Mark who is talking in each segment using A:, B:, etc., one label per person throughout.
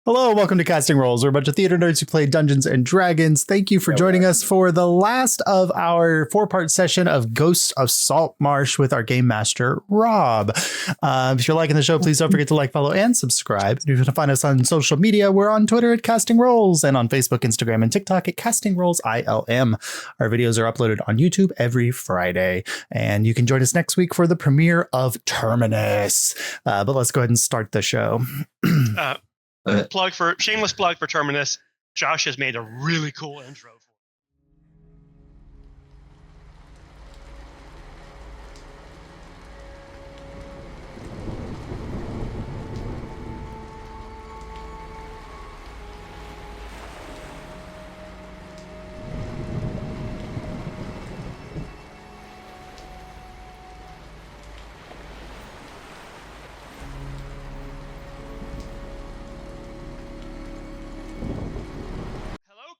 A: Hello, welcome to Casting Rolls. We're a bunch of theater nerds who play Dungeons and Dragons. Thank you for joining us for the last of our 4-part session of Ghosts of Saltmarsh with our game master, Rob. If you're liking the show, please don't forget to like, follow, and subscribe. If you want to find us on social media, we're on Twitter at Casting Rolls and on Facebook, Instagram, and TikTok at Casting Rolls ILM. Our videos are uploaded on YouTube every Friday, and you can join us next week for the premiere of Terminus. But let's go ahead and start the show.
B: Shameless plug for Terminus. Josh has made a really cool intro.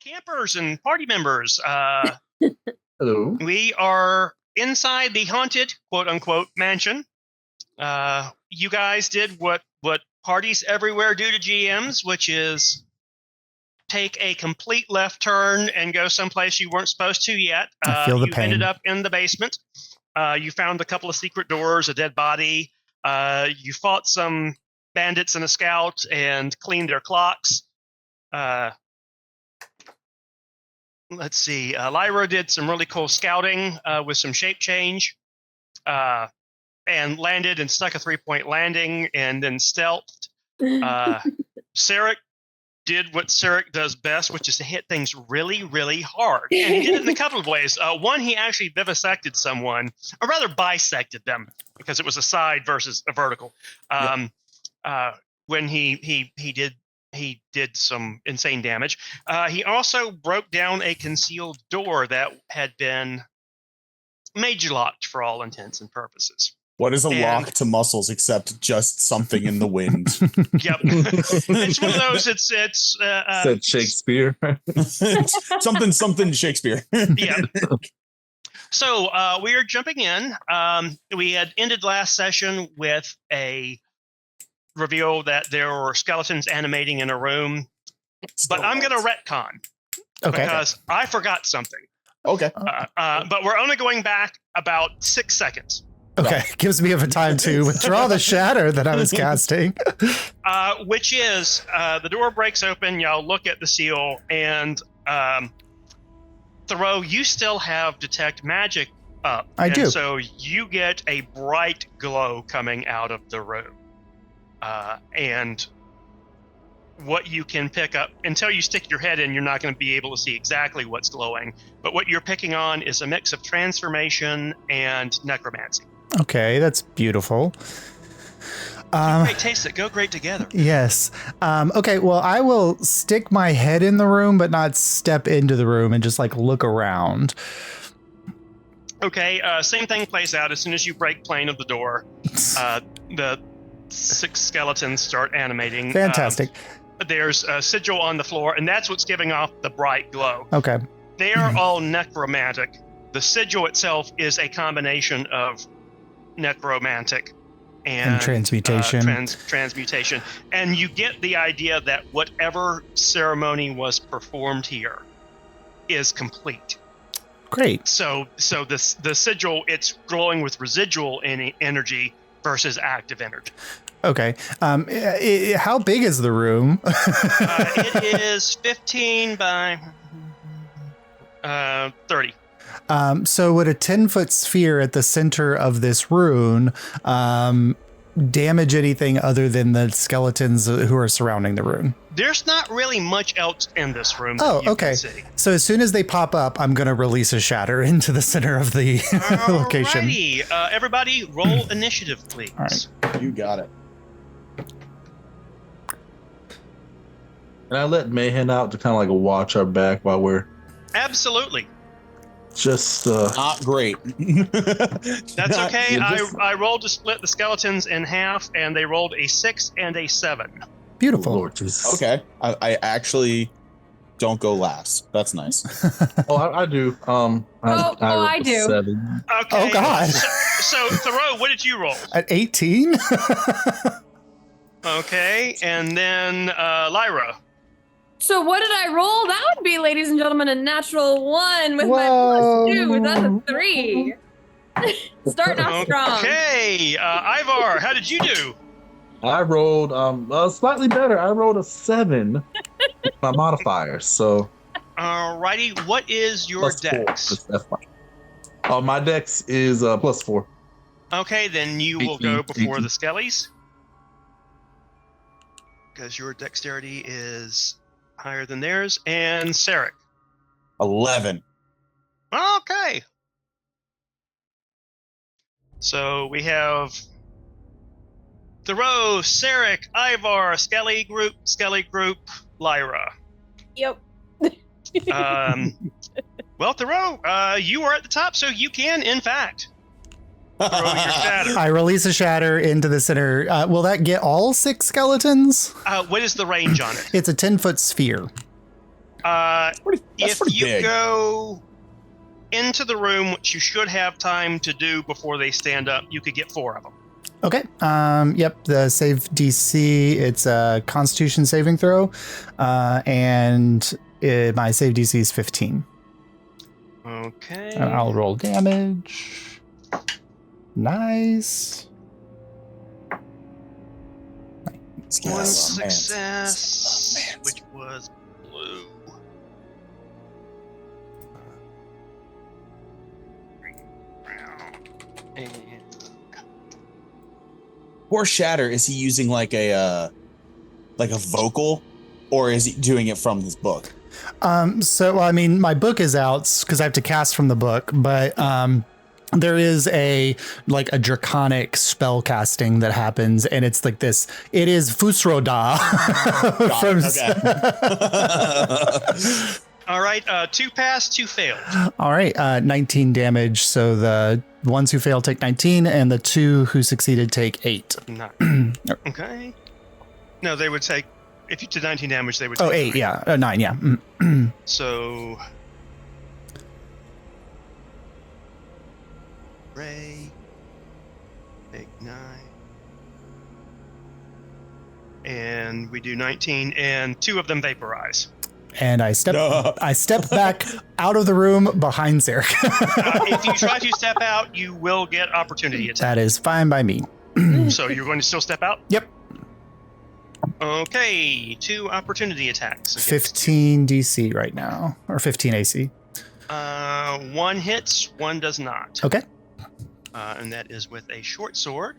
B: Campers and party members.
C: Hello.
B: We are inside the haunted, quote unquote, mansion. You guys did what parties everywhere do to GMs, which is take a complete left turn and go someplace you weren't supposed to yet.
A: I feel the
B: you
A: pain.
B: Ended up in the basement. You found a couple of secret doors, a dead body. You fought some bandits and a scout and cleaned their clocks. Let's see. Lyra did some really cool scouting with some shape change and landed and stuck a 3-point landing and then stealthed. Sarek did what Sarek does best, which is to hit things really, really hard. And he did it in a couple of ways. One, he actually vivisected someone, or rather bisected them, because it was a side versus a vertical. When he did some insane damage. He also broke down a concealed door that had been major locked for all intents and purposes.
C: What is a lock to muscles except just something in the wind?
B: Yep. It's one of those,
D: said Shakespeare.
C: something Shakespeare.
B: Yeah. So we are jumping in. We had ended last session with a reveal that there were skeletons animating in a room, but I'm going to retcon because I forgot something.
C: Okay.
B: But we're only going back about 6 seconds.
A: Okay. Gives me a time to withdraw the shatter that I was casting.
B: Which is the door breaks open. Y'all look at the seal, and Thoreau, you still have detect magic up.
A: I do.
B: So you get a bright glow coming out of the room. And what you can pick up, until you stick your head in, you're not going to be able to see exactly what's glowing. But what you're picking on is a mix of transformation and necromancy.
A: Okay, that's beautiful.
B: Great tastes that go great together.
A: Yes. Okay, well, I will stick my head in the room, but not step into the room and just look around.
B: Okay, same thing plays out as soon as you break plane of the door. The 6 skeletons start animating.
A: Fantastic.
B: There's a sigil on the floor, and that's what's giving off the bright glow.
A: Okay.
B: They are all necromantic. The sigil itself is a combination of necromantic and
A: transmutation.
B: Transmutation. And you get the idea that whatever ceremony was performed here is complete.
A: Great.
B: So the sigil, it's glowing with residual energy versus active energy.
A: Okay. How big is the room?
B: It is 15 by 30.
A: So would a 10-foot sphere at the center of this rune damage anything other than the skeletons who are surrounding the rune?
B: There's not really much else in this room.
A: Oh, okay. So as soon as they pop up, I'm going to release a shatter into the center of the location.
B: Alrighty. Everybody roll initiative, please.
A: All right.
C: You got it.
D: And I let Mayhem out to kind of watch our back while we're
B: Absolutely.
D: just
C: Not great.
B: That's okay. I rolled to split the skeletons in half, and they rolled a 6 and a 7.
A: Beautiful.
D: Lord Jesus.
C: Okay. I actually don't go last. That's nice.
D: I do.
E: I do.
D: 7.
B: Okay.
A: Oh, God.
B: So Thoreau, what did you roll?
A: At 18?
B: Okay, and then Lyra.
E: So what did I roll? That would be, ladies and gentlemen, a natural 1 with my
A: Whoa.
E: +2. That's a 3. Starting off strong.
B: Okay, Ivar, how did you do?
D: I rolled slightly better. I rolled a 7 with my modifiers. So
B: Alrighty, what is your dex?
D: That's fine. My dex is +4.
B: Okay, then you will go before the Skellies. Because your dexterity is higher than theirs. And Sarek.
C: 11.
B: Okay. So we have Thoreau, Sarek, Ivar, Skelly group, Lyra.
E: Yep.
B: Well, Thoreau, you are at the top, so you can, in fact, throw your shatter.
A: I release a shatter into the center. Will that get all 6 skeletons?
B: What is the range on it?
A: It's a 10-foot sphere.
C: That's
B: If
C: pretty
B: you
C: big.
B: go into the room, which you should have time to do before they stand up, you could get 4 of them.
A: Okay. Yep. The save DC. It's a Constitution saving throw, and my save DC is 15.
B: Okay.
A: And I'll roll damage. Nice.
B: One
C: Oh,
B: success,
C: man.
B: which was blue. And
C: For shatter, is he using like a vocal, or is he doing it from his book?
A: So, I mean, my book is out because I have to cast from the book, but there is a draconic spell casting that happens, and it's like this. It is Fusroda.
B: all right, 2 passed, 2 failed.
A: All right, 19 damage. So the ones who fail take 19, and the 2 who succeeded take 8.
B: 9. Okay. No, they would take, if you did 19 damage, they would take
A: 8,
B: 9.
A: yeah. 9, yeah.
B: So, Ray, take 9. And we do 19, and 2 of them vaporize.
A: And I step back out of the room behind Zarek.
B: If you try to step out, you will get opportunity attack.
A: That is fine by me.
B: So you're going to still step out?
A: Yep.
B: Okay, 2 opportunity attacks.
A: 15 DC right now, or 15 AC.
B: 1 hits, 1 does not.
A: Okay.
B: And that is with a short sword.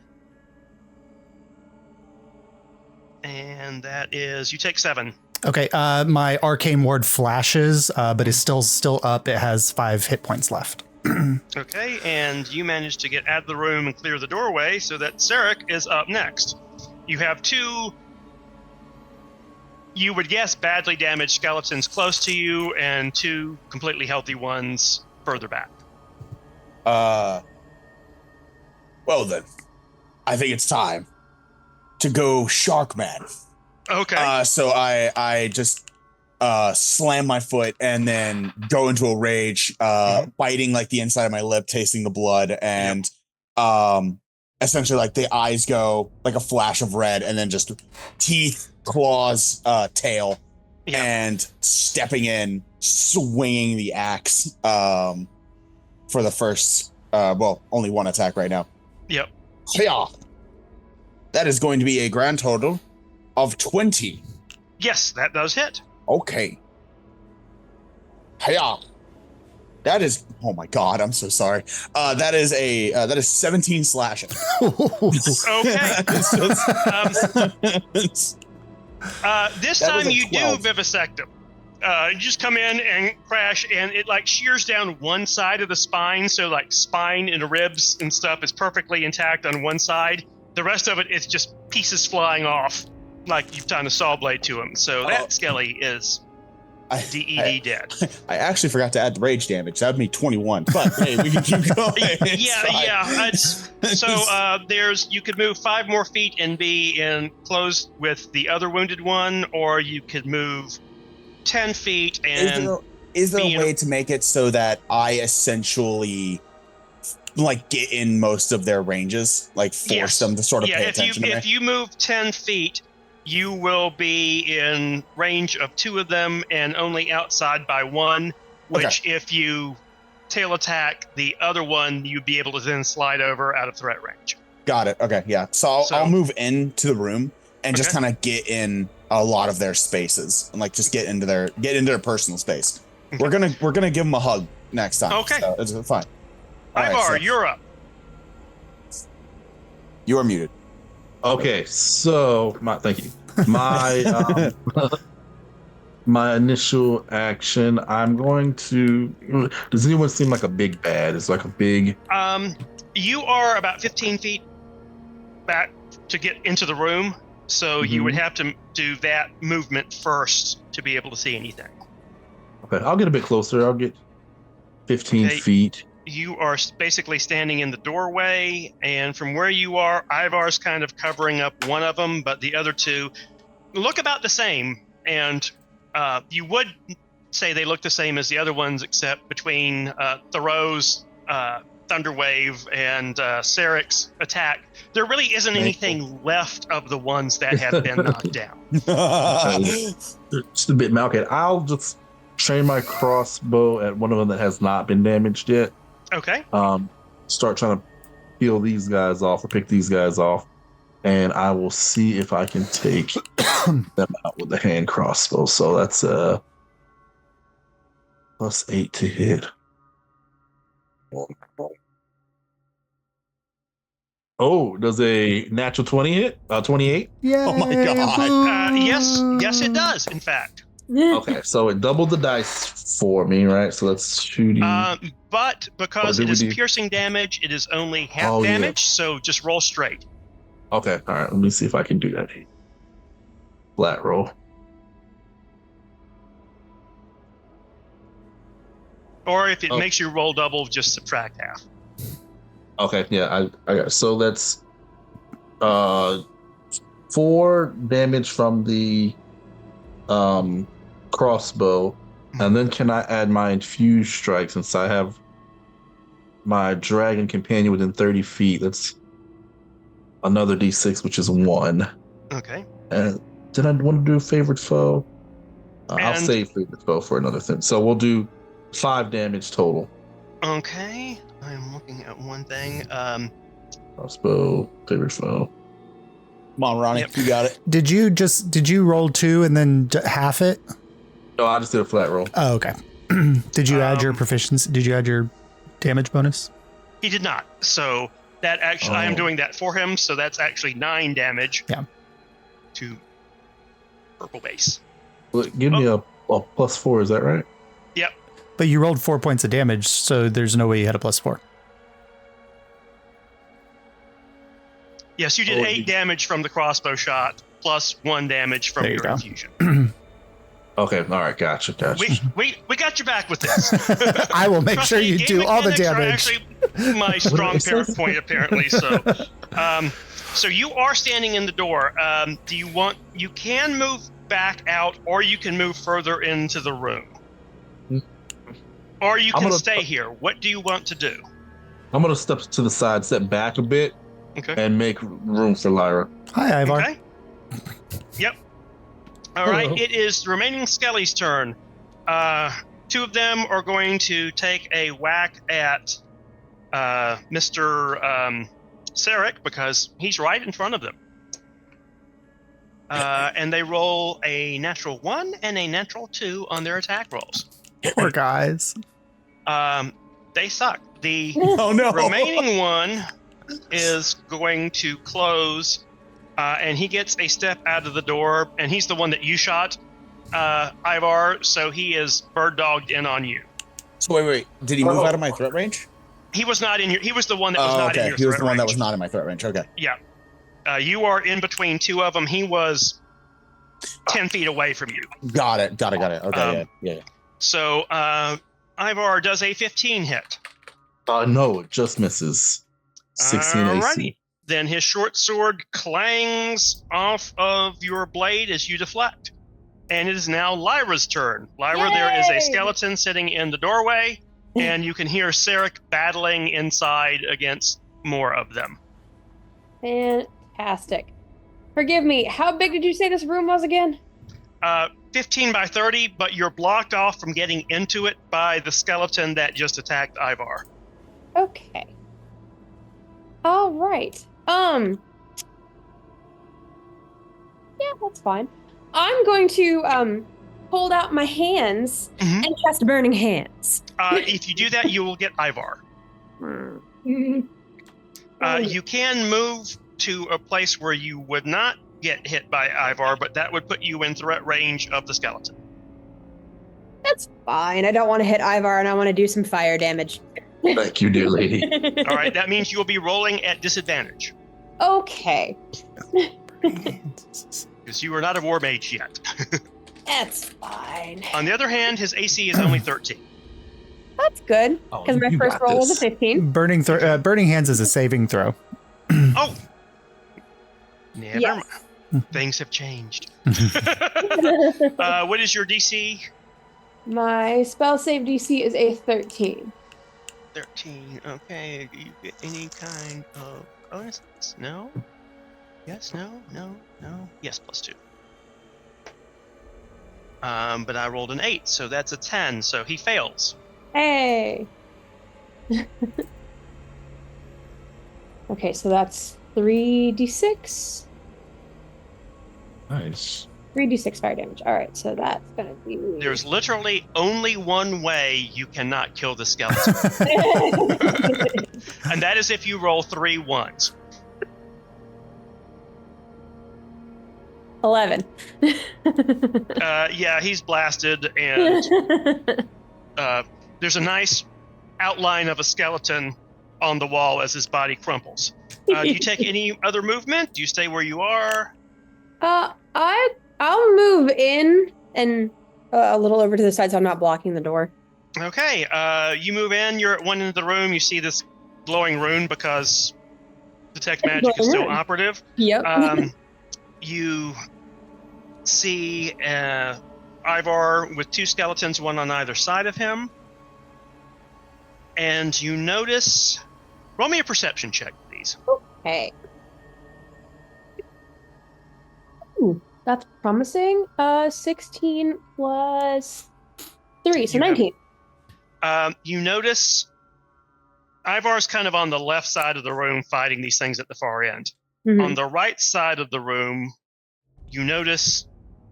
B: And that is, you take 7.
A: Okay. My arcane ward flashes, but is still up. It has 5 hit points left.
B: Okay, and you managed to get out of the room and clear the doorway so that Sarek is up next. You have 2, you would guess, badly damaged skeletons close to you and 2 completely healthy ones further back.
C: Well then, I think it's time to go Sharkman.
B: Okay.
C: So I just slam my foot and then go into a rage, biting like the inside of my lip, tasting the blood, and essentially like the eyes go like a flash of red, and then just teeth, claws, tail, and stepping in, swinging the axe for the first, only 1 attack right now.
B: Yep.
C: Yeah. That is going to be a grand total of 20.
B: Yes, that does hit.
C: Okay. Hiya. That is, oh my God, I'm so sorry. That is 17 slashing.
B: Okay. This
C: That was
B: time
C: a
B: you
C: 12.
B: do vivisect him. You just come in and crash, and it like shears down one side of the spine, so like spine and ribs and stuff is perfectly intact on one side. The rest of it is just pieces flying off, like you've done a saw blade to him. So that Skelly is dead.
C: I actually forgot to add the rage damage. That would be 21. But hey, we can keep going. You could move 5 more feet and be in close with the other wounded one, or you could move 10 feet and Is there a way to make it so that I essentially like get in most of their ranges, like force them to sort of pay attention to me?
B: If you move 10 feet, you will be in range of 2 of them and only outside by 1, which if you tail attack the other one, you'd be able to then slide over out of threat range.
C: Got it. Okay, yeah. So I'll move into the room and just kind of get in a lot of their spaces and like just get into their personal space. Okay. We're gonna give them a hug next time. Okay, so it's fine.
B: Ivar, you're up.
C: You are muted.
D: Okay, so thank you. My my initial action, I'm going to. Does anyone seem like a big bad? It's like a big.
B: You are about 15 feet back to get into the room, so you would have to do that movement first to be able to see anything.
D: Okay, I'll get a bit closer. I'll get 15 feet.
B: You are basically standing in the doorway, and from where you are, Ivar's kind of covering up one of them, but the other 2 look about the same, and you would say they look the same as the other ones, except between Thoreau's Thunderwave and Sarek's attack, there really isn't anything left of the ones that have been knocked down.
D: Just a bit malcat. I'll just train my crossbow at one of them that has not been damaged yet.
B: Okay.
D: Start trying to peel these guys off or pick these guys off, and I will see if I can take them out with the hand crossbow. So that's +8 to hit. Oh, does a natural 20 hit? 28?
A: Yeah.
C: Oh my god.
B: Yes, it does, in fact.
D: Okay, so it doubled the dice for me, right? So that's 2d.
B: But because it is piercing damage, it is only half damage, so just roll straight.
D: Okay, all right. Let me see if I can do that. Flat roll.
B: Or if it makes you roll double, just subtract half.
D: Okay, yeah, I got it. So that's 4 damage from the crossbow, and then can I add my infused strike since I have my dragon companion within 30 feet? That's another d6, which is 1.
B: Okay.
D: And did I want to do favorite foe? I'll save favorite foe for another thing. So we'll do 5 damage total.
B: Okay. I'm looking at one thing.
D: Crossbow, favorite foe.
C: Come on, Ronnie, you got it.
A: Did you roll 2 and then half it?
D: No, I just did a flat roll.
A: Oh, okay. Did you add your proficiency? Did you add your damage bonus?
B: He did not. So that actually, I am doing that for him. So that's actually 9 damage.
A: Yeah.
B: To purple base.
D: Give me a +4. Is that right?
B: Yep.
A: But you rolled 4 points of damage, so there's no way you had a +4.
B: Yes, you did 8 damage from the crossbow shot, plus 1 damage from your infusion.
D: Okay, all right, gotcha.
B: We got your back with this.
A: I will make sure you do all the damage.
B: Actually, my strong point apparently. So you are standing in the door. You can move back out, or you can move further into the room, or you can stay here. What do you want to do?
D: I'm gonna step to the side, step back a bit, and make room for Lyra.
A: Hi, Ivar.
B: Okay. Yep. All right. It is the remaining Skelly's turn. 2 of them are going to take a whack at Mr. Sarek because he's right in front of them. And they roll a natural 1 and a natural 2 on their attack rolls.
A: Poor guys.
B: They suck. The
C: no.
B: remaining one is going to close, and he gets a step out of the door, and he's the one that you shot, Ivar, so he is bird-dogged in on you.
C: So wait. Did he move out of my threat range?
B: He was not in your... He was the one that was not in your threat range.
C: He was the one that was not in my threat range. Okay.
B: Yeah. You are in between 2 of them. He was 10 feet away from you.
C: Got it. Okay, yeah.
B: So, Ivar, does a 15 hit?
D: No, it just misses. 16 AC.
B: Then his short sword clangs off of your blade as you deflect. And it is now Lyra's turn. Lyra, there is a skeleton sitting in the doorway. and you can hear Sarek battling inside against more of them.
E: Fantastic. Forgive me, how big did you say this room was again?
B: 15 by 30, but you're blocked off from getting into it by the skeleton that just attacked Ivar.
E: Okay. All right. Yeah, that's fine. I'm going to hold out my hands
B: Mhm.
E: and cast Burning Hands.
B: If you do that, you will get Ivar. You can move to a place where you would not get hit by Ivar, but that would put you in threat range of the skeleton.
E: That's fine. I don't want to hit Ivar, and I want to do some fire damage.
D: Thank you, dear lady.
B: All right, that means you will be rolling at disadvantage
E: Okay.
B: because you are not a war mage yet.
E: That's fine.
B: On the other hand, his AC is only 13.
E: That's good,
D: Oh,
E: because my
D: you
E: first
D: got
E: roll was a
D: this.
E: 15.
A: Burning hands is a saving throw.
B: Oh, never
E: Yes.
B: mind. Things have changed. What is your DC?
E: My spell save DC is a 13.
B: 13. Okay. Do you get any kind of bonuses? No? Yes, no, no, no. Yes, +2. But I rolled an 8, so that's a 10, so he fails.
E: Hey. Okay, so that's 3d6.
D: Nice.
E: 3d6 fire damage. All right, so that's gonna be.
B: There's literally only one way you cannot kill the skeleton, and that is if you roll 3 1s.
E: 11.
B: Yeah, he's blasted, and there's a nice outline of a skeleton on the wall as his body crumples. Do you take any other movement? Do you stay where you are?
E: I'll move in and a little over to the side so I'm not blocking the door.
B: Okay, you move in, you're at one end of the room, you see this glowing rune because detect magic is still operative.
E: Yep.
B: You see Ivar with 2 skeletons, one on either side of him. And you notice... Roll me a perception check, please.
E: Okay. Ooh, that's promising. 16 plus 3, so
B: You have-
E: 19.
B: You notice Ivar's kind of on the left side of the room fighting these things at the far end.
E: Mhm.
B: On the right side of the room, you notice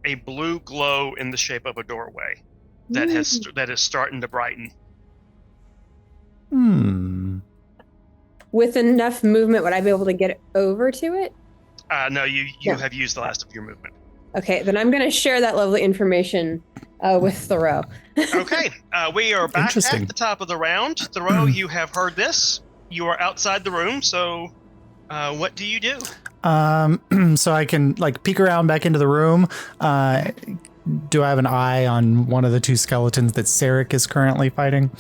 B: a blue glow in the shape of a doorway that is starting to brighten.
E: With enough movement, would I be able to get over to it?
B: No, you
E: No.
B: have used the last of your movement.
E: Okay, then I'm going to share that lovely information with Thoreau.
B: Okay, we are back
A: Interesting.
B: at the top of the round. Thoreau, you have heard this. You are outside the room, so what do you do?
A: So I can like peek around back into the room. Do I have an eye on one of the 2 skeletons that Sarek is currently fighting?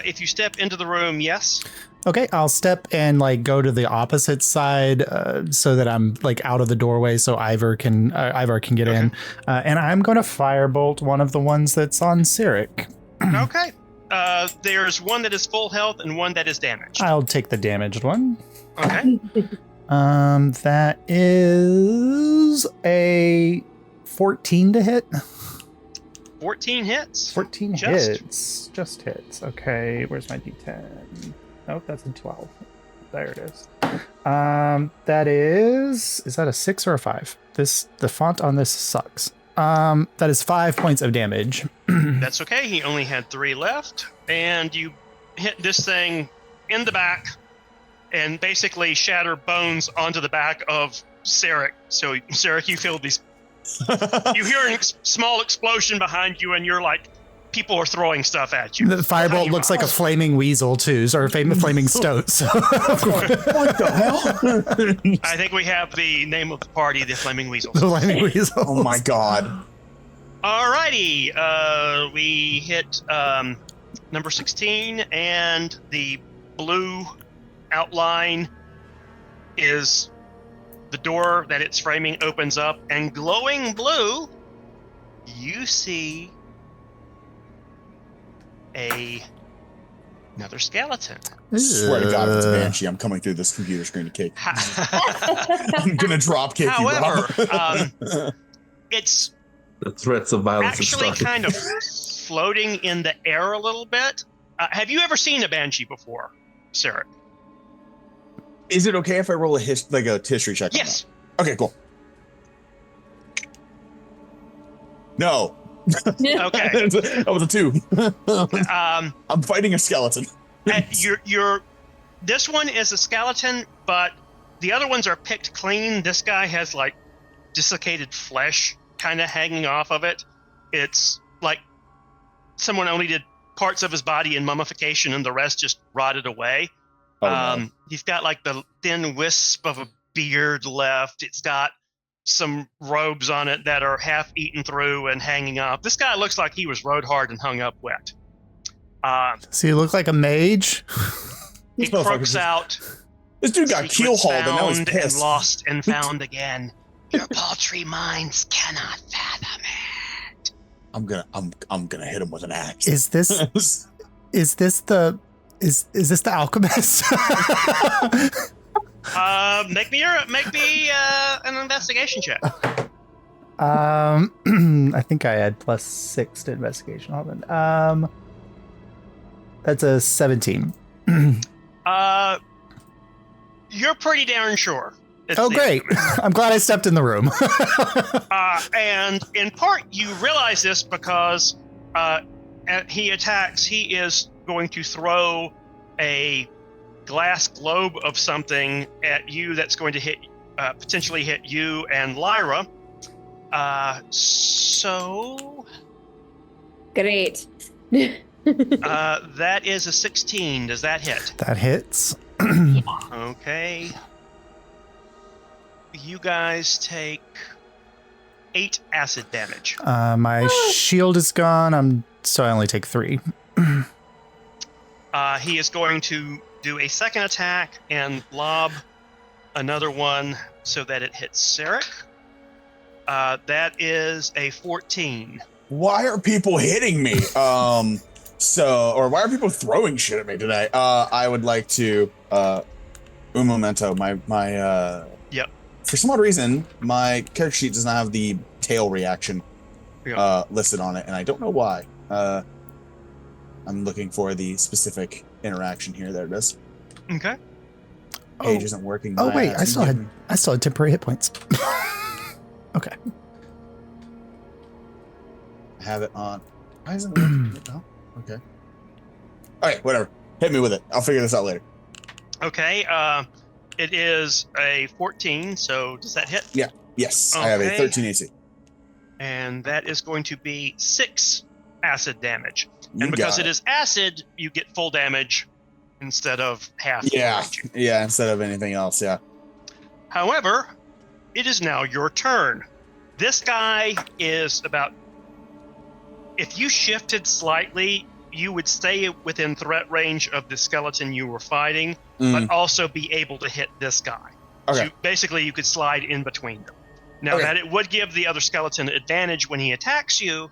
B: If you step into the room, yes.
A: Okay, I'll step and like go to the opposite side so that I'm like out of the doorway so Ivar can get in. And I'm going to firebolt one of the ones that's on Sarek.
B: Okay. There's one that is full health and one that is damaged.
A: I'll take the damaged one.
B: Okay.
A: That is a 14 to hit.
B: 14 hits.
A: 14
B: Just.
A: hits. Just hits. Okay, where's my D10? Nope, that's a 12. There it is. That is that a 6 or a 5? The font on this sucks. That is 5 points of damage.
B: That's okay. He only had 3 left. And you hit this thing in the back and basically shatter bones onto the back of Sarek. So, Sarek, you feel these... you hear a small explosion behind you, and you're like, people are throwing stuff at you.
A: The firebolt looks like a flaming weasel too, or a flaming stoat. So.
C: What the hell?
B: I think we have the name of the party, the Flaming Weasels.
A: The flaming weasel.
C: Oh my god.
B: Alrighty, we hit number 16, and the blue outline is the door that it's framing opens up, and glowing blue, you see a Another skeleton.
C: Swear to God, if it's a banshee, I'm coming through this computer screen to kick. I'm gonna drop kick you,
B: However,
C: Rob.
B: it's
D: The threats of violence are
B: actually
D: starting.
B: kind of floating in the air a little bit. Have you ever seen a banshee before, Sarah?
C: Is it okay if I roll a history check?
B: Yes.
C: On that? Okay, cool. No.
B: Okay.
C: That was a 2. I'm fighting a skeleton.
B: This one is a skeleton, but the other ones are picked clean. This guy has like desiccated flesh kind of hanging off of it. It's like someone only did parts of his body in mummification and the rest just rotted away.
C: Oh, no.
B: He's got like the thin wisp of a beard left. It's got some robes on it that are half eaten through and hanging up. This guy looks like he was rode hard and hung up wet.
A: Does he look like a mage?
B: He croaks out.
C: This dude got keel hauled and now he's
B: Found
C: pissed.
B: and lost and found again. Your paltry minds cannot fathom it.
C: I'm gonna hit him with an axe.
A: Is this the alchemist?
B: Make me an investigation check.
A: I think I had +6 to investigation. Hold on. That's a 17.
B: You're pretty darn sure.
A: Oh, great. I'm glad I stepped in the room.
B: And in part, you realize this because he attacks. He is going to throw a glass globe of something at you that's going to potentially hit you and Lyra. So
E: Great.
B: that is a 16. Does that hit?
A: That hits.
B: Okay. You guys take 8 acid damage.
A: My shield is gone. So I only take 3.
B: He is going to do a second attack and lob another one so that it hits Sarek. That is a 14.
C: Why are people hitting me? Or why are people throwing shit at me today? I would like to un momento, my
B: Yep.
C: For some odd reason, my character sheet does not have the tail reaction listed on it, and I don't know why. I'm looking for the specific interaction here. There it is.
B: Okay.
C: Page isn't working.
A: Oh
C: My
A: wait,
C: ass
A: I
C: is
A: still
C: giving-
A: had temporary hit points. Okay.
C: I have it on. Why isn't it working? Oh, okay. All right, whatever. Hit me with it. I'll figure this out later.
B: Okay. It is a 14. So does that hit?
C: Yes, I have a
B: Okay.
C: 13 AC.
B: And that is going to be 6 acid damage.
C: You
B: And because
C: got
B: it is acid, you get full damage instead of half.
C: Yeah,
B: damage.
C: yeah. Instead of anything else, yeah.
B: However, it is now your turn. This guy is about. If you shifted slightly, you would stay within threat range of the skeleton you were fighting, but also be able to hit this guy.
C: Okay.
B: So basically, you could slide in between them. Now,
C: Okay.
B: that it would give the other skeleton advantage when he attacks you,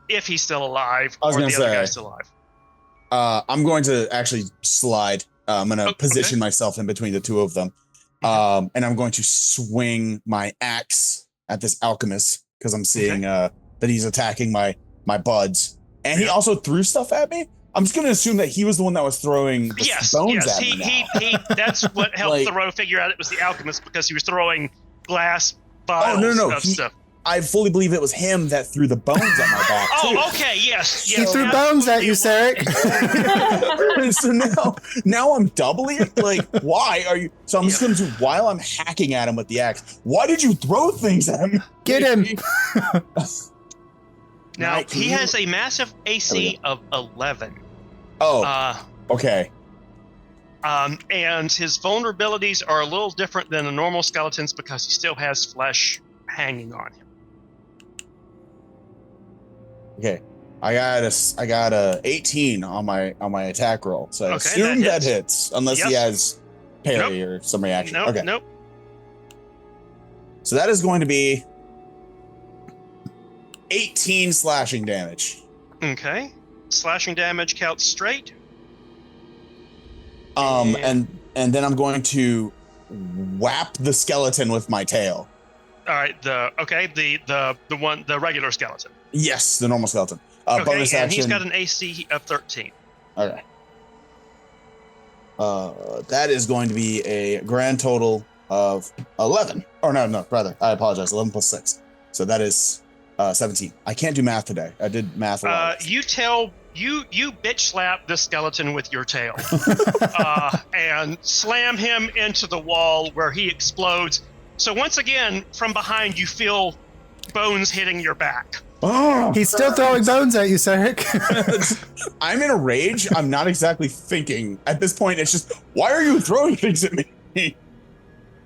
B: if he's still alive,
C: I was
B: or the
C: gonna
B: other
C: say,
B: guy's still alive.
C: I'm going to actually slide. I'm going to position
B: okay.
C: myself in between the two of them. And I'm going to swing my axe at this alchemist because I'm seeing that he's attacking my buds. And he also threw stuff at me. I'm just going to assume that he was the one that was throwing the bones at me.
B: He that's what helped
C: Like-
B: Thoreau figure out it was the alchemist, because he was throwing glass vials
C: no.
B: of stuff.
C: I fully believe it was him that threw the bones at my back.
B: Oh, okay, yes.
A: He threw bones at you, Sarek.
C: So now I'm doubly like, why are you? So I'm just going to, while I'm hacking at him with the axe, why did you throw things at him?
A: Get him.
B: Now,
C: 19.
B: he has a massive AC of 11.
C: Oh, okay.
B: And his vulnerabilities are a little different than a normal skeleton's because he still has flesh hanging on him.
C: Okay. I got a 18 on my attack roll. So I
B: Okay,
C: assume
B: that
C: that hits unless he has parry or some reaction. Okay.
B: Nope.
C: So that is going to be 18 slashing damage.
B: Okay. Slashing damage counts straight.
C: And then I'm going to whap the skeleton with my tail.
B: All right. The regular skeleton.
C: Yes, the normal skeleton.
B: Okay,
C: Bonus
B: and
C: action.
B: he's got an AC of 13.
C: Okay. That is going to be a grand total of 11. Or no, rather, I apologize. 11 plus 6. So that is 17. I can't do math today. I did math a lot.
B: You bitch slap the skeleton with your tail and slam him into the wall where he explodes. So once again, from behind, you feel bones hitting your back.
C: Oh,
A: He's still throwing bones at you, Sarek.
C: I'm in a rage. I'm not exactly thinking. At this point, it's just, why are you throwing things at me?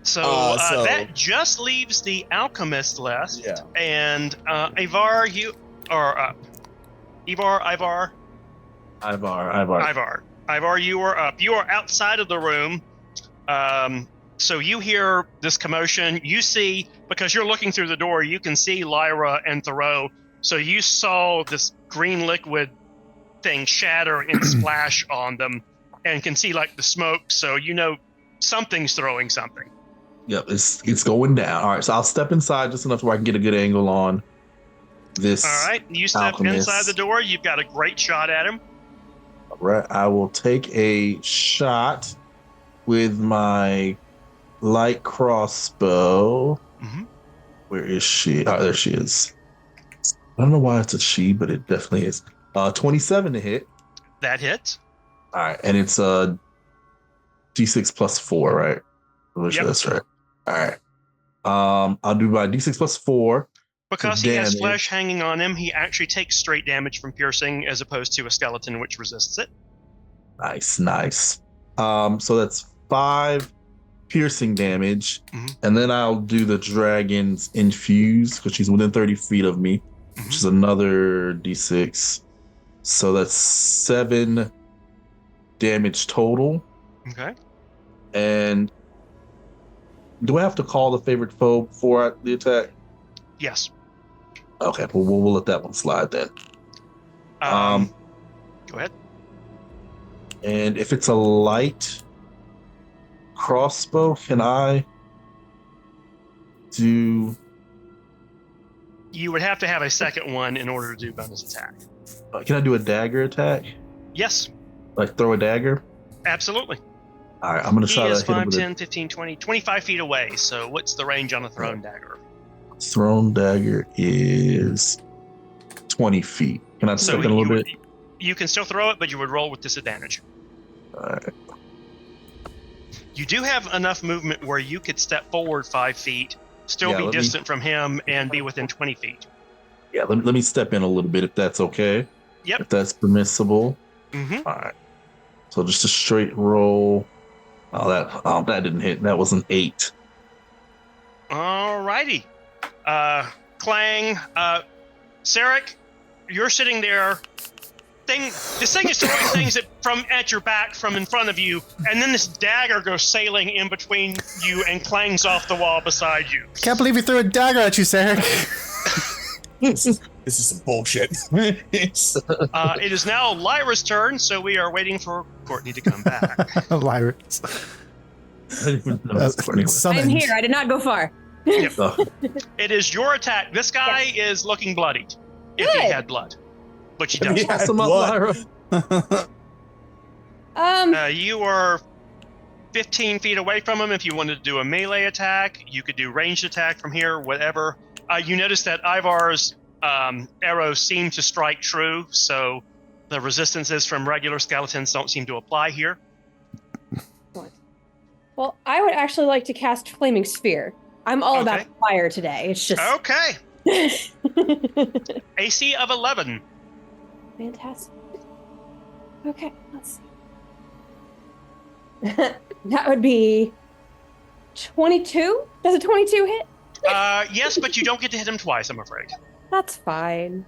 B: So that just leaves the alchemist left.
C: Yeah.
B: And Ivar, you are up. Ivar, you are up. You are outside of the room. So you hear this commotion. You see, because you're looking through the door, you can see Lyra and Thoreau. So you saw this green liquid thing shatter and splash on them and can see like the smoke. So you know something's throwing something.
D: Yep, it's going down. All right, so I'll step inside just enough where I can get a good angle on this.
B: All right, you step
D: alchemist.
B: inside the door. You've got a great shot at him.
D: All right, I will take a shot with my light crossbow.
B: Mm-hmm.
D: Where is she? Oh, there she is. I don't know why it's a she, but it definitely is. 27 to hit.
B: That hits.
D: All right, and it's a D6 plus 4, right?
B: Yep.
D: That's right. All right. I'll do my D6 plus 4.
B: Because he has flesh hanging on him, he actually takes straight damage from piercing as opposed to a skeleton which resists it.
D: Nice. So that's 5 piercing damage, and then I'll do the dragon's infuse because she's within 30 feet of me, which is another D6. So that's 7 damage total.
B: Okay.
D: And do I have to call the favorite foe before the attack?
B: Yes.
D: Okay, well, we'll let that one slide then.
B: Go ahead.
D: And if it's a light crossbow, can I do...
B: You would have to have a second one in order to do bonus attack.
D: Can I do a dagger attack?
B: Yes.
D: Like throw a dagger?
B: Absolutely.
D: All right, I'm going to try to hit him
B: 5,
D: with
B: 10, 15, 20, 25 feet away. So what's the range on a thrown dagger?
D: Thrown dagger is 20 feet. Can I step in a little bit?
B: You can still throw it, but you would roll with disadvantage.
D: All right.
B: You do have enough movement where you could step forward 5 feet, still be distant from him, and be within 20 feet.
D: Yeah, let me step in a little bit if that's okay.
B: Yep.
D: If that's permissible.
B: Mm-hmm.
D: All right. So just a straight roll. Oh, that didn't hit. That was an 8.
B: All righty. Clang. Sarek, you're sitting there. This thing is throwing things at your back from in front of you, and then this dagger goes sailing in between you and clangs off the wall beside you.
A: Can't believe he threw a dagger at you, Sarek.
C: This is some bullshit.
B: It is now Lyra's turn, so we are waiting for Courtney to come back.
A: Lyra's.
D: I didn't even know that's Courtney was.
E: I'm here. I did not go far.
B: Yep. It is your attack. This guy is looking bloodied. If he had blood. Which he does.
D: Pass him up, Lyra.
B: You are 15 feet away from him. If you wanted to do a melee attack, you could do ranged attack from here, whatever. You notice that Ivar's arrows seem to strike true, so the resistances from regular skeletons don't seem to apply here.
E: Well, I would actually like to cast Flaming Sphere. I'm all about fire today. It's just...
B: Okay. AC of 11.
E: Fantastic. Okay, let's see. That would be 22? Does a 22 hit?
B: Yes, but you don't get to hit him twice, I'm afraid.
E: That's fine.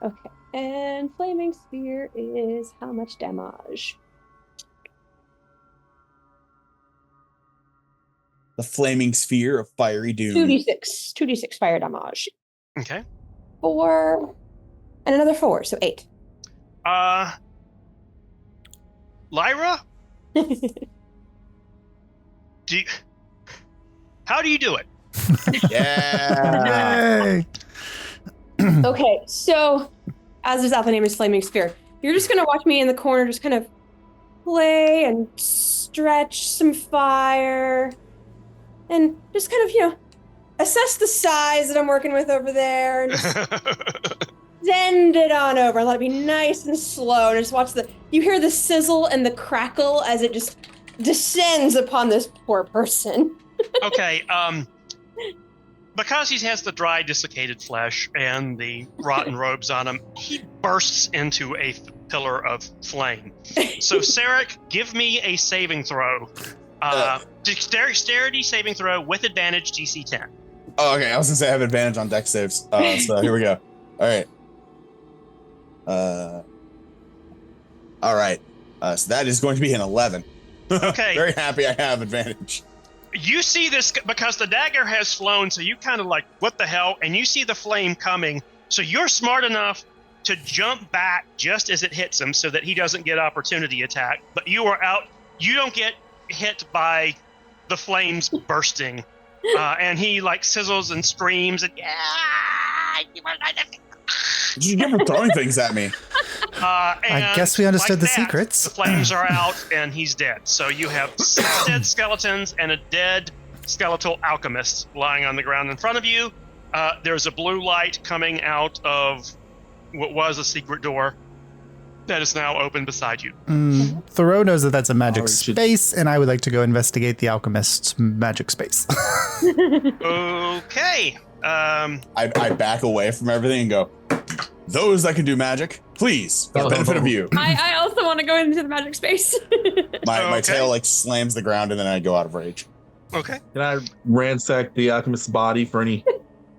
E: Okay, and Flaming Sphere is how much damage?
C: The flaming sphere of fiery doom.
E: 2d6 fire damage.
B: Okay.
E: 4, and another 4, so 8.
B: Lyra, how do you do it?
C: Yeah.
A: Yay.
E: Okay, so as is out, the name is Flaming Sphere. You're just gonna watch me in the corner, just kind of play and stretch some fire, and just kind of, assess the size that I'm working with over there, and just send it on over and let it be nice and slow. And just watch you hear the sizzle and the crackle as it just descends upon this poor person.
B: Okay, because he has the dry, desiccated flesh and the rotten robes on him, he bursts into a pillar of flame. So, Sarek, give me a saving throw. Dexterity saving throw with advantage, DC 10.
C: Oh, okay. I was gonna say I have advantage on dex saves. So here we go. All right. All right. So that is going to be an 11.
B: Okay.
C: Very happy I have advantage.
B: You see this because the dagger has flown, so you kind of like, what the hell? And you see the flame coming, so you're smart enough to jump back just as it hits him so that he doesn't get opportunity attack. But you are out. You don't get hit by the flames bursting. And he like sizzles and screams and
C: You never throwing things at me.
A: I guess we understood the secrets.
B: The flames are out and he's dead. So you have 6 dead skeletons and a dead skeletal alchemist lying on the ground in front of you. There's a blue light coming out of what was a secret door that is now open beside you.
A: Thoreau knows that that's a magic
D: Oh,
A: space, and I would like to go investigate the alchemist's magic space.
B: Okay.
C: I back away from everything and go, those that can do magic, please, for the benefit of you.
E: I also want to go into the magic space.
C: My
B: Okay.
C: tail like slams the ground and then I go out of rage.
B: Okay.
D: Can I ransack the alchemist's body for any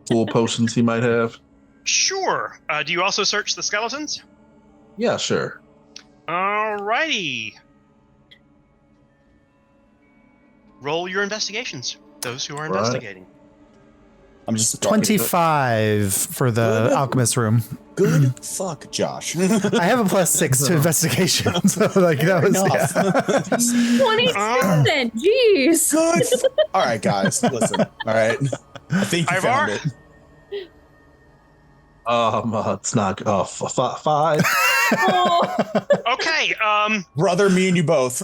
D: cool potions he might have?
B: Sure. Do you also search the skeletons?
D: Yeah, sure.
B: Alrighty. Roll your investigations. Those who are
D: Right.
B: investigating.
C: I'm just
A: 25 for the alchemist room.
C: Good fuck, Josh.
A: I have a +6 to investigation, so like that was yeah.
E: 27. Jeez.
C: Good. All right, guys, listen. All right. I think you
B: Ivar?
C: found it.
D: It's not 5.
B: Okay.
C: Brother, me and you both.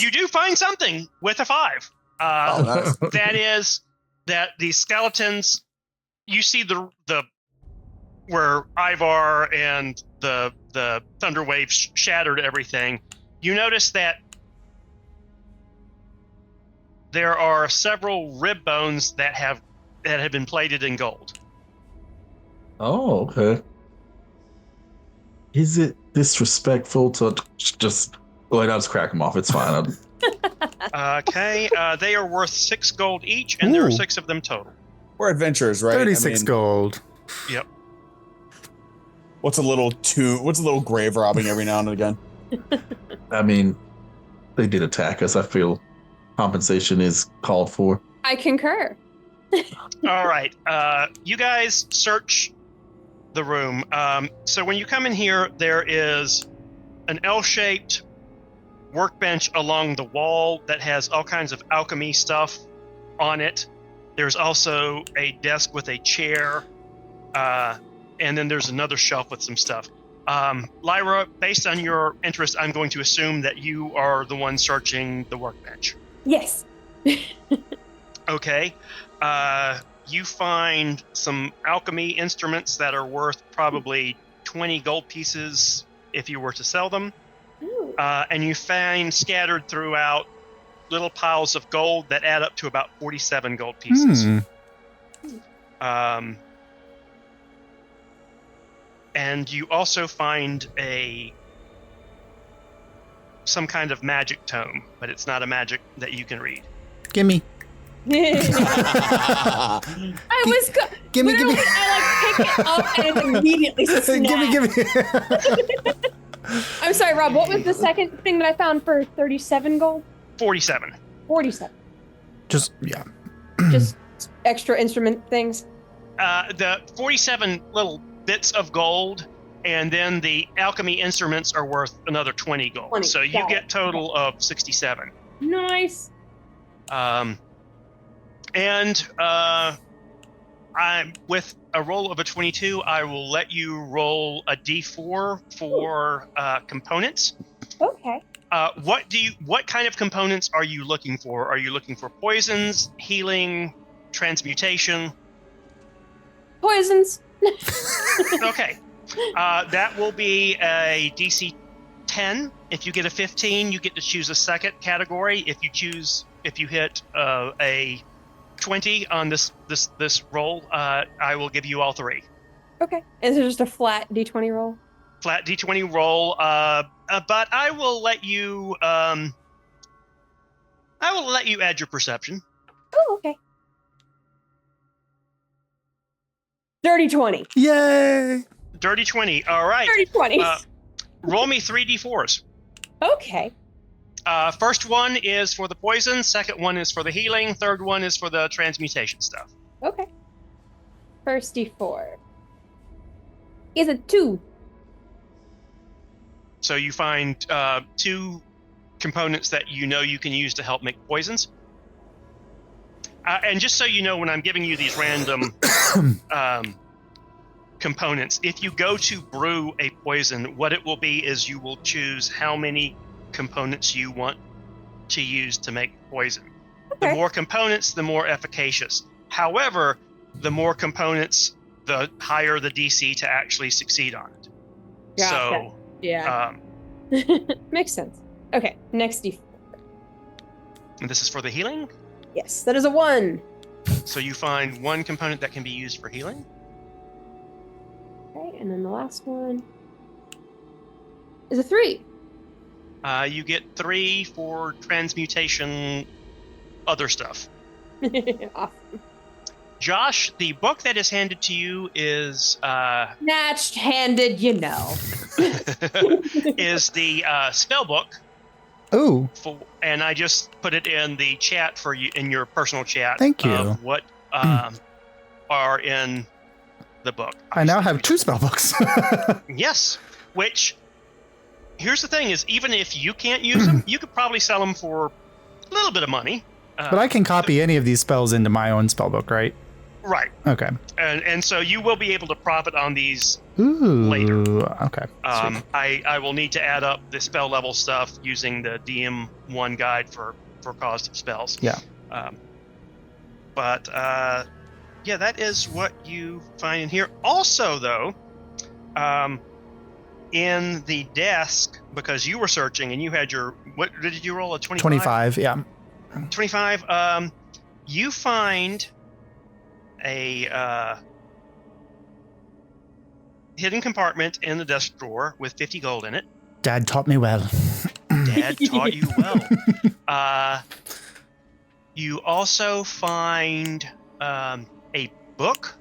B: You do find something with a 5.
C: Oh, nice.
B: That is that the skeletons. You see the where Ivar and the thunder waves shattered everything. You notice that there are several rib bones that have been plated in gold.
D: Oh, okay. Is it disrespectful to just go ahead? I'll just crack them off. It's fine.
B: Okay, they are worth 6 gold each, and there are
A: Ooh.
B: 6 of them total.
C: We're adventurers, right?
A: 36 gold.
B: Yep.
C: What's a little grave robbing every now and again?
D: I mean, they did attack us. I feel compensation is called for.
E: I concur.
B: All right, you guys search the room. So when you come in here, there is an L-shaped workbench along the wall that has all kinds of alchemy stuff on it. There's also a desk with a chair, and then there's another shelf with some stuff. Lyra, based on your interest, I'm going to assume that you are the one searching the workbench.
E: Yes.
B: Okay. You find some alchemy instruments that are worth probably 20 gold pieces if you were to sell them.
E: Ooh.
B: And you find scattered throughout little piles of gold that add up to about 47 gold pieces. And you also find some kind of magic tome, but it's not a magic that you can read.
A: Gimme.
E: I was
A: Gimme.
E: literally, I like pick it up and it immediately snaps.
A: Gimme.
E: I'm sorry, Rob. What was the second thing that I found for 37 gold?
B: 47.
E: 47.
A: Just, yeah.
E: Just extra instrument things.
B: The 47 little bits of gold And then the alchemy instruments are worth another 20 gold.
E: 20,
B: So you
E: got
B: get
E: it.
B: total of 67.
E: Nice.
B: I'm with a roll of a 22. I will let you roll a d4 for components.
E: Okay.
B: What kind of components are you looking for? Are you looking for poisons, healing, transmutation?
E: Poisons.
B: Okay. That will be a DC 10. If you get a 15, you get to choose a second category. If you hit a 20 on this roll, I will give you all three.
E: Okay. Is it just a flat D20 roll?
B: Flat D20 roll, but I will let you add your perception.
E: Oh, okay. Dirty 20.
A: Yay!
B: Dirty 20. All right.
E: Dirty 20.
B: Roll me 3d4s.
E: Okay.
B: First one is for the poison. Second one is for the healing. Third one is for the transmutation stuff.
E: Okay. First D4 is a 2.
B: So you find 2 components that you know you can use to help make poisons. And just so you know, when I'm giving you these random components, if you go to brew a poison, what it will be is you will choose how many components you want to use to make poison.
E: Okay.
B: The more components, the more efficacious. However, the more components, the higher the DC to actually succeed on it.
E: Gotcha.
B: So,
E: Yeah. Makes sense. Okay, next D4.
B: and this is for the healing.
E: Yes, that is a 1.
B: So you find 1 component that can be used for healing.
E: Okay, and then the last one is a 3.
B: You get 3 for transmutation, other stuff.
E: Awesome.
B: Josh, the book that is handed to you is
E: Snatched, handed, you know.
B: is the spell book.
A: Ooh,
B: And I just put it in the chat for you in your personal chat.
A: Thank you.
B: Of what are in the book.
A: I now have 2 spell books.
B: Yes. Which, here's the thing: is even if you can't use them, you could probably sell them for a little bit of money.
A: But I can copy any of these spells into my own spell book, right?
B: Right.
A: Okay.
B: And so you will be able to profit on these
A: Ooh.
B: later.
A: Okay. Sweet.
B: I will need to add up the spell level stuff using the DM1 guide for cost of spells.
A: Yeah.
B: Yeah, that is what you find in here. Also, though, in the desk, because you were searching and you had your, what did you roll, a 25?
A: 25, yeah.
B: 25. You find a hidden compartment in the desk drawer with 50 gold in it.
A: Dad taught me well.
B: Dad taught you well. You also find a book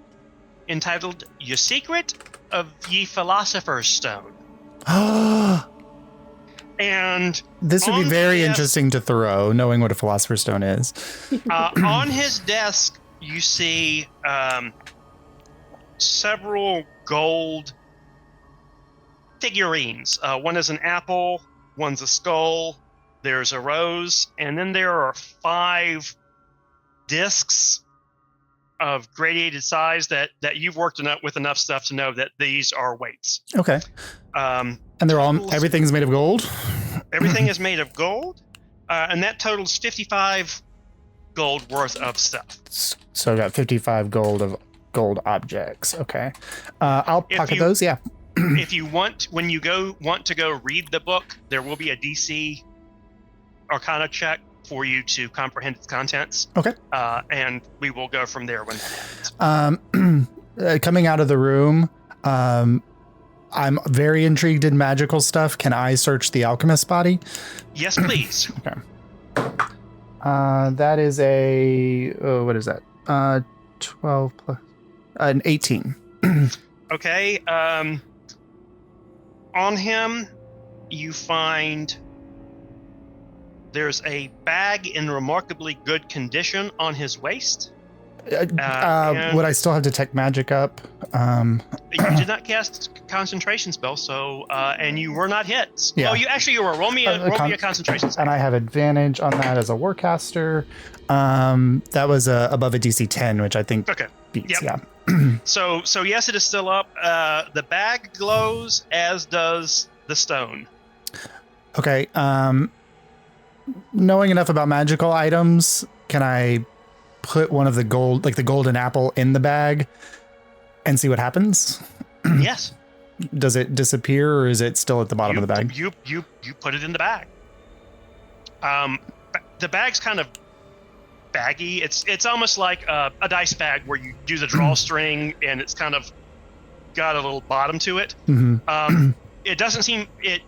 B: entitled "Your Secret of Ye Philosopher's Stone." And
A: This would be
B: on
A: very
B: the desk-
A: interesting to Thoreau, knowing what a philosopher's stone is.
B: on his desk, you see several gold figurines. One is an apple, one's a skull, there's a rose, and then there are 5 discs of gradated size that you've worked with enough stuff to know that these are weights.
A: Okay. And they're all, everything's made of gold?
B: Everything is made of gold, and that totals 55 gold worth of stuff.
A: So I got 55 gold of gold objects. Okay. I'll
B: If
A: pocket
B: you-
A: those, yeah.
B: If you want to go read the book, there will be a DC Arcana check for you to comprehend its contents.
A: Okay.
B: And we will go from there when that happens.
A: Coming out of the room, I'm very intrigued in magical stuff. Can I search the alchemist's body?
B: Yes, please.
A: That is a, what is that? 12 plus an 18.
B: Okay. On him, you find there's a bag in remarkably good condition on his waist.
A: Would I still have detect magic up?
B: You did not cast concentration spell, so and you were not hit.
A: Yeah.
B: Oh, you were. Roll me a concentration spell.
A: And I have advantage on that as a warcaster. That was above a DC 10, which I think
B: Okay.
A: beats.
B: Yep.
A: Yeah.
B: So yes, it is still up. The bag glows, as does the stone.
A: Okay. Knowing enough about magical items, can I put one of the golden apple in the bag and see what happens?
B: Yes.
A: Does it disappear, or is it still at the bottom of the bag?
B: You put it in the bag. The bag's kind of baggy. It's almost like a dice bag where you do the drawstring, and it's kind of got a little bottom to it.
A: Mm-hmm.
B: It doesn't seem it.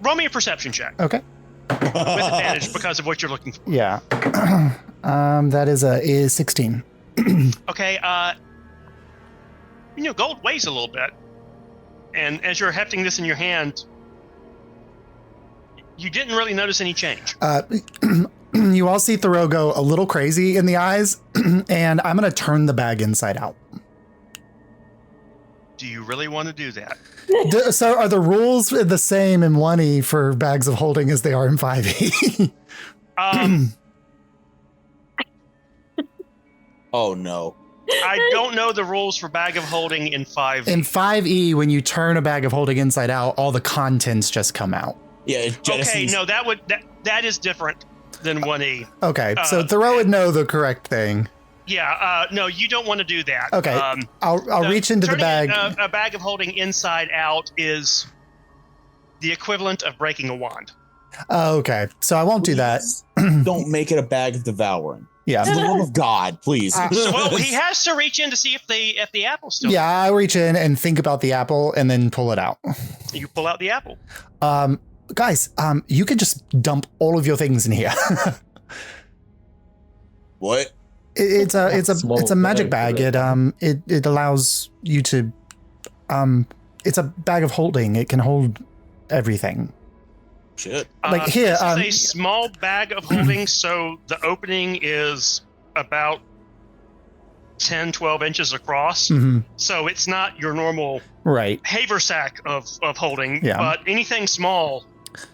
B: Roll me a perception check
A: Okay.
B: with advantage because of what you're looking for.
A: Yeah. That is 16.
B: Okay. Gold weighs a little bit, and as you're hefting this in your hand, you didn't really notice any change.
A: You all see Thoreau go a little crazy in the eyes, and I'm going to turn the bag inside out.
B: Do you really want to do that?
A: So are the rules the same in 1E for bags of holding as they are in 5E?
C: Oh no.
B: I don't know the rules for bag of holding in 5.
A: In 5E, when you turn a bag of holding inside out, all the contents just come out.
C: Yeah. It jettisons.
B: Okay, no, that is different than 1E.
A: Okay, so Thoreau would know the correct thing.
B: Yeah, no, you don't want to do that.
A: Okay, I'll reach into the bag.
B: A bag of holding inside out is the equivalent of breaking a wand.
A: Okay, so I won't do that.
C: Don't make it a bag of devouring.
A: Yeah.
C: For the love of God, please.
B: Well, he has to reach in to see if the apple's still.
A: Yeah, I reach in and think about the apple and then pull it out.
B: You pull out the apple.
A: Guys, you could just dump all of your things in here.
C: What?
A: It's a magic bag. It allows you to it's a bag of holding. It can hold everything.
C: Shit.
A: Like here,
B: this is a small bag of holding, so the opening is about 10, 12 inches across.
A: Mm-hmm.
B: So it's not your normal
A: Right.
B: haversack of holding,
A: Yeah.
B: but anything small,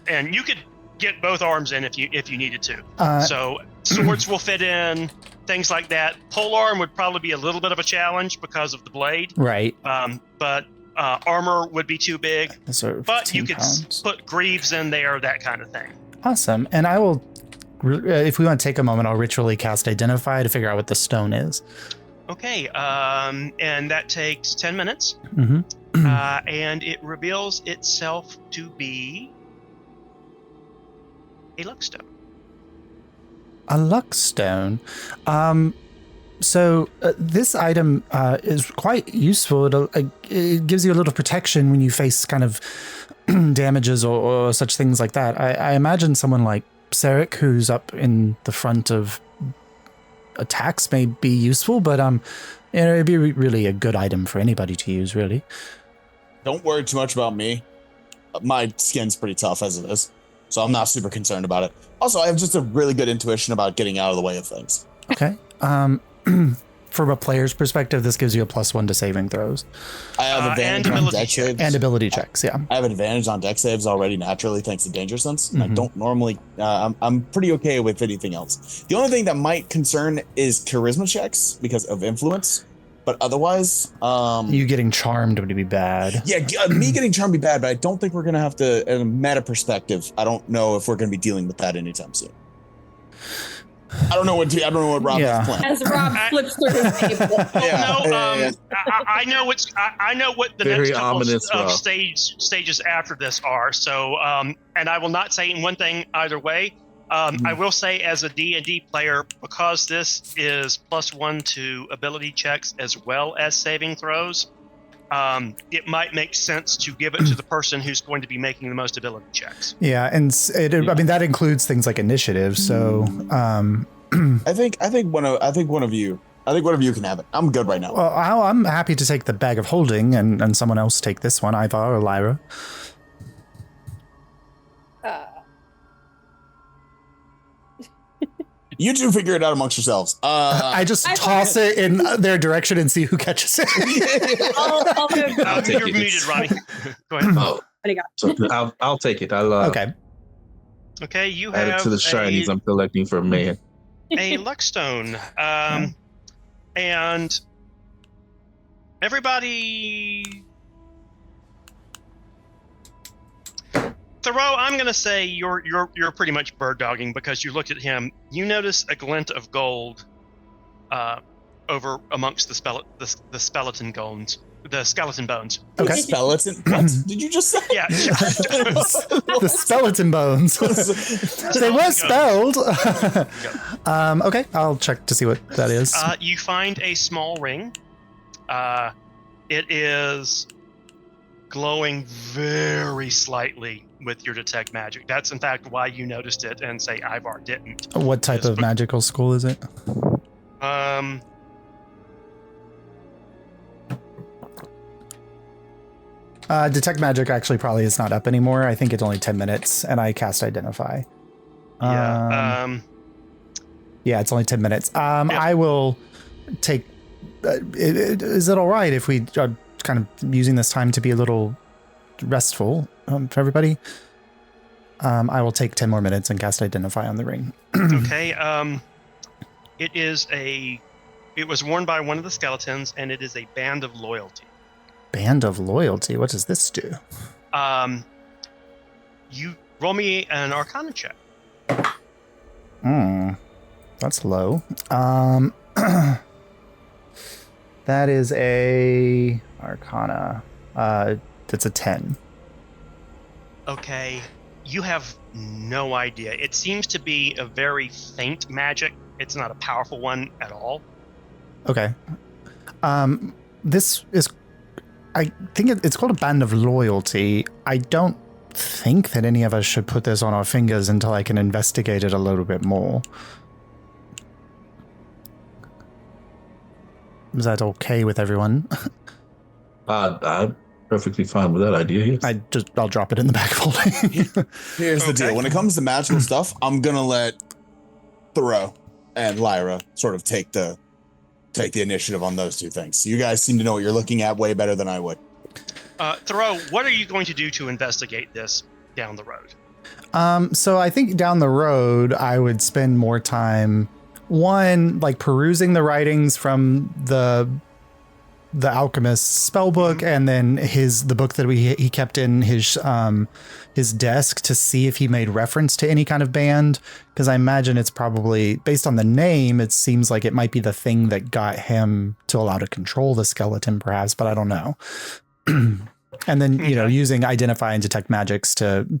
B: and you could get both arms in if you needed to. So swords will fit in, things like that. Polearm would probably be a little bit of a challenge because of the blade.
A: Right.
B: But armor would be too big.
A: So
B: But you
A: 15
B: could
A: pounds.
B: put greaves in there, that kind of thing.
A: Awesome. And I will, if we want to take a moment, I'll ritually cast Identify to figure out what the stone is.
B: Okay, and that takes 10 minutes.
A: Mm-hmm.
B: And it reveals itself to be a luckstone.
A: A luck stone. So this item is quite useful. It gives you a little protection when you face kind of damages or such things like that. I imagine someone like Sarek, who's up in the front of attacks, may be useful, but it'd be really a good item for anybody to use, really.
C: Don't worry too much about me. My skin's pretty tough as it is, so I'm not super concerned about it. Also, I have just a really good intuition about getting out of the way of things.
A: Okay. From a player's perspective, this gives you a +1 to saving throws.
C: I have advantage
B: and
C: on
B: ability
C: dex saves.
A: And ability checks, yeah.
C: I have an advantage on dex saves already naturally thanks to danger sense. And I
A: Mhm.
C: don't normally. I'm pretty okay with anything else. The only thing that might concern is charisma checks because of influence. But otherwise,
A: You getting charmed would be bad.
C: yeah, me getting charmed would be bad. But I don't think we're gonna have to. In a meta perspective, I don't know if we're gonna be dealing with that anytime soon. I don't know what Rob
A: Yeah.
C: has planned.
E: As Rob flips through his table.
C: Yeah.
B: I know what the
D: Very
B: next couple
D: ominous,
B: of
D: Rob.
B: stages after this are. So, and I will not say one thing either way. I will say, as a D&D player, because this is +1 to ability checks as well as saving throws, it might make sense to give it to the person who's going to be making the most ability checks.
A: Yeah, and I mean that includes things like initiative. So,
C: I think one of you can have it. I'm good right now.
A: well, I'm happy to take the bag of holding, and someone else take this one, Ivar or Lyra.
C: You two figure it out amongst yourselves.
A: I just toss it in their direction and see who catches it.
D: I'll take
B: You're
D: it.
B: muted, Ronnie. Go ahead.
D: Oh,
E: What do you got?
D: so I'll take it. I'll
A: Okay.
B: Okay, you
D: add
B: have
D: it to the shinies I'm collecting for man.
B: a Luckstone. And everybody... Thoreau, I'm going to say you're pretty much bird dogging because you looked at him. You notice a glint of gold over amongst the skeleton bones. The skeleton bones.
A: Okay.
C: Skeleton? What did you just say?
B: Yeah.
A: The skeleton bones. They were spelled. Okay, I'll check to see what that is.
B: You find a small ring. It is glowing very slightly with your detect magic. That's in fact why you noticed it and say Ivar didn't.
A: What type of magical school is it? Detect magic actually probably is not up anymore. I think it's only 10 minutes and I cast identify.
B: Yeah.
A: Yeah, it's only 10 minutes. I will take... is it all right if we are kind of using this time to be a little restful for everybody? I will take 10 more minutes and cast identify on the ring.
B: Okay. It was worn by one of the skeletons, and it is a band of loyalty.
A: Band of loyalty? What does this do?
B: You roll me an Arcana check.
A: That's low. That is a Arcana. That's a 10.
B: Okay. You have no idea. It seems to be a very faint magic. It's not a powerful one at all.
A: Okay. This is... I think it's called a band of loyalty. I don't think that any of us should put this on our fingers until I can investigate it a little bit more. Is that okay with everyone?
D: I'm perfectly fine with that idea. Yes.
A: I'll drop it in the back folding.
C: Here's the deal. When it comes to magical stuff, I'm gonna let Thoreau and Lyra sort of take the initiative on those two things. You guys seem to know what you're looking at way better than I would.
B: Thoreau, what are you going to do to investigate this down the road?
A: So I think down the road, I would spend more time, one, like perusing the writings from the alchemist's spellbook, and then the book that he kept in his desk to see if he made reference to any kind of band, because I imagine it's probably based on the name. It seems like it might be the thing that got him to allow to control the skeleton, perhaps, but I don't know. And then using identify and detect magics to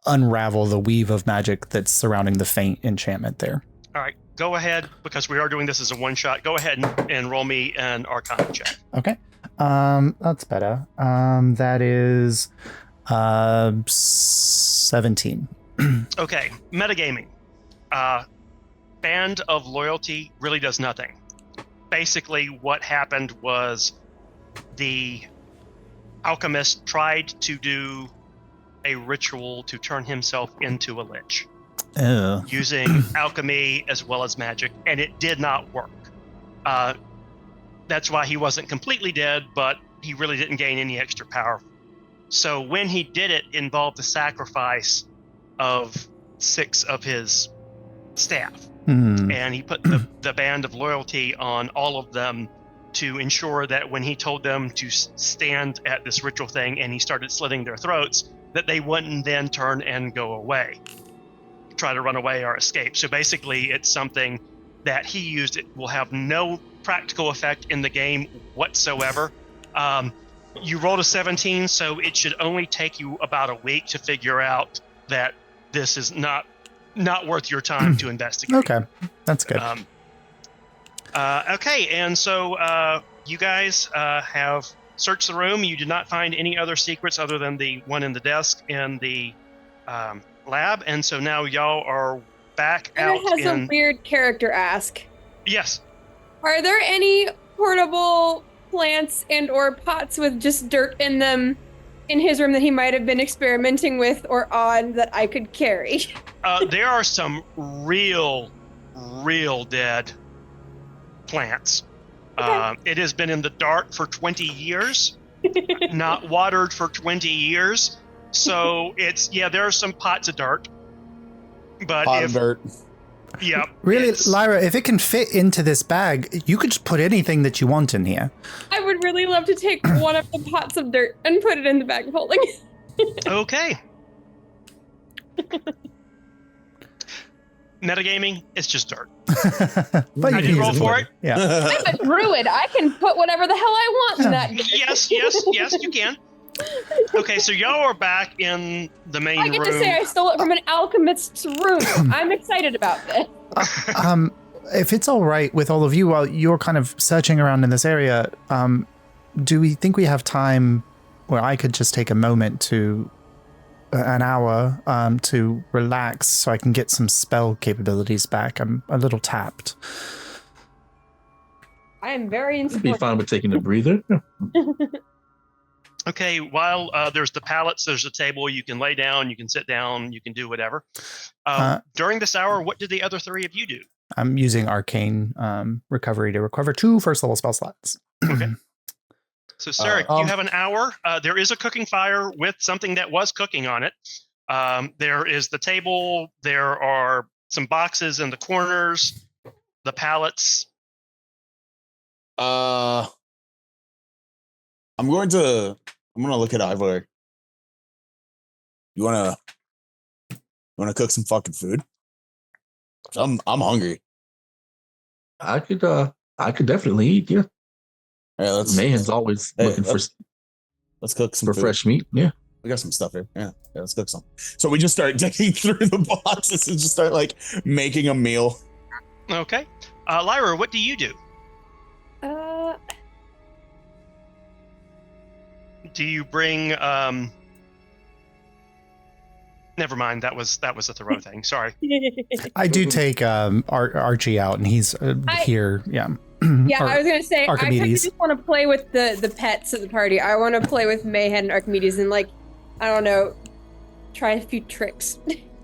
A: unravel the weave of magic that's surrounding the faint enchantment there.
B: All right, go ahead, because we are doing this as a one shot. Go ahead and roll me an Arcana check.
A: Okay. That's better. That is 17.
B: Okay, metagaming. Band of loyalty really does nothing. Basically, what happened was the alchemist tried to do a ritual to turn himself into a lich. Using alchemy as well as magic, and it did not work. That's why he wasn't completely dead, but he really didn't gain any extra power. So when he did it, involved the sacrifice of 6 of his staff. And he put the band of loyalty on all of them to ensure that when he told them to stand at this ritual thing and he started slitting their throats, that they wouldn't then turn and go away, try to run away or escape. So basically it's something that he used. It will have no practical effect in the game whatsoever. You rolled a 17, so it should only take you about a week to figure out that this is not worth your time to investigate.
A: Okay, that's good.
B: Okay, and so you guys have searched the room. You did not find any other secrets other than the one in the desk in the lab, and so now y'all are back out.
E: It has a weird character ask.
B: Yes.
E: Are there any portable plants and or pots with just dirt in them in his room that he might have been experimenting with or on that I could carry?
B: There are some real real dead plants.
E: Okay.
B: It has been in the dark for 20 years, not watered for 20 years. So there are some pots of dirt. But
C: Pot of dirt.
B: Yeah.
A: Really, Lyra, if it can fit into this bag, you could just put anything that you want in here.
E: I would really love to take one of the pots of dirt and put it in the bag of holding.
B: Okay. Metagaming, it's just dirt.
A: But
B: I
A: you
B: did
A: can
B: roll
A: use it
B: for it.
A: Yeah.
E: I'm a druid. I can put whatever the hell I want in that.
B: Yes, you can. Okay, so y'all are back in the main
E: I get
B: room.
E: to say I stole it from an alchemist's room. I'm excited about this.
A: If it's all right with all of you, while you're kind of searching around in this area, do we think we have time where I could just take a moment to an hour to relax so I can get some spell capabilities back? I'm a little tapped.
E: I am very
D: I'd be
E: insupportable.
D: fine with taking a breather.
B: Okay, while there's the pallets, there's a table, you can lay down, you can sit down, you can do whatever. During this hour, what did the other three of you do?
A: I'm using arcane recovery to recover 2 first level spell slots.
B: Okay. So, Sarah, you have an hour. There is a cooking fire with something that was cooking on it. There is the table. There are some boxes in the corners, the pallets.
C: I'm gonna look at Ivor. You wanna cook some fucking food? I'm hungry.
D: I could definitely eat. Yeah.
C: All right,
D: Mayhen's always looking for
C: let's cook some food.
D: fresh meat. Yeah.
C: We got some stuff here. Yeah, let's cook some. So we just start digging through the boxes and just start like making a meal.
B: Okay. Lyra, what do you do? Do you bring never mind, that was a Thoreau thing. Sorry.
A: I do take Archie out, and he's here. Yeah.
E: Yeah, I was gonna say I kind of
A: Archimedes.
E: just want to play with the pets at the party. I want to play with Mayhem and Archimedes and I don't know, try a few tricks.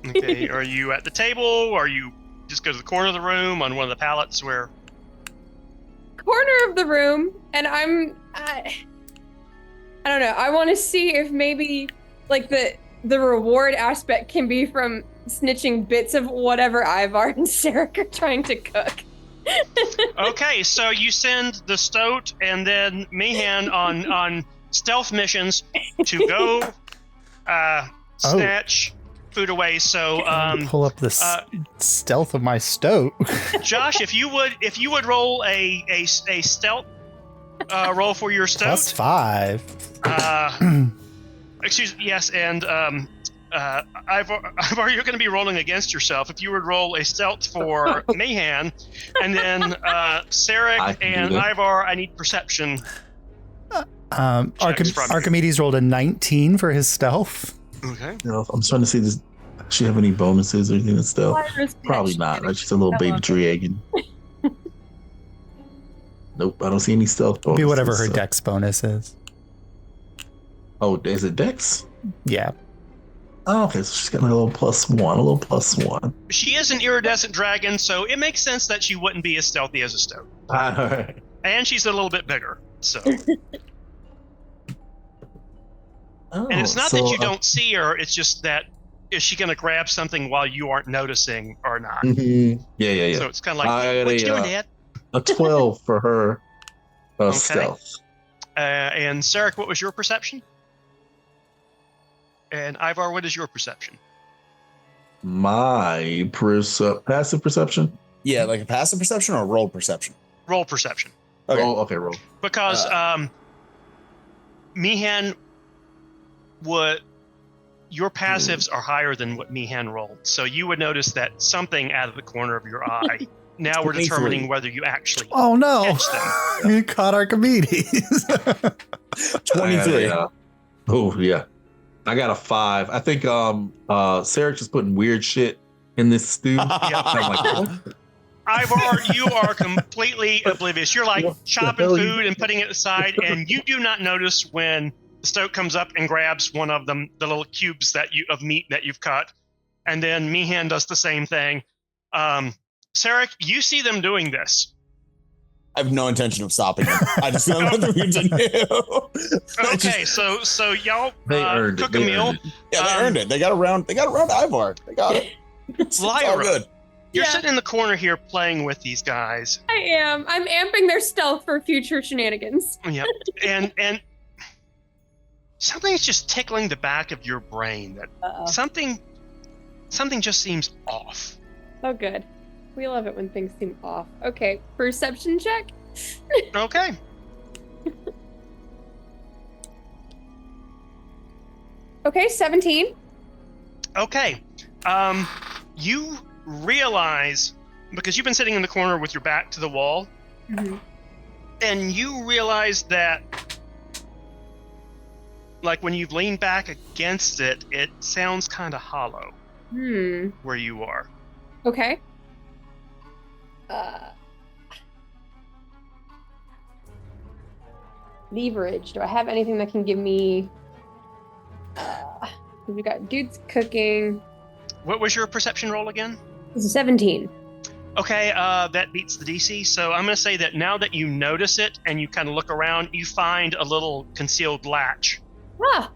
B: Okay. Are you at the table, or you just go to the corner of the room on one of the pallets where?
E: Corner of the room, and I don't know. I want to see if maybe the reward aspect can be from snitching bits of whatever Ivar and Sarek are trying to cook.
B: Okay, so you send the Stoat and then Meehan on stealth missions to go snatch food away. So
A: pull up the stealth of my Stoat.
B: Josh, if you would roll a stealth roll for your Stoat.
A: +5.
B: Yes, and Ivor, you're going to be rolling against yourself. If you would roll a stealth for Mayhan, and then Sarek and Ivar, I need perception.
A: Archimedes rolled a 19 for his stealth.
B: Okay.
D: I'm trying to see this. Does she have any bonuses or anything in stealth?
E: Lyra's
D: Probably
E: pet
D: not.
E: shit.
D: Right? She's a little baby dragon. Nope, I don't see any stealth bonuses.
A: Be whatever her
D: so-
A: dex bonus is.
D: Oh, is it dex?
A: Yeah.
D: Oh, okay, so she's got a little +1.
B: She is an iridescent dragon, so it makes sense that she wouldn't be as stealthy as a Stoat.
D: Alright.
B: And she's a little bit bigger, so.
D: Oh,
B: And it's not that you don't see her, it's just that is she going to grab something while you aren't noticing or not?
D: Mhm. Yeah.
B: So it's kind of like,
D: I got
B: what you doing, Dad?
D: A 12 for her
B: Okay.
D: stealth.
B: And Sarek, what was your perception? And Ivar, what is your perception?
D: My passive perception?
C: Yeah, like a passive perception or a roll perception.
B: Roll perception.
C: Okay.
D: Roll.
B: Because Meehan your passives are higher than what Meehan rolled. So you would notice that something out of the corner of your eye. Now we're
C: 23.
B: determining whether you actually
A: Oh no!
B: catch them.
A: You caught Archimedes.
C: 23.
D: Oh yeah. I got a 5. I think Sarah's just putting weird shit in this stew. I'm like, what?
B: Ivar, you are completely oblivious. You're like
D: What the
B: chopping
D: hell
B: food and putting it aside, and you do not notice when the Stoat comes up and grabs one of them, the little cubes of meat that you've cut, and then Meehan does the same thing. Sarek, you see them doing this.
C: I have no intention of stopping them. I just don't know what to do.
B: Okay, so y'all
D: They earned it.
B: cook a
D: They
B: meal.
D: earned it.
C: Yeah, they earned it. They got around Ivar. They got it. It's all
B: Lyra,
C: good.
B: you're
E: Yeah.
B: sitting in the corner here playing with these guys.
E: I am. I'm amping their stealth for future shenanigans.
B: Yep. and something's just tickling the back of your brain that
E: Uh-oh.
B: something just seems off.
E: Oh, good. We love it when things seem off. Okay, perception check.
B: Okay.
E: Okay, 17.
B: Okay. You realize, because you've been sitting in the corner with your back to the wall,
E: Mm-hmm.
B: and you realize that, like, when you've leaned back against it, it sounds kind of hollow where you are.
E: Okay. Leverage. Do I have anything that can give me... we got dudes cooking.
B: What was your perception roll again?
E: It's a 17.
B: Okay, that beats the DC. So I'm going to say that now that you notice it and you kind of look around, you find a little concealed latch.
E: Ah,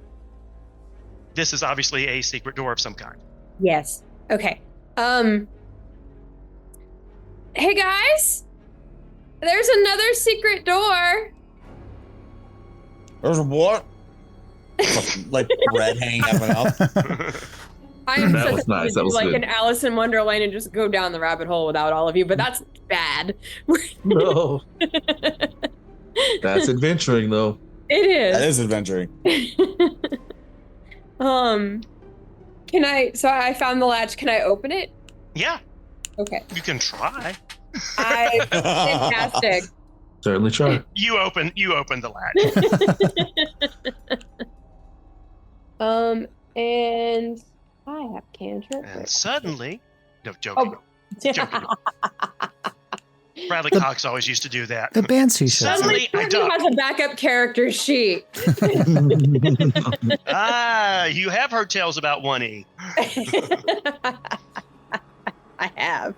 B: This is obviously a secret door of some kind.
E: yes. Okay. Hey guys! There's another secret door.
C: There's a what? Like bread hanging out of my mouth.
E: I am
D: That
E: such
D: was
E: a
D: nice.
E: to
D: That
E: do
D: was
E: like
D: good.
E: an Alice in Wonderland and just go down the rabbit hole without all of you, but that's bad.
D: No, that's adventuring though.
E: It
C: That
E: is.
C: is adventuring.
E: Can I? So I found the latch. Can I open it?
B: Yeah,
E: Okay.
B: you can try.
E: Fantastic.
D: Certainly try.
B: You open the latch.
E: And I have cantrip.
B: And suddenly, no, joking.
E: Oh.
B: Joking. Bradley
A: The-
B: Cox always used to do that.
A: The Banshee shows up.
B: Suddenly, I
E: Brittany
B: duck.
E: has a backup character sheet.
B: You have heard tales about 1E,
E: I have.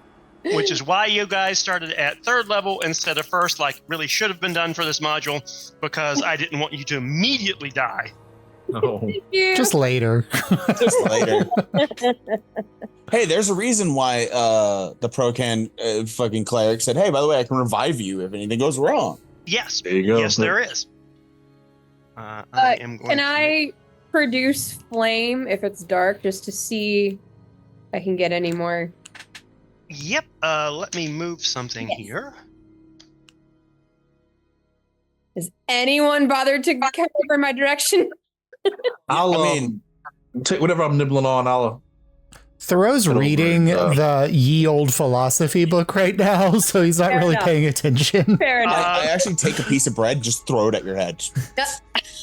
B: which is why you guys started at 3rd level instead of 1st, like really should have been done for this module, because I didn't want you to immediately die.
D: No.
E: Thank you.
A: Just later.
C: Just later. Hey, there's a reason why the Procan fucking cleric said, "Hey, by the way, I can revive you if anything goes wrong."
B: Yes.
D: There you go.
B: Yes, there is. I am going
E: Can
B: to-
E: I produce flame if it's dark just to see if I can get any more?
B: Yep. Let me move something
E: Yes.
B: here.
E: Has anyone bothered to come over in my direction?
D: I'll
C: I mean-
D: take whatever I'm nibbling on. I'll
A: Thoreau's
D: Get over
A: reading
D: it,
A: the ye old philosophy book right now, so he's not
E: Fair
A: really
E: enough.
A: paying attention.
E: Fair enough.
C: I actually take a piece of bread, just throw it at your head.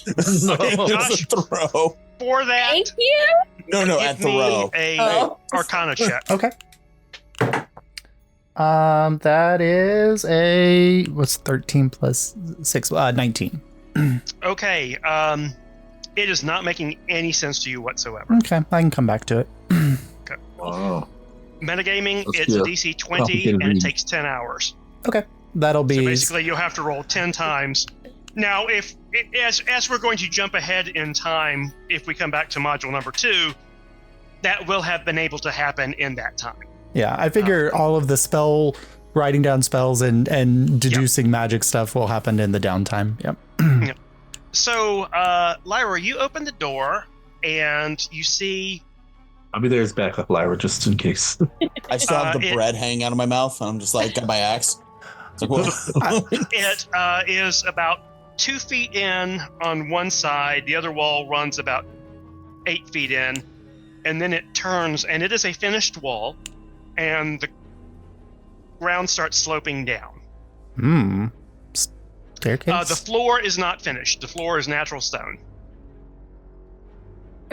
B: Okay, Josh.
C: Just a throw.
B: For that,
E: Thank you.
C: No,
B: give
C: at
B: me
C: Thoreau.
B: a
E: Oh.
B: Arcana check.
A: Okay. That is a what's 13 plus 6? 19.
B: Okay. It is not making any sense to you whatsoever.
A: Okay, I can come back to it.
D: Oh,
B: Metagaming,
D: Let's
B: it's a
D: do it.
B: DC 20
D: Complicated
B: and it
D: reading.
B: takes 10 hours.
A: That'll
B: So
A: be
B: basically, you'll have to roll 10 times. Now, as we're going to jump ahead in time, if we come back to module number 2, that will have been able to happen in that time.
A: yeah. I figure all of the writing down spells and deducing magic stuff will happen in the downtime. Yep.
B: So, Lyra, you open the door and you see
D: I'll be there as backup, Lyra, just in case.
C: I still have the
B: it-
C: bread hanging out of my mouth, and I'm just like, got my axe. It's like, well,
B: it is about 2 feet in on one side. The other wall runs about 8 feet in. And then it turns, and it is a finished wall. And the ground starts sloping down.
A: Staircase.
B: The floor is not finished. The floor is natural stone.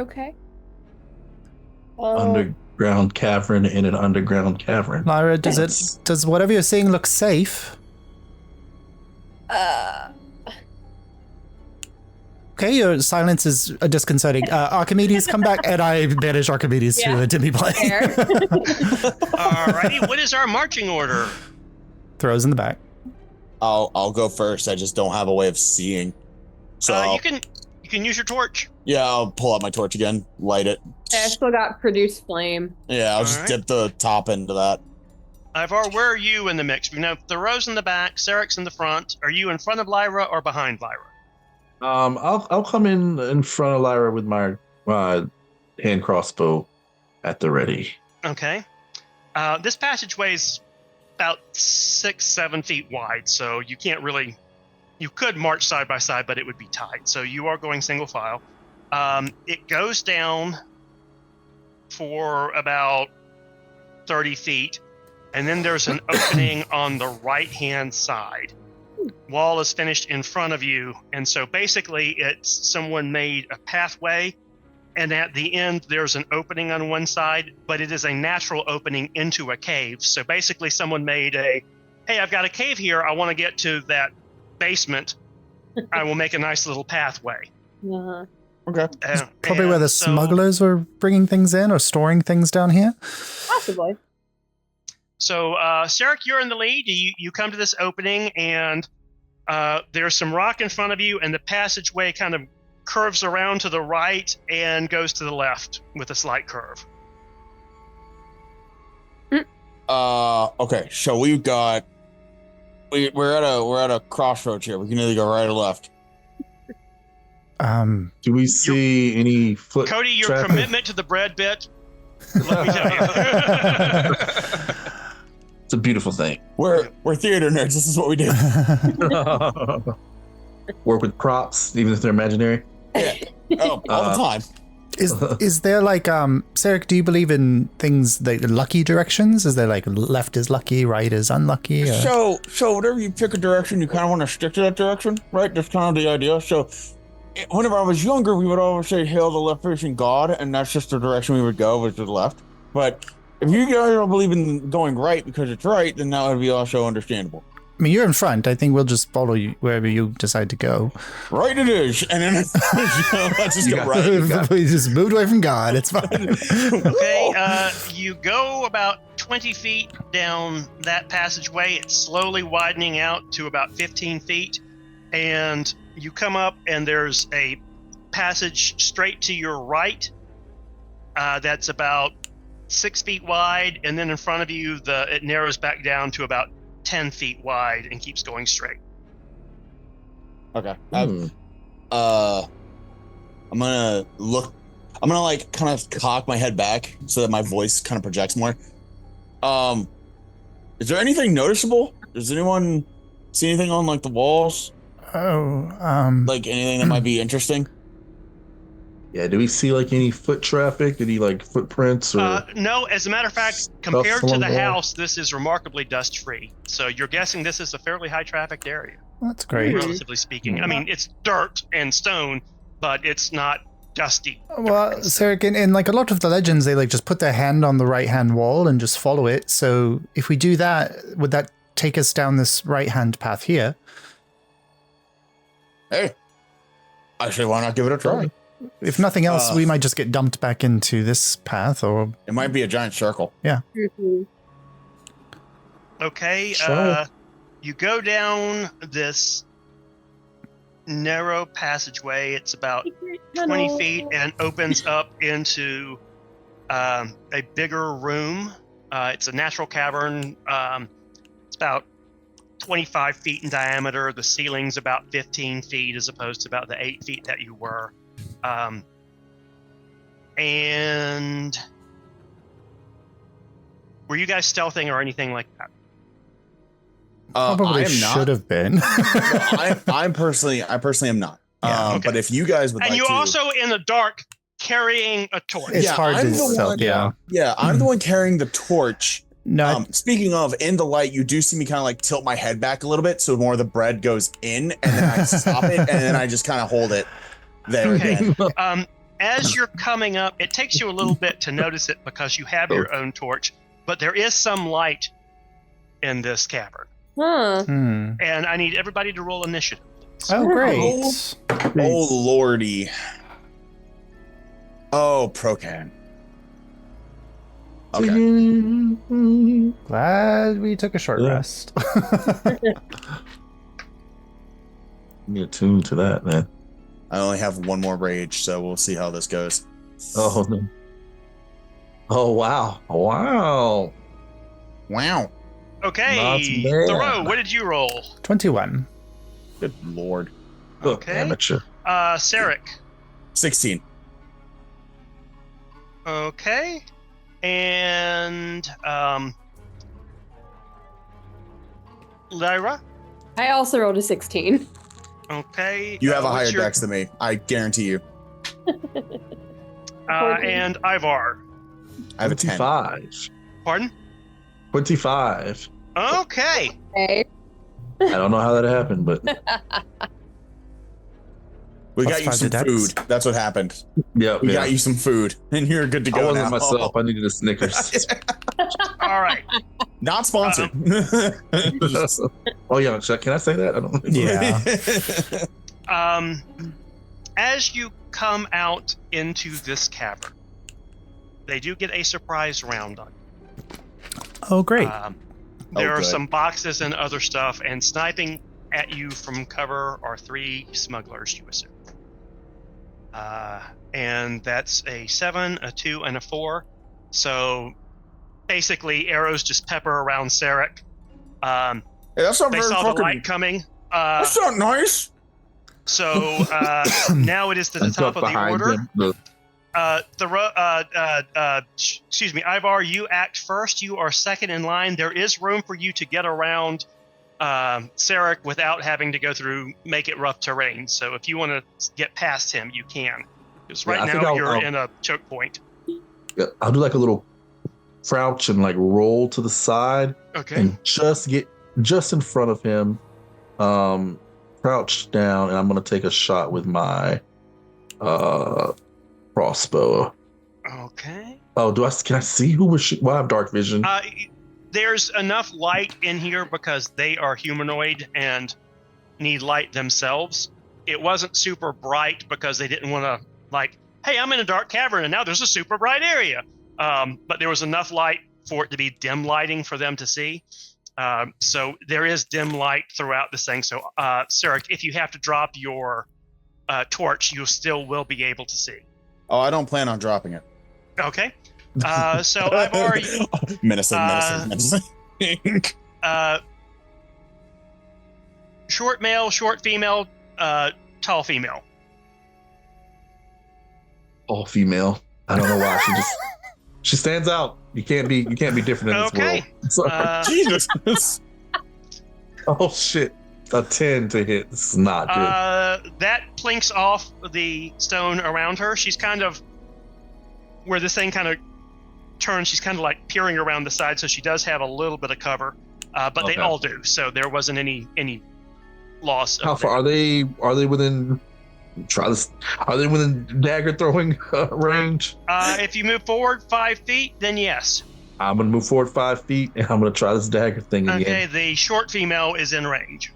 E: Okay.
D: Underground cavern in an underground cavern.
A: Lyra, does whatever you're seeing look safe? Because okay, your silence is disconcerting. Archimedes, come back, and I banish Archimedes to a demi-plane.
B: Alrighty, what is our marching order?
A: Throws in the back.
C: I'll go first. I just don't have a way of seeing. So
B: you can use your torch.
C: yeah, I'll pull out my torch again, light it.
E: I still got produce flame.
C: Yeah, I'll just dip the top into that.
B: Ivar, where are you in the mix? We know Thoreau's in the back, Sarek's in the front. Are you in front of Lyra or behind Lyra?
D: I'll come in front of Lyra with my hand crossbow at the ready.
B: Okay. This passageway is about 6-7 feet wide, so you can't really. You could march side by side, but it would be tight. So you are going single file. It goes down for about 30 feet, and then there's an opening on the right-hand side. Wall is finished in front of you, and so basically it's someone made a pathway, and at the end there's an opening on one side, but it is a natural opening into a cave. So basically someone made hey, I've got a cave here, I want to get to that basement. I will make a nice little pathway.
E: Uh-huh.
C: Okay.
A: Probably where the smugglers were bringing things in or storing things down here.
E: Possibly.
B: So, Sarek, you're in the lead. You come to this opening, and there's some rock in front of you, and the passageway kind of curves around to the right and goes to the left with a slight curve.
C: Okay. So we're at a crossroads here. We can either go right or left.
D: Do we see any foot
B: Cody, your
D: traffic?
B: commitment to the bread bit, let me tell you.
D: It's a beautiful thing.
C: We're theater nerds. This is what we do.
D: Work with props, even if they're imaginary.
C: Yeah. Oh, all the time.
A: Is there like Sarek, do you believe in things like lucky directions? Is there like left is lucky, right is unlucky? Or?
C: So whatever you pick a direction, you kind of want to stick to that direction, right? That's kind of the idea. So whenever I was younger, we would always say, hail the left-facing God, and that's just the direction we would go, was to the left. But if you guys don't believe in going right because it's right, then that would be also understandable.
A: I mean, you're in front. I think we'll just follow you wherever you decide to go.
C: Right it is. And then let's just go right.
A: We just moved away from God. It's fine.
B: Okay, you go about 20 feet down that passageway. It's slowly widening out to about 15 feet. And you come up, and there's a passage straight to your right that's about 6 feet wide. And then in front of you, it narrows back down to about 10 feet wide and keeps going straight.
C: Okay. I'm gonna like kind of cock my head back so that my voice kind of projects more. Is there anything noticeable? Does anyone see anything on like the walls? Like anything that might be interesting?
D: Yeah, do we see like any foot traffic? Any like footprints? Or
B: no, as a matter of fact, compared to
D: along
B: the
D: the wall?
B: house, this is remarkably dust-free. So you're guessing this is a fairly high-trafficked area,
A: That's great.
B: relatively speaking. I mean, it's dirt and stone, but it's not dusty.
A: Well, Sarek, in like a lot of the legends, they like just put their hand on the right-hand wall and just follow it. So if we do that, would that take us down this right-hand path here?
C: Hey, actually, why not give it a try?
A: If nothing else, we might just get dumped back into this path, or
C: It might be a giant circle.
E: Mhm.
B: Okay,
D: Sure.
B: you go down this narrow passageway. It's about 20 feet and opens up into a bigger room. It's a natural cavern. It's about 25 feet in diameter. The ceiling's about 15 feet as opposed to about the 8 feet that you were. And were you guys stealthing or anything like that?
A: probably
C: I am not.
A: should have been.
C: I personally am not.
A: Yeah,
B: okay.
C: But if you guys would
B: And
C: like
B: you're
C: to,
B: also in the dark carrying a torch.
A: It's
C: Yeah,
A: hard
C: I'm
A: to
C: the
A: tell.
C: one-
A: Yeah.
C: I'm the one carrying the torch.
A: No,
C: Speaking of, in the light, you do see me kind of like tilt my head back a little bit, so more of the bread goes in, and then I stop it, and then I just kind of hold it there
B: Okay.
C: again.
B: As you're coming up, it takes you a little bit to notice it because you have your own torch, but there is some light in this cavern.
E: Huh.
A: Hmm.
B: And I need everybody to roll initiative.
A: Oh, great.
C: Oh lordy. Oh, Procan. Okay.
A: Glad we took a short
D: Yeah.
A: rest.
D: Get attuned to that, man.
C: I only have one more rage, so we'll see how this goes.
D: Oh no. Oh wow. Wow.
C: Wow.
B: Okay,
D: Not bad.
B: Thoreau, what did you roll?
A: 21.
C: Good lord.
B: Okay.
D: Amateur.
B: Sarek.
C: 16.
B: Okay. And Lyra.
E: I also rolled a 16.
B: Okay.
C: You have a
B: what's
C: higher
B: your-
C: dex than me. I guarantee you.
B: And Ivar.
C: I have a 10.
D: 25.
B: Pardon?
D: 25.
B: Okay.
E: Okay.
D: I don't know how that happened, but
C: We
A: Plus
C: got you
A: 5 to
C: some
A: dex.
C: food. That's what happened.
D: yeah,
C: We got you some food, and you're good to
D: I
C: go
D: wasn't
C: now.
D: myself. I needed a Snickers.
B: All right.
C: Not sponsored.
D: Oh yeah, can I say that? I don't.
A: Yeah.
B: As you come out into this cavern, they do get a surprise round on you.
A: Oh, great.
B: There are
C: good.
B: some boxes and other stuff, and sniping at you from cover are 3 smugglers, you assume. And that's a 7, a 2, and a 4. So basically, arrows just pepper around Sarek.
C: Hey, that's not
B: They
C: very
B: saw the
C: fucking.
B: light coming.
C: That's not nice.
B: So now it is to the
D: I'm
B: top of the
D: behind
B: order.
D: him.
B: Excuse me, Ivar, you act first. You are second in line. There is room for you to get around Sarek without having to go through make it rough terrain. So if you want to get past him, you can. Because
D: Yeah, I
B: right
D: think
B: now
D: I'll-
B: you're
D: I'll-
B: in a choke point.
D: Yeah, I'll do like a little crouch and like roll to the side
B: Okay.
D: and just get just in front of him. Crouch down, and I'm gonna take a shot with my crossbow.
B: Okay.
D: Oh, can I see who was shooting? Well, I have dark vision.
B: There's enough light in here because they are humanoid and need light themselves. It wasn't super bright because they didn't want to, like, hey, I'm in a dark cavern and now there's a super bright area. But there was enough light for it to be dim lighting for them to see. So there is dim light throughout this thing. So, Sarek, if you have to drop your torch, you still will be able to see.
C: Oh, I don't plan on dropping it.
B: Okay. So I've already
C: menacing.
B: short male, short female, tall female.
D: All female. I don't know why she stands out. You can't be different in this
B: Okay.
D: world. Sorry.
C: Jesus.
D: Oh shit. A 10 to hit. This is not good.
B: That plinks off the stone around her. She's kind of where this thing kind of turns. She's kind of like peering around the side, so she does have a little bit of cover. But they
D: Okay.
B: all do, so there wasn't any loss.
D: How far are they? Are they within? Try this. Are they within dagger throwing range?
B: If you move forward 5 feet, then yes.
D: I'm gonna move forward 5 feet, and I'm gonna try this dagger thing
B: Okay,
D: again.
B: the short female is in range.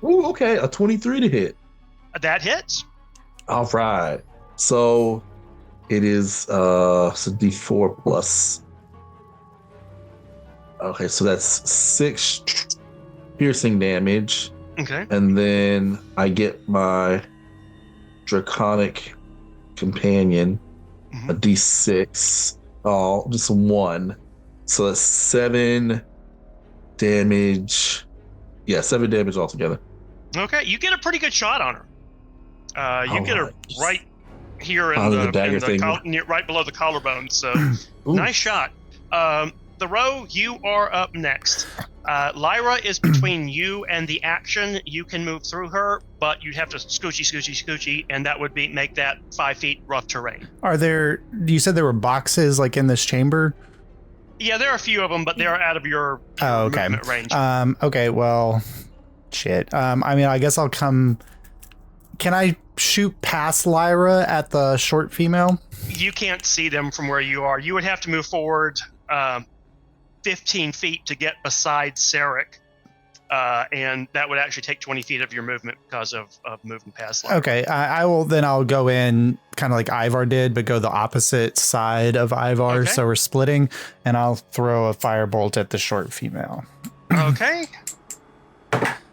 D: Ooh, okay, a 23 to hit.
B: That hits.
D: All right. So it is so D4 plus. Okay, so that's 6 piercing damage,
B: Okay.
D: and then I get my draconic companion a D6. Oh, just 1. So that's 7 damage. Yeah, 7 damage altogether.
B: Okay, you get a pretty good shot on her. You get her
D: Alright.
B: right here in
D: Under the
B: the,
D: dagger
B: in the
D: thing.
B: right below the collarbone. So
D: Ooh.
B: nice shot. Thoreau, you are up next. Lyra is between you and the action. You can move through her, but you'd have to scoochy, and that would make that 5 feet rough terrain.
A: You said there were boxes like in this chamber?
B: Yeah, there are a few of them, but they're out of your
A: Okay.
B: movement range.
A: Okay, well, shit. I mean, I guess I'll come. Can I shoot past Lyra at the short female?
B: You can't see them from where you are. You would have to move forward 15 feet to get beside Sarek. and that would actually take 20 feet of your movement because of moving past Lyra.
A: Okay, I'll go in kind of like Ivar did, but go the opposite side of Ivar.
B: Okay.
A: So we're splitting, and I'll throw a firebolt at the short female.
B: Okay.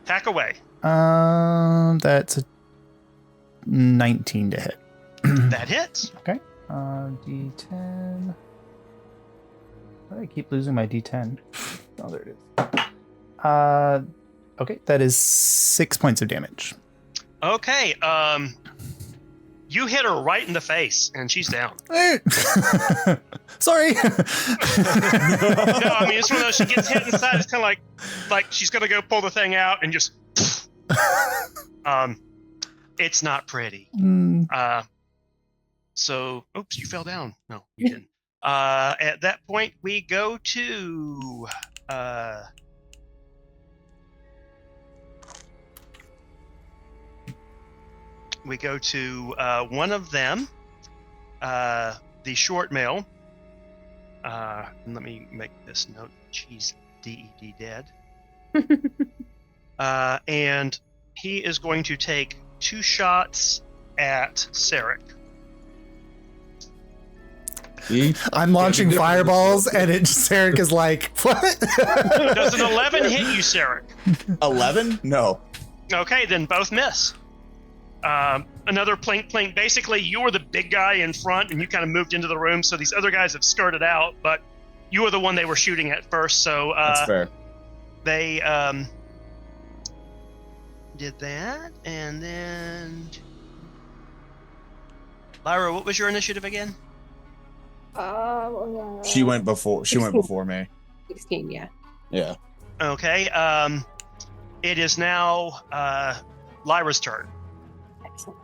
B: Tack away.
A: That's a 19 to hit.
B: That hits.
A: Okay. D10. Why do I keep losing my D10? Oh, there it is. Okay, that is 6 points of damage.
B: Okay. You hit her right in the face, and she's down.
A: Sorry.
B: No, I mean it's one of those. She gets hit inside. It's kind of like she's gonna go pull the thing out and just. It's not pretty. So, oops, you fell down. No, you didn't. At that point, we go to one of them, the short male. And let me make this note. She's DED dead. And he is going to take 2 shots at Sarek.
A: I'm launching fireballs, and Sarek is like, what?
B: Does an 11 hit you, Sarek?
C: 11? No.
B: Okay, then both miss. Another plink plink. Basically, you were the big guy in front, and you kind of moved into the room, so these other guys have skirted out, but you were the one they were shooting at first, so
C: That's fair.
B: they did that, and then... Lyra, what was your initiative again?
C: She went before me.
E: 16, yeah.
C: Yeah.
B: Okay, it is now Lyra's turn.
E: Excellent.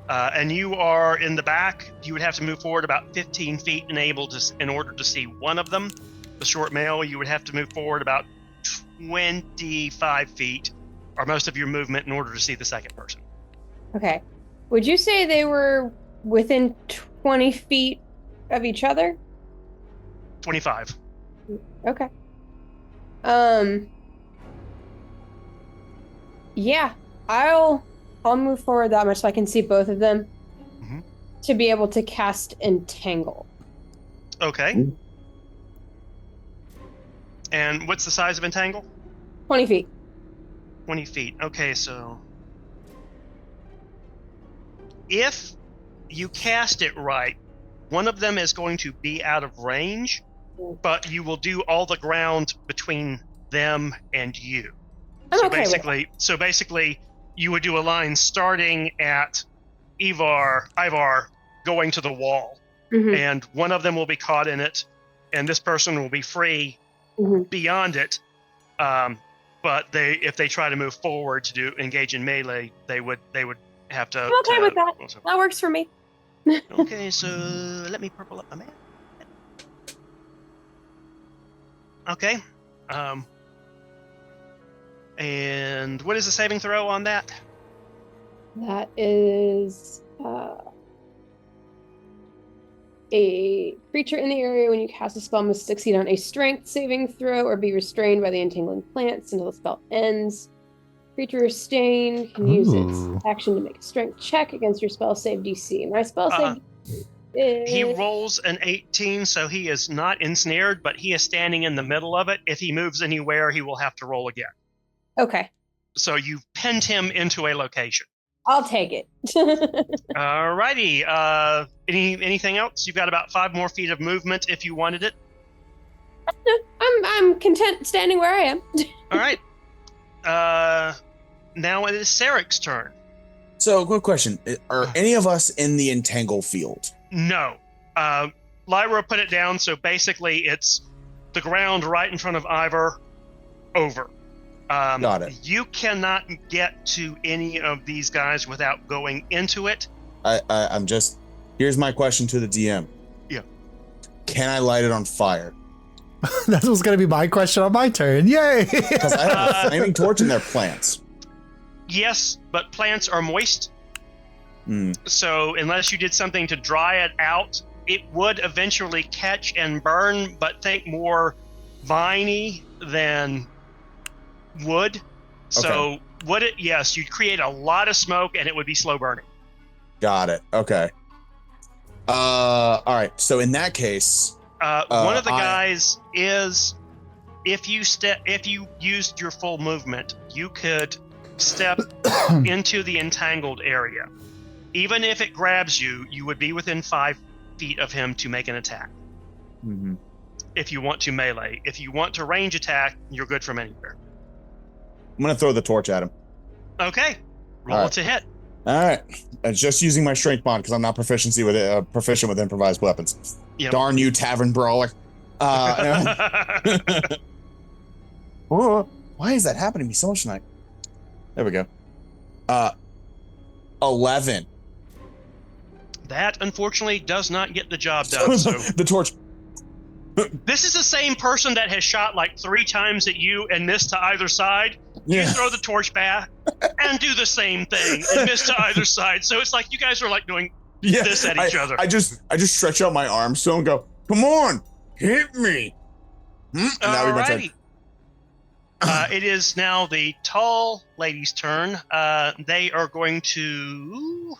B: And you are in the back. You would have to move forward about 15 feet in order to see one of them. The short male, you would have to move forward about 25 feet, or most of your movement, in order to see the second person.
E: Okay. Would you say they were within 20 feet of each other?
B: 25.
E: Okay. Yeah, I'll move forward that much so I can see both of them to be able to cast Entangle.
B: Okay.
C: Ooh.
B: And what's the size of Entangle?
E: 20 feet.
B: 20 feet. Okay, so if you cast it right, one of them is going to be out of range, but you will do all the ground between them and you.
E: I'm okay with that.
B: So basically, you would do a line starting at Ivar going to the wall, and one of them will be caught in it, and this person will be free beyond it. But if they try to move forward to engage in melee, they would have to.
E: I'm okay with that. That works for me.
B: Okay, so let me purple up my map. Okay. And what is the saving throw on that?
E: That is a creature in the area when you cast a spell must succeed on a strength saving throw or be restrained by the entangling plants until the spell ends. Creature restrained can use its action to make a strength check against your spell save DC. My spell save is...
B: He rolls an 18, so he is not ensnared, but he is standing in the middle of it. If he moves anywhere, he will have to roll again.
E: Okay.
B: So you've pinned him into a location.
E: I'll take it.
B: Alrighty. Anything else? You've got about 5 more feet of movement if you wanted it.
E: I'm content standing where I am.
B: All right. Now it is Sarek's turn.
C: So, quick question. Are any of us in the entangle field?
B: No. Lyra put it down, so basically it's the ground right in front of Ivar, over.
C: Got it.
B: You cannot get to any of these guys without going into it.
C: I'm just... Here's my question to the DM.
B: Yeah.
C: Can I light it on fire?
A: That was going to be my question on my turn. Yay!
C: Because I have a flaming torch and they're plants.
B: Yes, but plants are moist.
C: Mm.
B: So unless you did something to dry it out, it would eventually catch and burn, but think more viney than wood. So yes, you'd create a lot of smoke and it would be slow burning.
C: Got it. Okay. All right. So in that case,
B: one of the guys is if you used your full movement, you could step into the entangled area. Even if it grabs you, you would be within 5 feet of him to make an attack.
C: Mm-hmm.
B: If you want to melee. If you want to range attack, you're good from anywhere.
C: I'm gonna throw the torch at him.
B: Okay. Roll to hit.
C: All right. Just using my strength bond because I'm not proficient with improvised weapons.
B: Yep.
C: Darn you, tavern brawler. Why is that happening to me so much tonight? There we go. 11.
B: That unfortunately does not get the job done. So
C: the torch.
B: This is the same person that has shot like 3 times at you and missed to either side.
C: Yeah.
B: You throw the torch back and do the same thing and miss to either side. So it's like you guys are like doing this at each other.
C: I just stretch out my arms so and go, come on, hit me.
B: Alrighty. It is now the tall lady's turn. They are going to...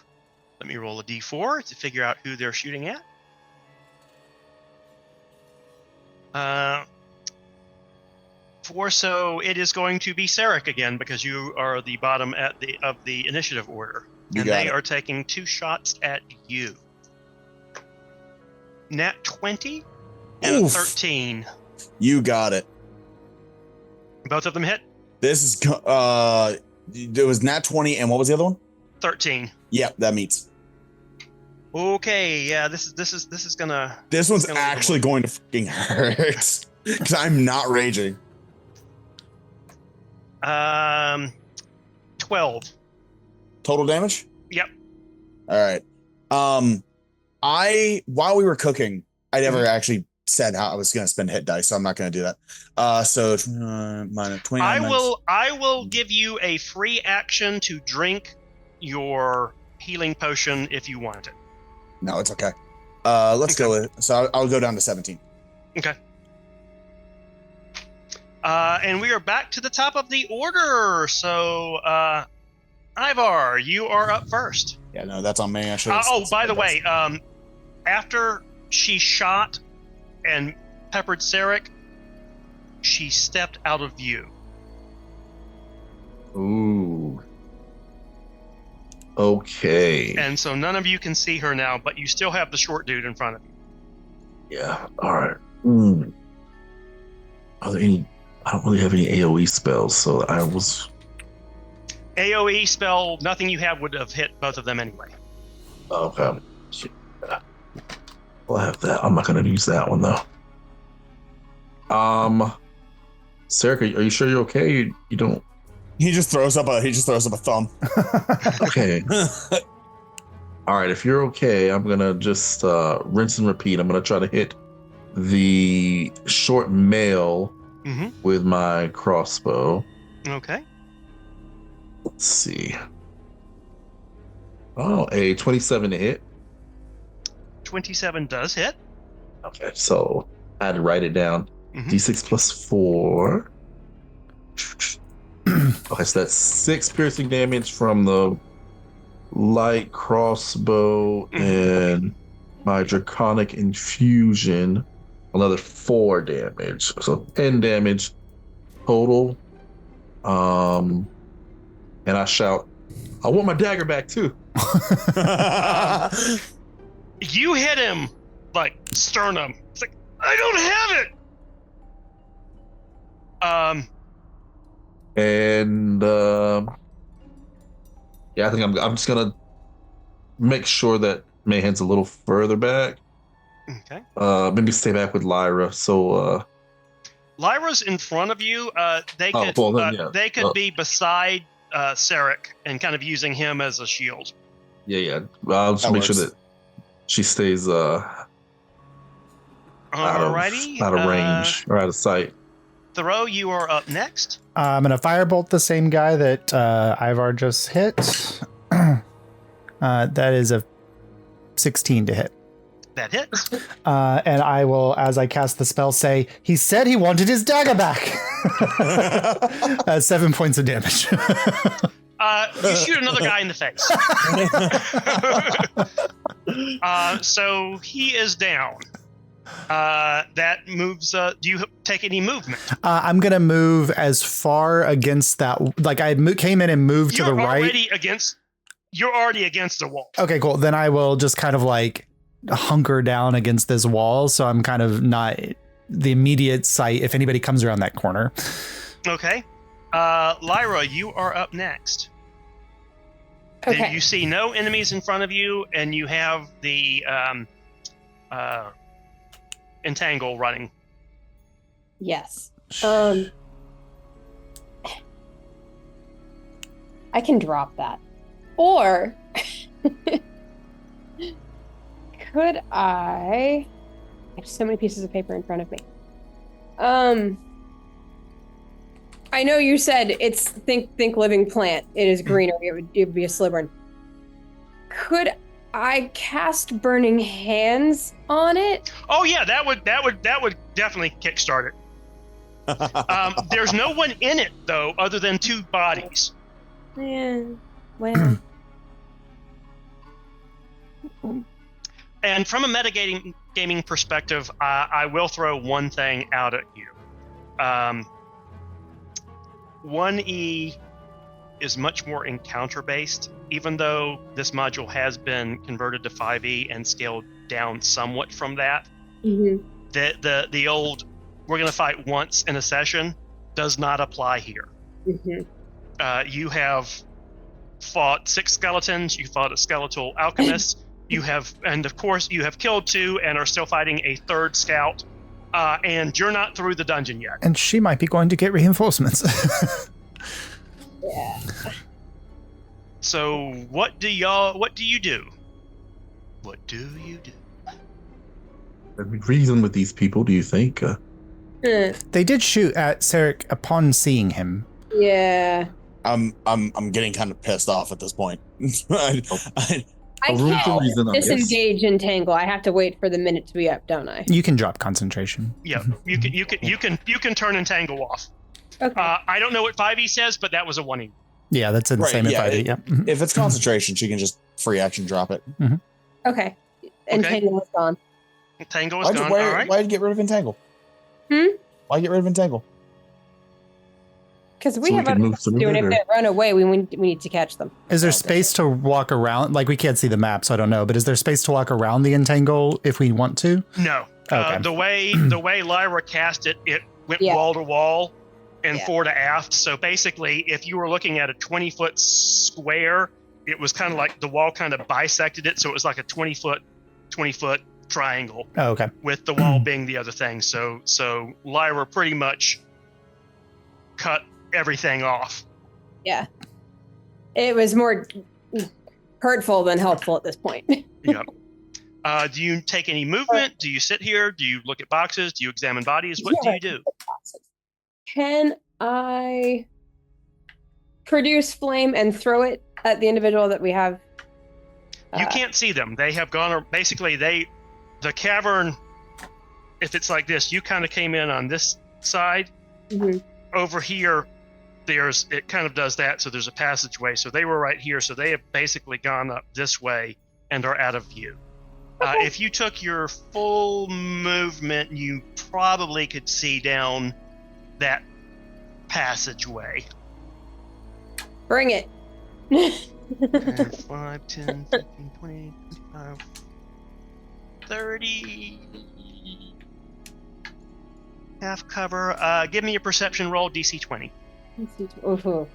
B: Let me roll a d4 to figure out who they're shooting at. So it is going to be Sarek again because you are the bottom of the initiative order. And they are taking 2 shots at you. Nat 20 and a 13.
C: You got it.
B: Both of them hit?
C: This is there was nat 20 and what was the other one?
B: 13.
C: Yep, that meets.
B: Okay, yeah, this is gonna.
C: This one's actually going to fucking hurt because I'm not raging.
B: 12
C: total damage.
B: Yep.
C: All right. While we were cooking, I never actually said how I was going to spend hit dice, so I'm not going to do that. So minus 29.
B: I will give you a free action to drink your healing potion if you want it.
C: No, it's okay. Let's go with it. So I'll go down to 17.
B: Okay. And we are back to the top of the order. So, Ivar, you are up first.
C: Yeah, no, that's on me. I should.
B: By the way, after she shot and peppered Sarek, she stepped out of view.
D: Ooh. Okay.
B: And so none of you can see her now, but you still have the short dude in front of you.
D: Yeah. All right. Are there any? I don't really have any AOE spells, so I was.
B: AOE spell, nothing you have would have hit both of them anyway.
D: Okay. I'll have that. I'm not gonna use that one though. Sarek, are you sure you're okay? You don't.
C: He just throws up a thumb.
D: Okay. All right. If you're okay, I'm gonna just rinse and repeat. I'm gonna try to hit the short male with my crossbow.
B: Okay.
D: Let's see. Oh, a 27 to hit.
B: 27 does hit.
D: Okay, so I had to write it down. D6 plus 4. Okay, so that's 6 piercing damage from the light crossbow and my draconic infusion. Another 4 damage. So 10 damage total. And I shout, I want my dagger back too.
B: You hit him like sternum. It's like, I don't have it.
D: Yeah, I think I'm just gonna make sure that Mayhen's a little further back.
B: Okay.
D: Maybe stay back with Lyra. So
B: Lyra's in front of you. They could be beside Sarek and kind of using him as a shield.
D: Yeah. I'll just make sure that she stays out of range or out of sight.
B: Thoreau, you are up next.
A: I'm going to firebolt the same guy that Ivar just hit. That is a 16 to hit.
B: That hits.
A: And I will, as I cast the spell, say, he said he wanted his dagger back. 7 points of damage.
B: You shoot another guy in the face. So he is down. That moves. Do you take any movement?
A: I'm going to move as far against that. Like I came in and moved to the right.
B: You're already against the wall.
A: Okay, cool. Then I will just kind of like hunker down against this wall. So I'm kind of not the immediate sight if anybody comes around that corner.
B: Okay. Lyra, you are up next.
E: Okay.
B: You see no enemies in front of you, and you have the entangle running.
E: Yes. I can drop that. Or could I have so many pieces of paper in front of me? I know you said it's think living plant. It is greener. It would be a Slytherin. Could I cast Burning Hands on it?
B: Oh yeah, that would definitely kickstart it. There's no one in it though, other than 2 bodies.
E: Yeah. Well.
B: And from a gaming perspective, I will throw one thing out at you. 1E is much more encounter-based, even though this module has been converted to 5E and scaled down somewhat from that.
E: Mm-hmm.
B: The old "we're going to fight once in a session" does not apply here.
E: Mm-hmm.
B: You have fought 6 skeletons. You fought a skeletal alchemist. And of course, you have killed 2 and are still fighting a 3rd scout. And you're not through the dungeon yet.
A: And she might be going to get reinforcements.
E: Yeah.
B: So what do you do? What do you do?
D: Reason with these people, do you think?
A: They did shoot at Sarek upon seeing him.
E: Yeah.
C: I'm getting kind of pissed off at this point.
E: I can't disengage entangle. I have to wait for the minute to be up, don't I?
A: You can drop concentration.
B: Yeah, you can turn entangle off.
E: Okay.
B: I don't know what 5e says, but that was a 1e.
A: Yeah, that's in the same in 5e. Yeah.
C: If it's concentration, she can just free action drop it.
E: Okay. Entangle is gone.
B: Entangle is gone. All right.
C: Why'd you get rid of entangle? Why get rid of entangle?
E: Because we have other things to do, and if they run away, we need to catch them.
A: Is there space to walk around? Like, we can't see the map, so I don't know. But is there space to walk around the entangle if we want to?
B: No.
A: Okay.
B: The way Lyra cast it, it went wall to wall and fore to aft. So basically, if you were looking at a 20-foot square, it was kind of like the wall kind of bisected it, so it was like a 20-foot triangle.
A: Oh, okay.
B: With the wall being the other thing. So Lyra pretty much cut everything off.
E: Yeah. It was more hurtful than helpful at this point.
B: Yep. Do you take any movement? Do you sit here? Do you look at boxes? Do you examine bodies? What do you do?
E: Can I produce flame and throw it at the individual that we have?
B: You can't see them. They have gone, basically the cavern, if it's like this, you kind of came in on this side.
E: Mm-hmm.
B: Over here, it kind of does that, so there's a passageway. So they were right here, so they have basically gone up this way and are out of view. Okay. If you took your full movement, you probably could see down that passageway.
E: Bring it.
B: 5, 10, 15, 20, 25, 30. Half cover. Give me a perception roll, DC 20.
E: Oh.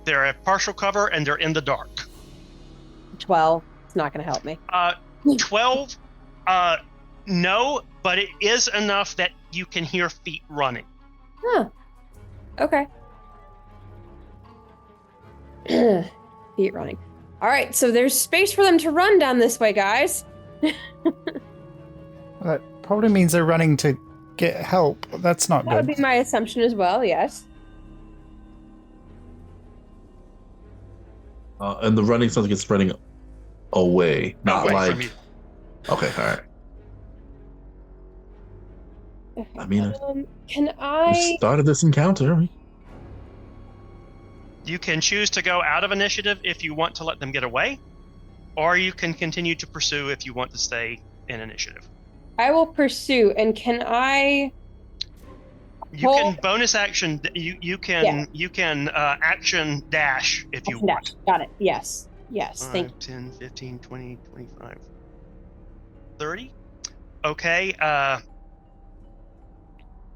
B: They're a partial cover and they're in the dark.
E: 12. It's not going to help me.
B: 12? No, but it is enough that you can hear feet running.
E: Huh. Okay. Feet running. All right, so there's space for them to run down this way, guys.
A: That probably means they're running to get help. That's not good.
E: That would be my assumption as well, yes.
D: And the running sounds like it's running away, not
B: Away
D: like.
B: from you.
D: Okay, all right. I mean,
E: Can
D: we
E: I?
D: started this encounter.
B: You can choose to go out of initiative if you want to let them get away, or you can continue to pursue if you want to stay in initiative.
E: I will pursue. And can I?
B: You
E: Hold-
B: can bonus action. You can action dash if you
E: Action
B: want.
E: dash. Got it. Yes. Yes.
B: 5,
E: Thank you.
B: 10, 15, 20, 25, 30. Okay.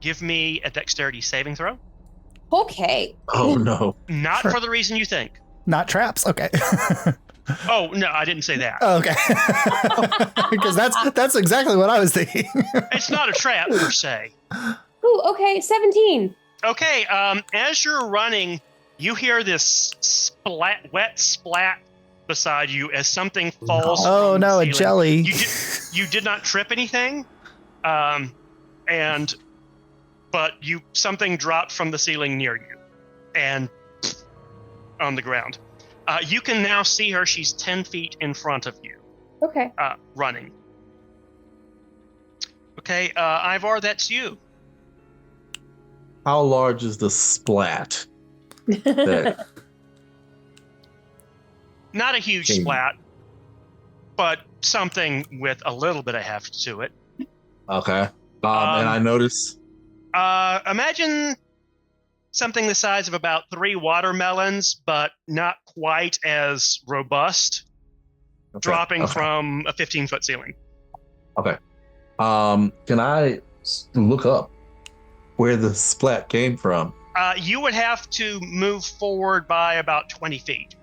B: Give me a dexterity saving throw.
E: Okay.
D: Oh no!
B: Not
A: Sure.
B: for the reason you think.
A: Not traps. Okay.
B: Oh no, I didn't say that.
A: Okay. Because that's exactly what I was thinking.
B: It's not a trap per se.
E: Ooh. Okay. 17.
B: Okay. As you're running, you hear this wet splat beside you as something falls.
A: Oh
B: from
A: no,
B: the
A: a
B: ceiling.
A: jelly.
B: You did not trip anything, but something dropped from the ceiling near you, and on the ground. You can now see her. She's 10 feet in front of you,
E: Okay.
B: running. Okay, Ivar, that's you.
D: How large is the splat? That
B: Not a huge
D: Okay.
B: splat, but something with a little bit of heft to it.
D: okay. And I noticed.
B: Imagine something the size of about 3 watermelons, but not quite as robust, dropping from a 15-foot ceiling.
D: Okay. Can I look up where the splat came from?
B: You would have to move forward by about 20 feet.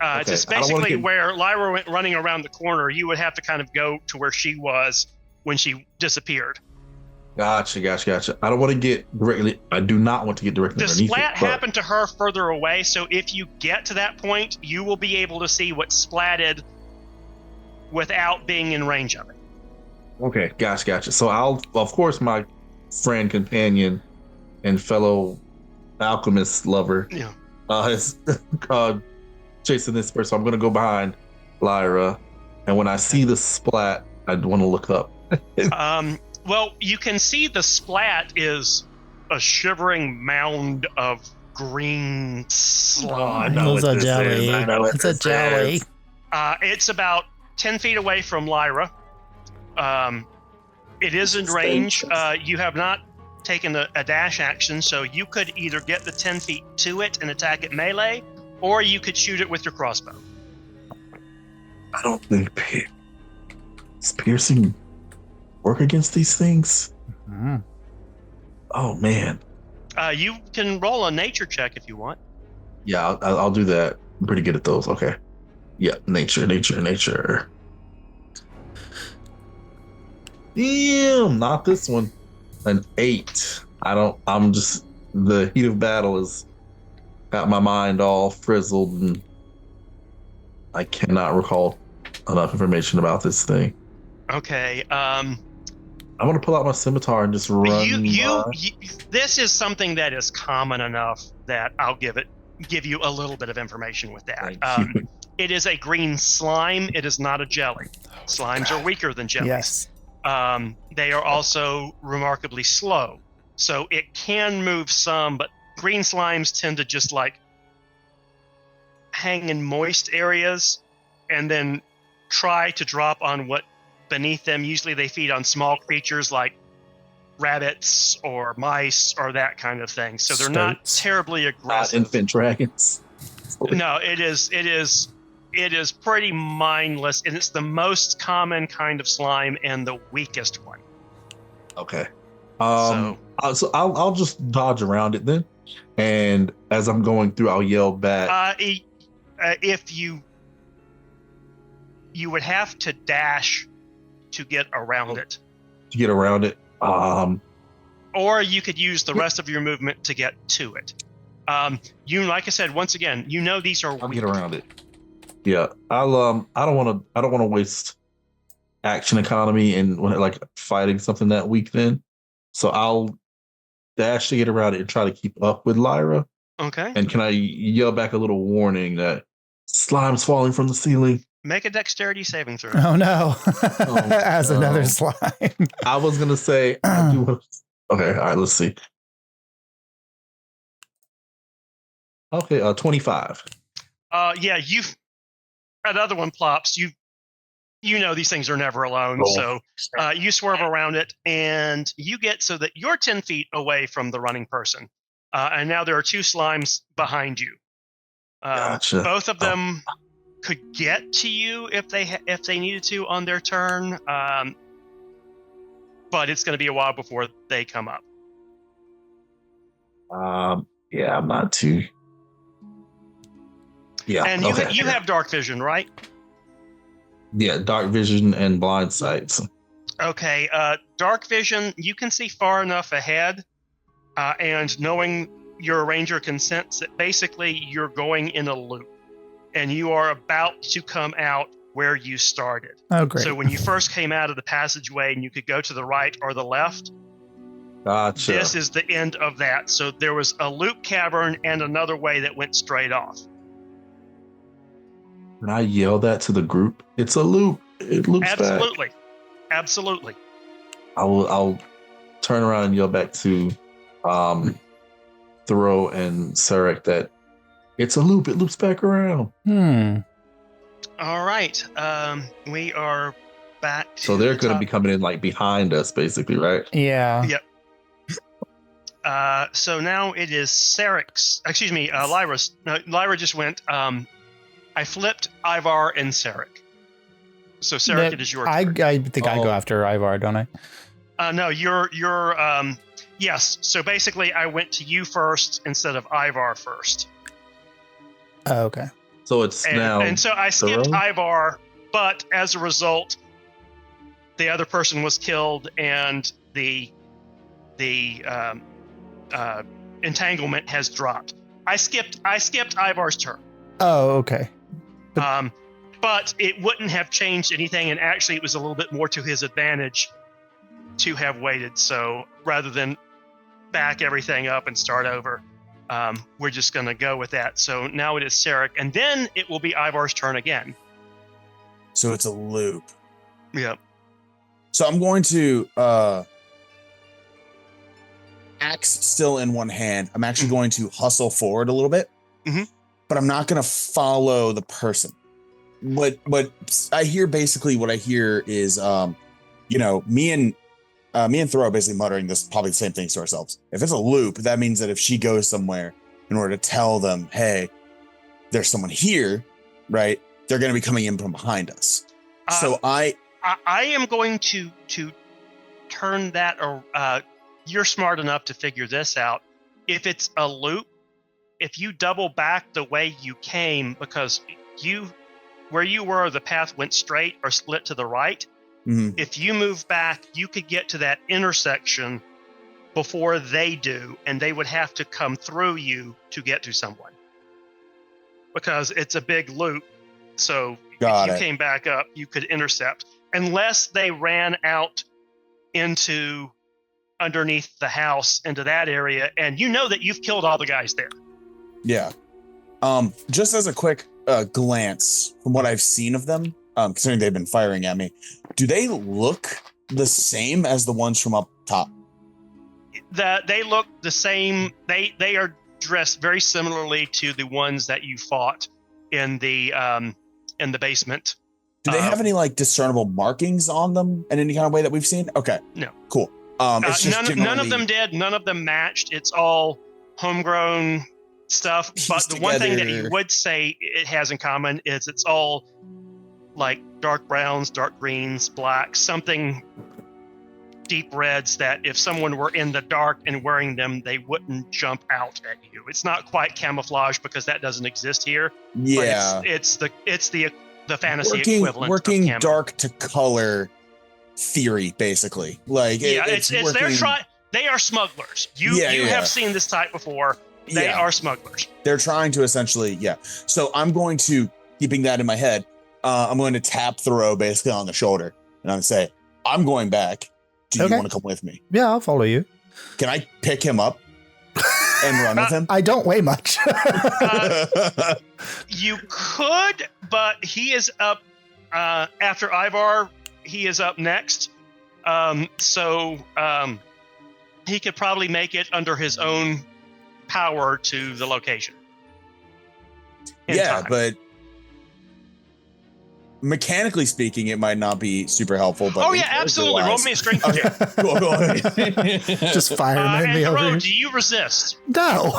B: It's just
D: I don't wanna
B: basically
D: get-
B: where Lyra went running around the corner. You would have to kind of go to where she was when she disappeared.
D: Gotcha. I don't want to get directly. I do not want to get directly
B: The
D: underneath
B: splat
D: it. but-
B: happened to her further away, so if you get to that point, you will be able to see what splatted without being in range of it.
D: Okay, gotcha. So I'll, of course, my friend, companion, and fellow alchemist lover
B: Yeah.
D: is chasing this person. So I'm gonna go behind Lyra, and when I see the splat, I want to look up.
B: Well, you can see the splat is a shivering mound of green slime.
D: know
A: It's
D: what
A: a
D: this
A: jelly.
D: is. I know what
A: It's a
D: this
A: jelly.
D: is.
B: It's about 10 feet away from Lyra. It is in
D: It's
B: range.
D: dangerous.
B: You have not taken a dash action, so you could either get the 10 feet to it and attack it melee, or you could shoot it with your crossbow.
D: I don't think does piercing work against these things.
A: Mm.
D: Oh man,
B: You can roll a nature check if you want.
D: yeah, I'll do that. I'm pretty good at those. Okay, yeah, nature. Damn, not this one. An 8. I'm just, the heat of battle has got my mind all frizzled and I cannot recall enough information about this thing.
B: Okay.
D: I want to pull out my scimitar and just run. by.
B: This is something that is common enough that I'll give you a little bit of information with that.
D: Thank you.
B: It is a green slime. It is not a jelly. Slimes are weaker than jellies.
A: Yes.
B: They are also remarkably slow. So it can move some, but green slimes tend to just like hang in moist areas and then try to drop on what beneath them. Usually they feed on small creatures like rabbits or mice or that kind of thing. So they're not
A: Stoats.
B: terribly
D: Not
B: aggressive.
D: infant dragons.
B: No, it is pretty mindless, and it's the most common kind of slime and the weakest one.
D: Okay.
B: So
D: So I'll just dodge around it then, and as I'm going through, I'll yell back.
B: if you would have to dash to get around it,
D: To get around it.
B: or you could use the rest of your movement to get to it. Like I said, once again, these are
D: I'll
B: weak.
D: get around it. Yeah, I'll. I don't want to waste action economy and like fighting something that weak. Then, so I'll dash to get around it and try to keep up with Lyra.
B: Okay.
D: And can I yell back a little warning that slime's falling from the ceiling?
B: Make a dexterity saving throw.
A: Oh no! As another
D: no.
A: slime.
D: I was gonna say I do want. Okay, all right. Let's see. Okay, 25.
B: Yeah, another one plops. You know these things are never alone, so you swerve around it, and you get so that you're 10 feet away from the running person, and now there are 2 slimes behind you.
D: Gotcha.
B: Both of them could get to you if they needed to on their turn, but it's going to be a while before they come up.
D: Yeah, I'm not too. Yeah,
B: And you have dark vision, right?
D: Yeah, dark vision and blind sights.
B: Okay, dark vision, you can see far enough ahead, and knowing your ranger can sense that basically you're going in a loop, and you are about to come out where you started.
A: Oh, great.
B: So when you first came out of the passageway and you could go to the right or the left,
D: Gotcha.
B: this is the end of that. So there was a loop cavern and another way that went straight off.
D: Can I yell that to the group? It's a loop. It loops
B: Absolutely.
D: back.
B: Absolutely.
D: I'll turn around and yell back to Thoreau and Sarek that it's a loop. It loops back around.
B: All right. We are back to
D: So they're going to be coming in like behind us, basically, right?
A: Yeah.
B: Yep. So now it is Sarek's. Excuse me, Lyra's. No, Lyra just went. I flipped Ivar and Sarek. So Sarek, it is your turn.
A: I think I go after Ivar, don't I?
B: No, you're. Yes. So basically, I went to you first instead of Ivar first.
A: Oh, okay.
D: So it's now.
B: And so I skipped
D: Thoreau?
B: Ivar, but as a result, the other person was killed, and the entanglement has dropped. I skipped Ivar's turn.
A: Oh, okay.
B: But it wouldn't have changed anything, and actually it was a little bit more to his advantage to have waited. So rather than back everything up and start over, we're just going to go with that. So now it is Sarek, and then it will be Ivar's turn again.
C: So it's a loop.
B: Yep.
C: So I'm going to axe still in one hand. I'm actually going to hustle forward a little bit, but I'm not going to follow the person. What I hear, basically what I hear is, me and Thoreau basically muttering this, probably the same things to ourselves. If it's a loop, that means that if she goes somewhere in order to tell them, hey, there's someone here, right? They're going to be coming in from behind us. So I
B: am going to turn that. You're smart enough to figure this out. If it's a loop, if you double back the way you came, because where you were, the path went straight or split to the right. If you move back, you could get to that intersection before they do, and they would have to come through you to get to someone, because it's a big loop. So if you came back up, you could intercept, unless they ran out into underneath the house into that area, and you know that you've killed all the guys there.
C: Yeah. Just as a quick glance from what I've seen of them, considering they've been firing at me, do they look the same as the ones from up top?
B: They look the same. They are dressed very similarly to the ones that you fought in the basement.
C: Do they have any like discernible markings on them in any kind of way that we've seen? Okay.
B: No.
C: Cool. It's just
B: none of them did. None of them matched. It's all homegrown stuff. But the one thing that you would say it has in common is it's all like dark browns, dark greens, blacks, something deep reds that if someone were in the dark and wearing them, they wouldn't jump out at you. It's not quite camouflage because that doesn't exist here.
C: Yeah.
B: But it's the fantasy equivalent.
C: Working
B: of camo.
C: dark to color theory, basically. Like they are smugglers. You have seen this type before. They are smugglers. They're trying to essentially, So I'm going to, keeping that in my head, I'm going to tap Thoreau basically on the shoulder, and I'm going to say, I'm going back. Do you want to come with me?
A: Yeah, I'll follow you.
C: Can I pick him up and run with him?
A: I don't weigh much.
B: You could, but he is up after Ivar. He is up next. So he could probably make it under his own power to the location.
C: Yeah,
B: time.
C: but mechanically speaking, it might not be super helpful. But
B: absolutely. Roll me a strength check.
C: Cool.
A: Just fireman
B: and
A: me over
B: Thoreau,
A: here.
B: do you resist?
A: No.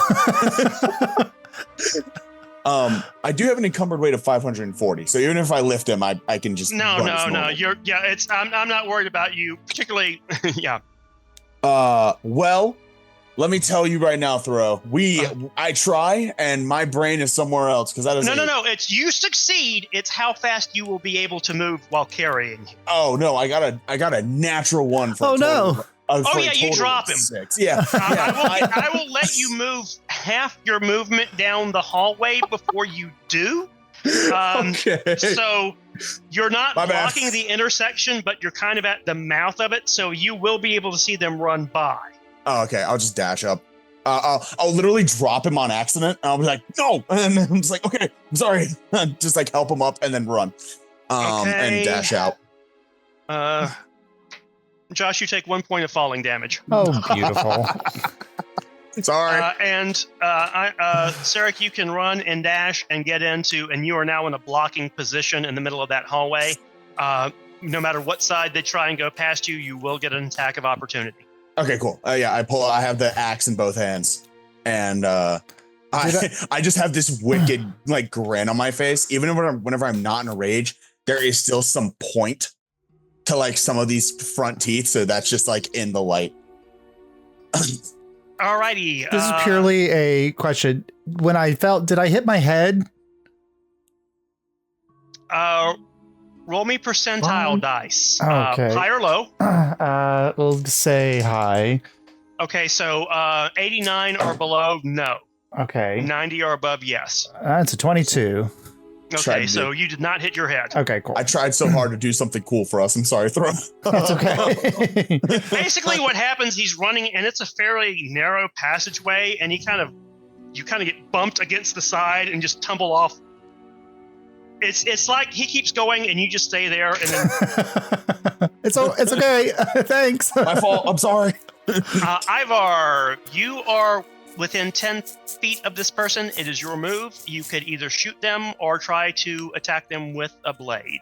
C: I do have an encumbered weight of 540, so even if I lift him, I can just
B: No.
C: run as normal.
B: I'm not worried about you particularly. Yeah.
C: Well, let me tell you right now, Thoreau. I try, and my brain is somewhere else because that is
B: No. It's you succeed. It's how fast you will be able to move while carrying.
C: Oh no, I got a natural one for.
A: Oh, no.
B: You drop him.
C: 6. Yeah.
B: I will let you move half your movement down the hallway before you do.
C: Okay.
B: So you're not
C: My bad.
B: blocking the intersection, but you're kind of at the mouth of it, so you will be able to see them run by.
C: Oh, okay. I'll just dash up. I'll literally drop him on accident. And I'll be like, no. And I'm just like, okay, I'm sorry. Just like help him up and then run. And dash out.
B: Josh, you take 1 point of falling damage.
A: Oh, beautiful.
C: Sorry.
B: Sarek, you can run and dash and get into, and you are now in a blocking position in the middle of that hallway. No matter what side they try and go past you, you will get an attack of opportunity.
C: Okay, cool. I have the axe in both hands, and I just have this wicked like grin on my face. Even whenever I'm not in a rage, there is still some point to like some of these front teeth. So that's just like in the light.
B: Alrighty.
A: This is purely a question. When I did I hit my head?
B: Roll me percentile dice.
A: Okay.
B: High or low?
A: We'll say high.
B: Okay, so 89 or below, no.
A: Okay.
B: 90 or above, yes.
A: That's a 22.
B: Okay, so you did not hit your head.
A: Okay, cool.
C: I tried so hard to do something cool for us. I'm sorry, Throw.
A: That's okay.
B: Basically, what happens? He's running, and it's a fairly narrow passageway, and you kind of get bumped against the side and just tumble off. It's like he keeps going, and you just stay there, and then
A: it's okay. Thanks.
C: My fault. I'm sorry.
B: Ivar, you are within 10 feet of this person. It is your move. You could either shoot them or try to attack them with a blade.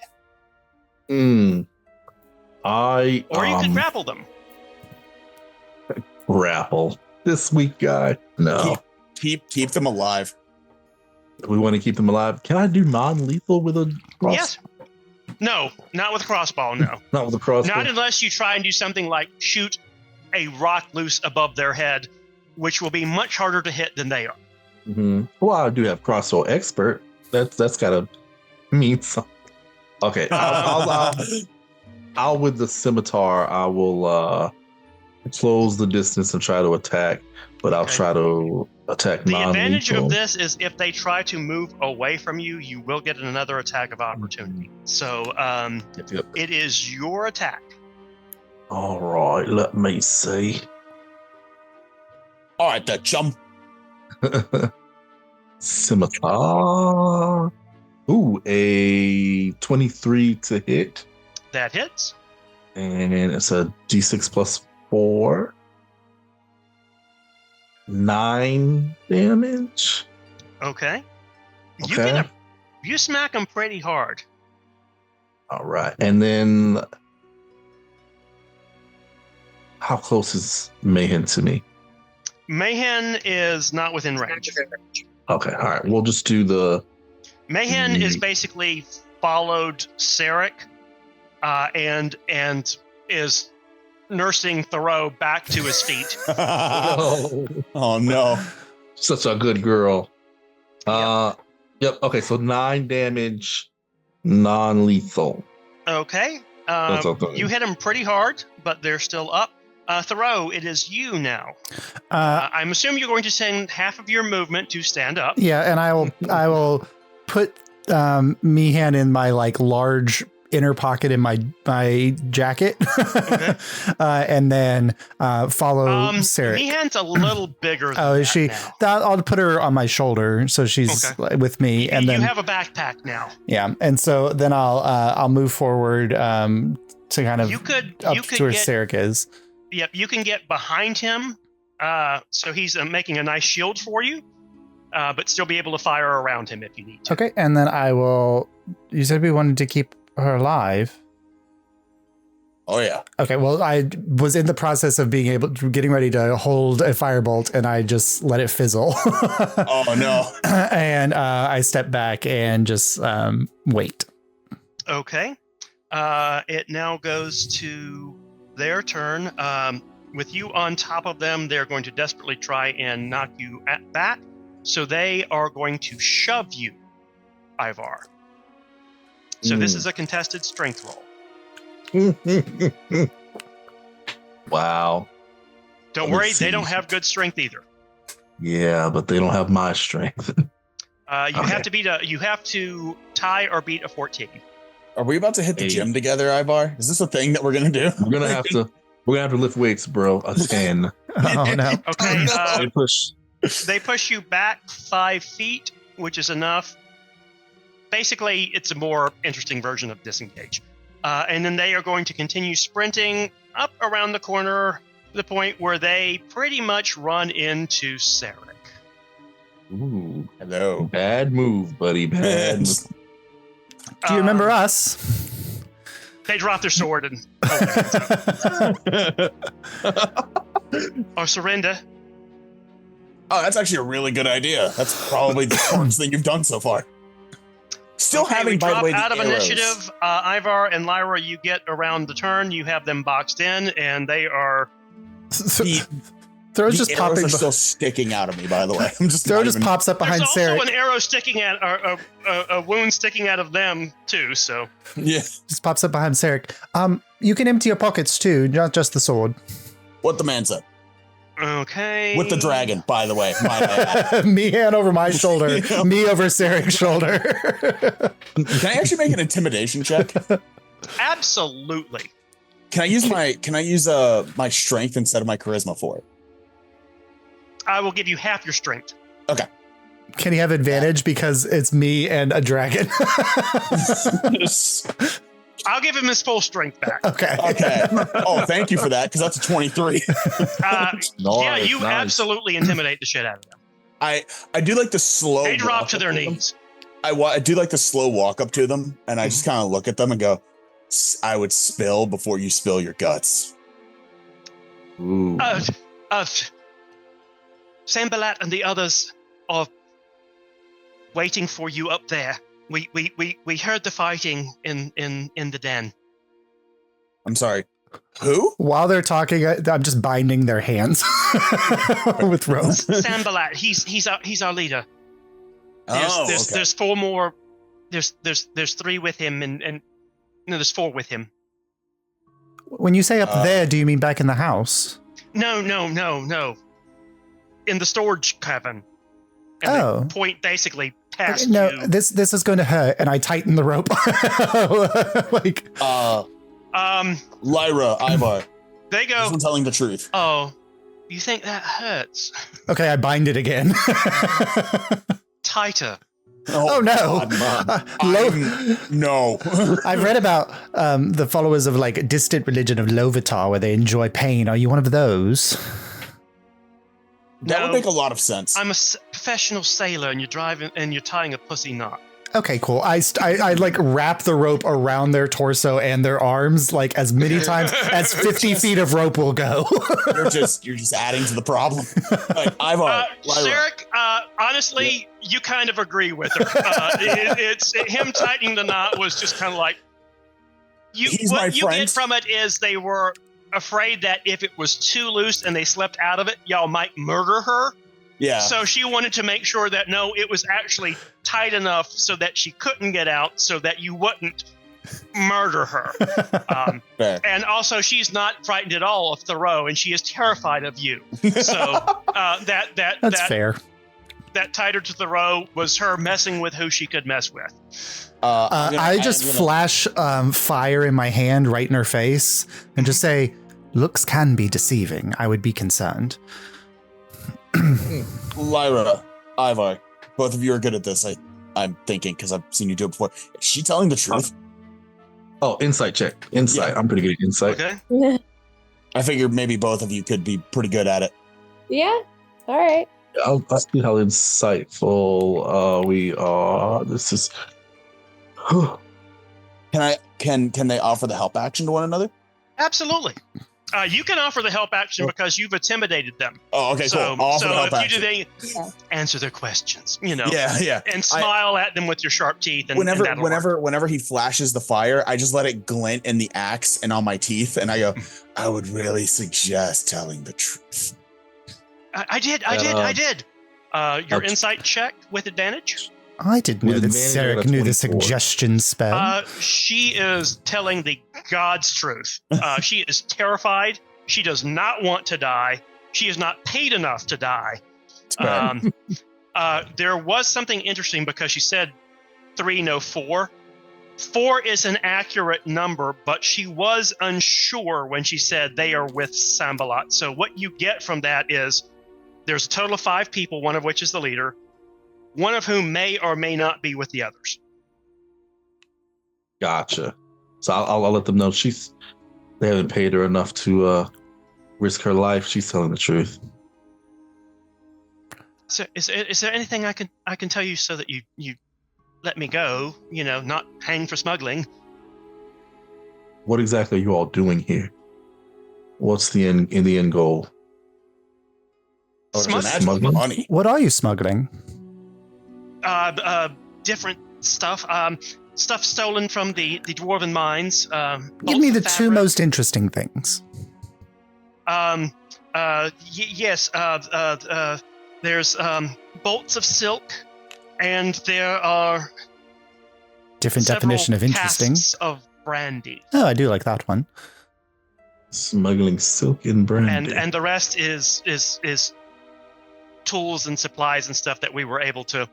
D: Or
B: you could grapple them.
D: Grapple. This weak guy. No.
C: Keep them alive.
D: We want to keep them alive. Can I do non-lethal with a crossbow?
B: Yes. No, not with a crossbow, no.
D: Not with a crossbow?
B: Not unless you try and do something like shoot a rock loose above their head, which will be much harder to hit than they are.
D: Mm-hmm. Well, I do have crossbow expert. That's got to mean something. Okay. I'll with the scimitar, I will close the distance and try to attack, but I'll try to attack
B: The
D: non-lethal.
B: advantage of this is if they try to move away from you, you will get another attack of opportunity. So
D: Yep.
B: it is your attack.
D: All right, let me see.
C: All right, that chum.
D: Scimitar. Ooh, a 23 to hit.
B: That hits.
D: And it's a d6 plus 4. 9 damage.
B: Okay.
D: Okay.
B: You smack them pretty hard.
D: All right. And then how close is Mayhem to me?
B: Mayhem is not within range.
D: Okay. All right. We'll just do the...
B: Mayhem is basically followed Sarek and is nursing Thoreau back to his feet.
C: Oh no.
D: Such a good girl. Yep. Okay. So 9 damage, non-lethal.
B: Okay.
D: Okay.
B: You hit them pretty hard, but they're still up. Thoreau, it is you now. I'm assuming you're going to send half of your movement to stand up.
A: Yeah, and I will put Meehan in my like large inner pocket in my jacket,
B: Okay.
A: and then follow Sarek.
B: Meehan's a little bigger than
A: Oh, is she?
B: now.
A: I'll put her on my shoulder so she's with me, and then
B: you have a backpack now.
A: yeah, and so then I'll move forward to kind of
B: You could
A: up
B: you
A: to
B: could
A: where
B: get
A: Sarek is.
B: Yep, you can get behind him. So he's making a nice shield for you, but still be able to fire around him if you need to.
A: Okay, and then I will. You said we wanted to keep her alive.
C: Oh yeah.
A: Okay, well, I was in the process of getting ready to hold a firebolt, and I just let it fizzle.
C: Oh no.
A: And I step back and just wait.
B: Okay. It now goes to their turn. With you on top of them, they're going to desperately try and knock you back. So they are going to shove you, Ivar. So this is a contested strength roll.
D: Wow.
B: Don't worry, they don't have good strength either.
D: Yeah, but they don't have my strength.
B: You have to tie or beat a 14.
C: Are we about to hit the
D: Hey.
C: gym together, Ivar? Is this a thing that we're gonna do?
D: We're gonna have to lift weights, bro. A 10.
A: Oh no!
B: Okay.
D: They push.
B: They push you back 5 feet, which is enough. Basically, it's a more interesting version of disengage. And then they are going to continue sprinting up around the corner to the point where they pretty much run into Sarek.
D: Ooh,
C: Hello.
D: bad move, buddy. Bad move.
A: Do you remember us?
B: They drop their sword and hold their hands up. Or surrender.
C: Oh, that's actually a really good idea. That's probably the smartest thing you've done so far. Still
B: Okay, we
C: having, by the
B: drop
C: way, the
B: out of
C: arrows.
B: initiative. Ivar and Lyra, you get around the turn. You have them boxed in, and they are.
C: The,
A: Throw
C: the
A: just
C: arrows
A: popping.
C: are still sticking out of me, by the way. I'm just
A: Throw
C: not
A: just
C: even-
A: pops up
B: There's
A: behind
B: also
A: Sarek.
B: an arrow sticking at a wound sticking out of them too. So
C: Yeah.
A: Just pops up behind Sarek. You can empty your pockets too, not just the sword.
C: What the man said.
B: okay.
C: With the dragon, by the way. My bad.
A: Me hand over my shoulder.
C: Yeah.
A: Me over Sarek's shoulder.
C: Can I actually make an intimidation check?
B: Absolutely.
C: Can I use my strength instead of my charisma for it?
B: I will give you half your strength.
A: Can he have advantage because it's me and a dragon?
B: I'll give him his full strength back.
A: Okay.
C: Okay. Oh, thank you for that, because that's a 23.
B: Yeah, you
D: nice.
B: absolutely intimidate the shit out of them.
C: I do like the slow.
B: They drop
C: walk
B: to their
C: up them.
B: knees.
C: I do like the slow walk up to them, and I just kind of look at them and go, "I would spill before you spill your guts."
D: Ooh.
B: Sambalat and the others are waiting for you up there. We heard the fighting in the den.
C: I'm sorry. Who?
A: While they're talking, I'm just binding their hands with rope.
B: Sambalat, he's our leader. There's 4 more. There's 3 with him, and no, there's 4 with him.
A: When you say up there, do you mean back in the house?
B: No. In the storage cavern. And
A: Oh.
B: they point basically past
A: No,
B: you.
A: this is going to hurt, and I tighten the rope. Like,
C: Lyra, Ivar.
B: They go,
C: I'm telling the truth.
B: oh, you think that hurts?
A: okay, I bind it again.
B: Tighter.
A: Oh no!
C: No.
A: I've read about the followers of like distant religion of Lovitar, where they enjoy pain. Are you one of those?
C: That
B: No.
C: would make a lot of sense.
B: I'm a professional sailor, and you're tying a pussy knot.
A: Okay, cool. I like wrap the rope around their torso and their arms like as many times as 50 feet of rope will go.
C: You're just adding to the problem. Like, Ivar, Lyra.
B: Sarek, honestly, you kind of agree with her. It's him tightening the knot was just kind of like
C: He's my
B: what you
C: friend.
B: get from it is they were afraid that if it was too loose and they slipped out of it, y'all might murder her.
C: Yeah.
B: So she wanted to make sure that no, it was actually tight enough so that she couldn't get out, so that you wouldn't murder her.
C: Fair.
B: And also, she's not frightened at all of Thoreau, and she is terrified of you. So
A: That's fair.
B: that tied her to the row was her messing with who she could mess with.
A: I just flash fire in my hand right in her face and just say, looks can be deceiving. I would be concerned.
C: Lyra, Ivar, both of you are good at this. I'm thinking because I've seen you do it before. Is she telling the truth?
D: Oh, insight check. Insight.
C: Yeah.
D: I'm pretty good at insight.
B: Okay.
C: I figured maybe both of you could be pretty good at it.
E: Yeah. All right.
D: I'll see how insightful we are. This is.
C: Can they offer the help action to one another?
B: Absolutely. You can offer the help action because you've intimidated them.
C: Oh, okay,
B: So,
C: cool. I'll offer
B: so
C: the help
B: if you
C: action.
B: do, they answer their questions,
C: Yeah.
B: and smile at them with your sharp teeth. And
C: Whenever he flashes the fire, I just let it glint in the axe and on my teeth, and I go, I would really suggest telling the truth.
B: I did. Your insight check with advantage.
A: I didn't know
D: With
A: that
D: advantage,
A: Sarek
D: I got
A: knew the
D: 24.
A: suggestion spell.
B: She is telling the God's truth. She is terrified. She does not want to die. She is not paid enough to die. There was something interesting because she said 3, no 4. 4 is an accurate number, but she was unsure when she said they are with Sambalat. So what you get from that is there's a total of 5 people, one of which is the leader, one of whom may or may not be with the others.
D: Gotcha. So I'll let them know they haven't paid her enough to risk her life. She's telling the truth.
B: So is there anything I can tell you so that you let me go? Not hang for smuggling.
D: What exactly are you all doing here? What's the end goal?
B: Smuggling?
C: Money.
A: What are you smuggling?
B: Different stuff. Stuff stolen from the dwarven mines.
A: Give me the
B: bolts of
A: 2
B: fabric.
A: most interesting things.
B: Yes. There's bolts of silk, and there are
A: Different definition of interesting.
B: casks of brandy.
A: Oh, I do like that one.
D: Smuggling silk and brandy.
B: And the rest is tools and supplies and stuff that we were able to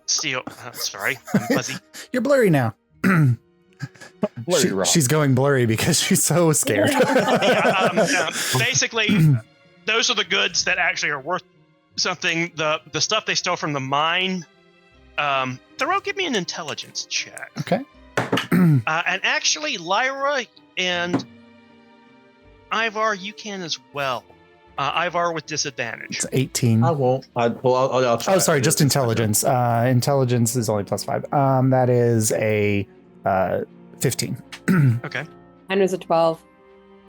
B: steal. Sorry, I'm fuzzy.
A: You're blurry now.
C: Blurry Rob.
A: She's going blurry because she's so scared.
B: Basically, those are the goods that actually are worth something. The stuff they stole from the mine. Thoreau, give me an intelligence check.
A: Okay.
B: And actually, Lyra and Ivar, you can as well. Ivar with disadvantage.
A: It's 18.
D: I won't. I'll try.
A: Oh, sorry, just intelligence. Intelligence is only +5. That is a 15.
B: Okay.
E: Mine was a 12.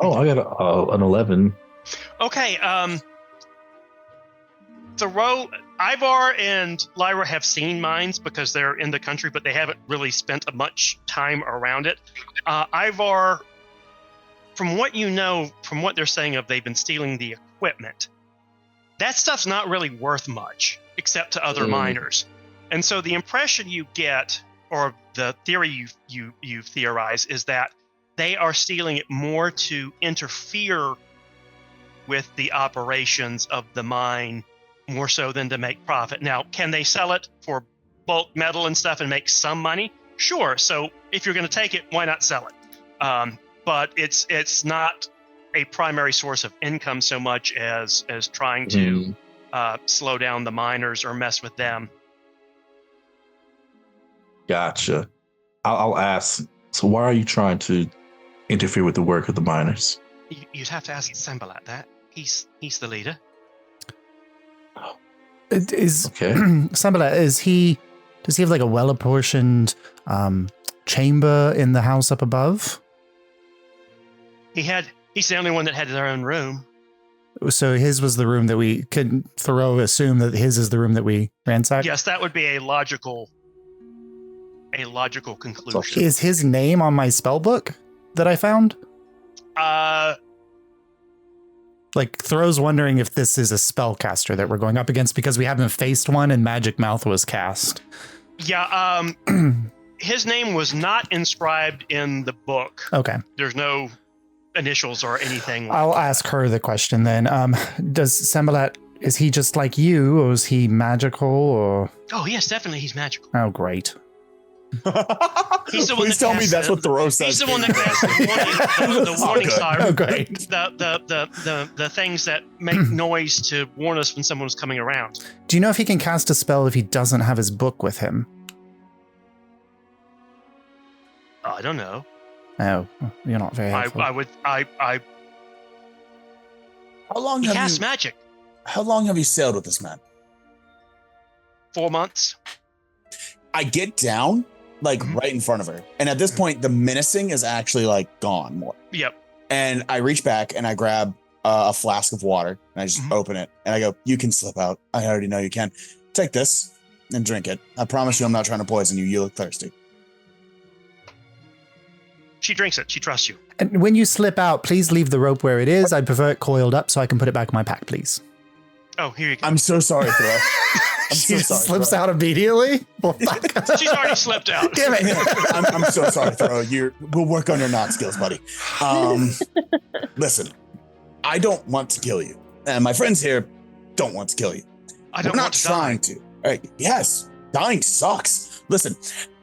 D: Oh, I got an 11.
B: Okay. Thoreau, Ivar and Lyra have seen mines because they're in the country, but they haven't really spent much time around it. Ivar, from what you know, from what they're saying of they've been stealing the equipment, that stuff's not really worth much except to other miners. And so the impression you get, or the theory you theorize, is that they are stealing it more to interfere with the operations of the mine more so than to make profit. Now, can they sell it for bulk metal and stuff and make some money? Sure. So if you're going to take it, why not sell it? But it's not a primary source of income so much as trying to slow down the miners or mess with them.
D: Gotcha. I'll ask. So why are you trying to interfere with the work of the miners?
B: You'd have to ask Sambalat that. He's the leader.
A: Is
D: Okay.
A: Sambalat, does he have like a well-apportioned chamber in the house up above?
B: He's the only one that had their own room.
A: So his was the room that we could assume that his is the room that we ransacked?
B: Yes, that would be a logical conclusion.
A: Is his name on my spell book that I found? Like, Thoreau's wondering if this is a spellcaster that we're going up against because we haven't faced one and Magic Mouth was cast.
B: Yeah, his name was not inscribed in the book.
A: Okay.
B: There's no initials or anything like
A: I'll
B: that.
A: ask her the question then. Does Sambalat Is he just like you, or is he magical, or?
B: Oh yes, definitely he's magical.
A: Oh, great.
B: He's the one
C: Please
B: that
C: tell me
B: casts
C: that's
B: the-
C: what Thoreau says.
B: He's the one that casts the warning
C: Good.
B: siren.
A: Oh, great.
B: The things that make noise to warn us when someone's coming around.
A: Do you know if he can cast a spell if he doesn't have his book with him?
B: I don't know.
A: Oh, you're not very helpful.
B: I
C: How long
B: he
C: have
B: casts
C: you?
B: magic.
C: How long have you sailed with this man?
B: 4 months.
C: I get down like right in front of her, and at this point, the menacing is actually like gone more.
B: Yep.
C: And I reach back and I grab a flask of water and I just open it and I go, "You can slip out. I already know you can. Take this and drink it. I promise you, I'm not trying to poison you. You look thirsty."
B: She drinks it. She trusts you.
A: And when you slip out, please leave the rope where it is. I'd prefer it coiled up so I can put it back in my pack, please.
B: Oh, here you go.
C: I'm so sorry, Thoreau. I'm
A: She
C: so sorry.
A: slips
C: Thoreau.
A: out immediately. Well, fuck.
B: She's already slipped out.
A: Damn it.
C: I'm so sorry, Thoreau. We'll work on your knot skills, buddy. Listen, I don't want to kill you, and my friends here don't want to kill you.
B: I don't
C: We're not
B: want to
C: trying
B: die.
C: to. All right, yes, dying sucks. Listen,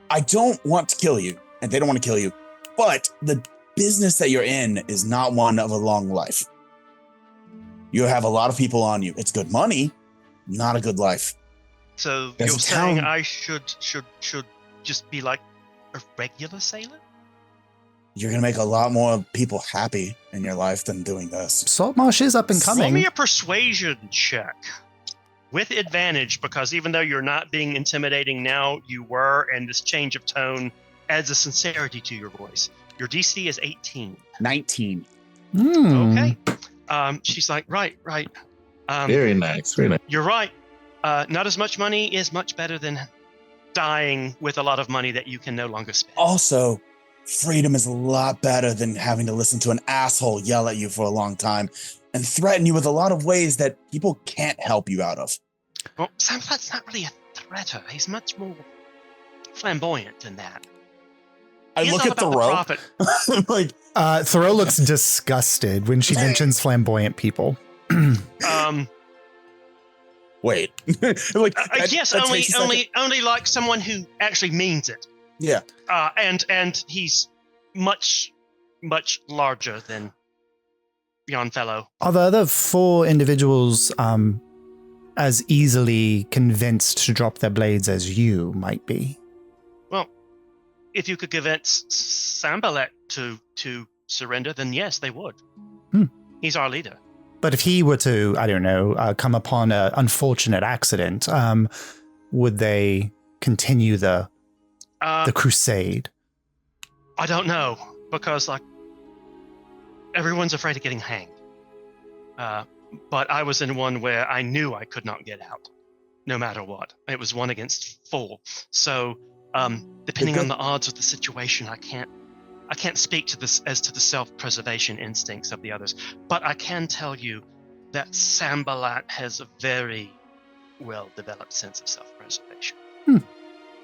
C: I don't want to kill you, and they don't want to kill you, but the business that you're in is not one of a long life. You have a lot of people on you. It's good money, not a good life.
B: So
C: There's
B: you're
C: a
B: saying
C: town-
B: I should just be like a regular sailor?
C: You're gonna make a lot more people happy in your life than doing this.
A: Saltmarsh is up and
B: Roll me
A: coming.
B: a persuasion check with advantage, because even though you're not being intimidating now, you were, and this change of tone adds a sincerity to your voice. Your DC is 18.
C: 19.
A: Hmm.
B: Okay. She's like, right.
D: Very nice. Very nice.
B: You're right. Not as much money is much better than dying with a lot of money that you can no longer spend.
C: Also, freedom is a lot better than having to listen to an asshole yell at you for a long time and threaten you with a lot of ways that people can't help you out of.
B: Well, Samflat's not really a threater. He's much more flamboyant than that.
C: I
B: He's
C: look
B: all
C: at
B: about the
C: Thoreau.
B: profit.
C: I'm like,
A: Thoreau looks disgusted when she mentions flamboyant people.
C: wait. Like, that-
B: yes,
C: that
B: only
C: takes a second.
B: only like someone who actually means it.
C: Yeah.
B: And he's much larger than yon fellow.
A: Are the other 4 individuals as easily convinced to drop their blades as you might be?
B: Well, if you could convince Sambalat to surrender, then yes, they would. He's our leader.
A: But if he were to, I don't know, come upon an unfortunate accident, would they continue the crusade?
B: I don't know, because like everyone's afraid of getting hanged. But I was in one where I knew I could not get out, no matter what. It was 1 against 4. So depending on the odds of the situation, I can't speak to this as to the self-preservation instincts of the others. But I can tell you that Sambalat has a very well-developed sense of self-preservation.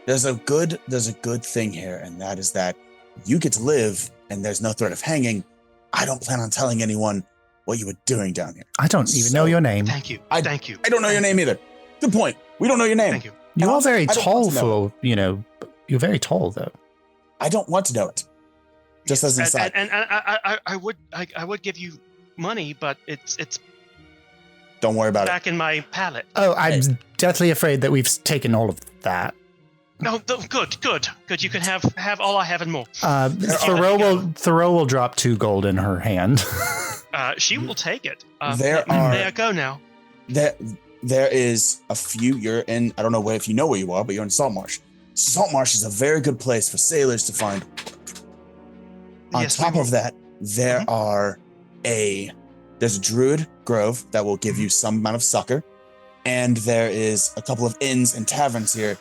C: There's a good thing here, and that is that you get to live and there's no threat of hanging. I don't plan on telling anyone what you were doing down here.
A: I don't even know your name.
B: Thank you.
C: I don't know your name either. Good point. We don't know your name.
B: Thank you.
A: You
C: And
A: are
C: also,
A: very
C: I don't
A: tall
C: want to know.
A: for, you're very tall though.
C: I don't want to know it. Just as an aside.
B: And I would give you money, but it's
C: Don't worry about it.
B: back in my palate.
A: Oh, I'm deathly afraid that we've taken all of that.
B: No, good. You can have all I have and more.
A: Thoreau will drop 2 gold in her hand.
B: She will take it.
C: There
B: May I go now?
C: There is a few. You're in. I don't know if you know where you are, but you're in Saltmarsh. Saltmarsh is a very good place for sailors to find. On
B: Yes,
C: top
B: we
C: of that, there's a druid grove that will give you some amount of succor, and there is a couple of inns and taverns here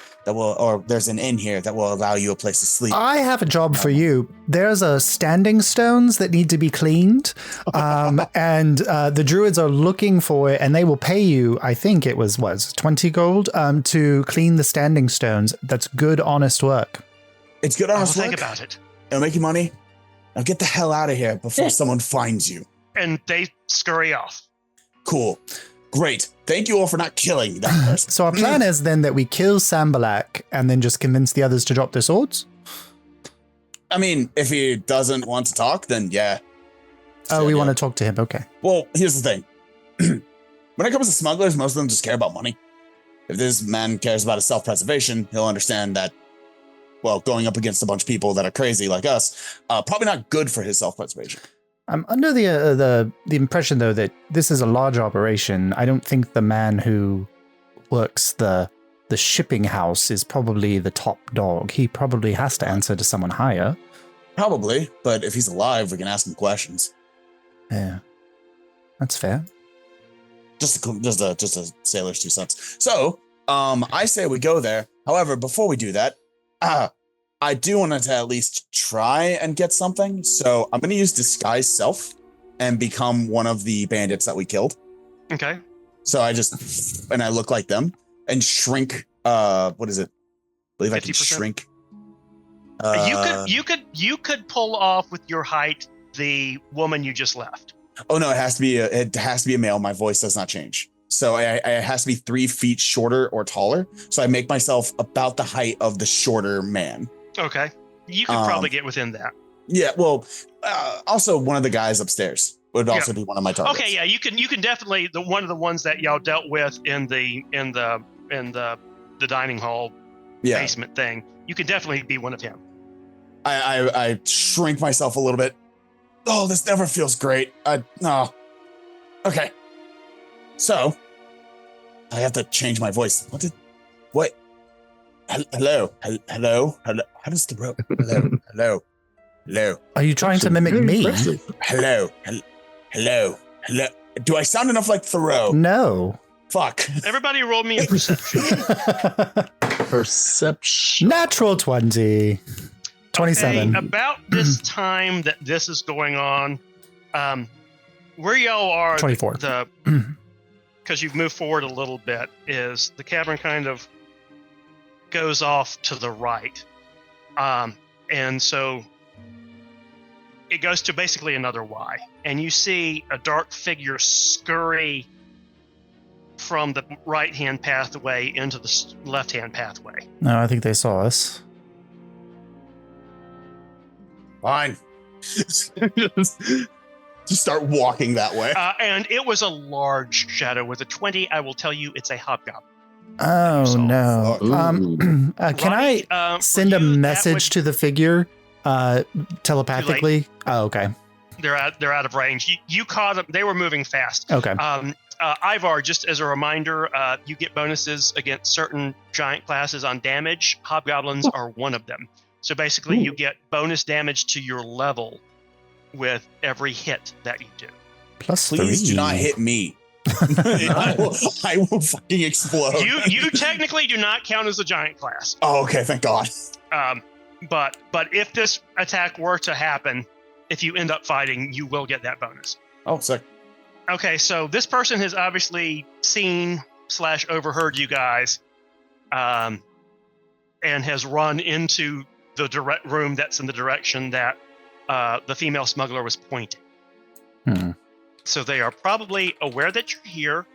C: there's an inn here that will allow you a place to sleep.
A: I have a job for you. There's standing stones that need to be cleaned, and the druids are looking for it, and they will pay you. I think it was 20 gold to clean the standing stones. That's good, honest work.
C: It's good
B: I will
C: honest
B: think
C: work.
B: about it.
C: It'll make you money. Now get the hell out of here before someone finds you.
B: And they scurry off.
C: Cool. Great. Thank you all for not killing that person.
A: So our plan is then that we kill Sambalak and then just convince the others to drop their swords?
C: I mean, if he doesn't want to talk, then yeah.
A: Oh, we want to talk to him. Okay.
C: Well, here's the thing. When it comes to smugglers, most of them just care about money. If this man cares about his self-preservation, he'll understand that, well, going up against a bunch of people that are crazy like us, probably not good for his self-preservation.
A: I'm under the impression, though, that this is a large operation. I don't think the man who works the shipping house is probably the top dog. He probably has to answer to someone higher.
C: Probably, but if he's alive, we can ask him questions.
A: Yeah, that's fair.
C: Just a sailor's 2 cents. So, I say we go there. However, before we do that, I do want to at least try and get something. So I'm going to use disguise self and become one of the bandits that we killed.
B: Okay.
C: So I look like them and shrink. What is it? I believe 50%? I can shrink.
B: You could pull off with your height the woman you just left.
C: Oh no, it has to be a male. My voice does not change. So it has to be 3 feet shorter or taller. So I make myself about the height of the shorter man.
B: Okay. You could probably get within that.
C: Yeah. Well, also one of the guys upstairs would also be one of my targets.
B: Okay. Yeah. You can definitely one of the ones that y'all dealt with in the dining hall basement thing. You can definitely be one of him.
C: I shrink myself a little bit. Oh, this never feels great. No. Okay. So I have to change my voice. What? Hello. How does the rope? Hello.
A: Are you trying to mimic me?
C: Hello. Do I sound enough like Thoreau?
A: No.
C: Fuck.
B: Everybody roll me a perception.
D: Perception.
A: Natural 20. 27.
B: Okay, about this time that this is going on, where y'all are,
A: 24.
B: Because you've moved forward a little bit, is the cavern kind of goes off to the right. And so it goes to basically another Y. And you see a dark figure scurry from the right-hand pathway into the left-hand pathway.
A: No, I think they saw us.
C: Fine. Just start walking that way.
B: And it was a large shadow. With a 20, I will tell you it's a hobgoblin.
A: Oh, no. Can I send a message to the figure telepathically? Oh, okay.
B: They're out of range. You caught them. They were moving fast.
A: Okay.
B: Ivar, just as a reminder, you get bonuses against certain giant classes on damage. Hobgoblins are one of them. So basically, you get bonus damage to your level with every hit that you do.
A: Plus
C: Please
A: 3.
C: do not hit me. I will fucking explode.
B: You technically do not count as a giant class.
C: Oh, okay. Thank God.
B: But if this attack were to happen, if you end up fighting, you will get that bonus.
C: Oh, sick.
B: Okay, so this person has obviously seen / overheard you guys, and has run into the direct room that's in the direction that the female smuggler was pointing. So they are probably aware that you're here,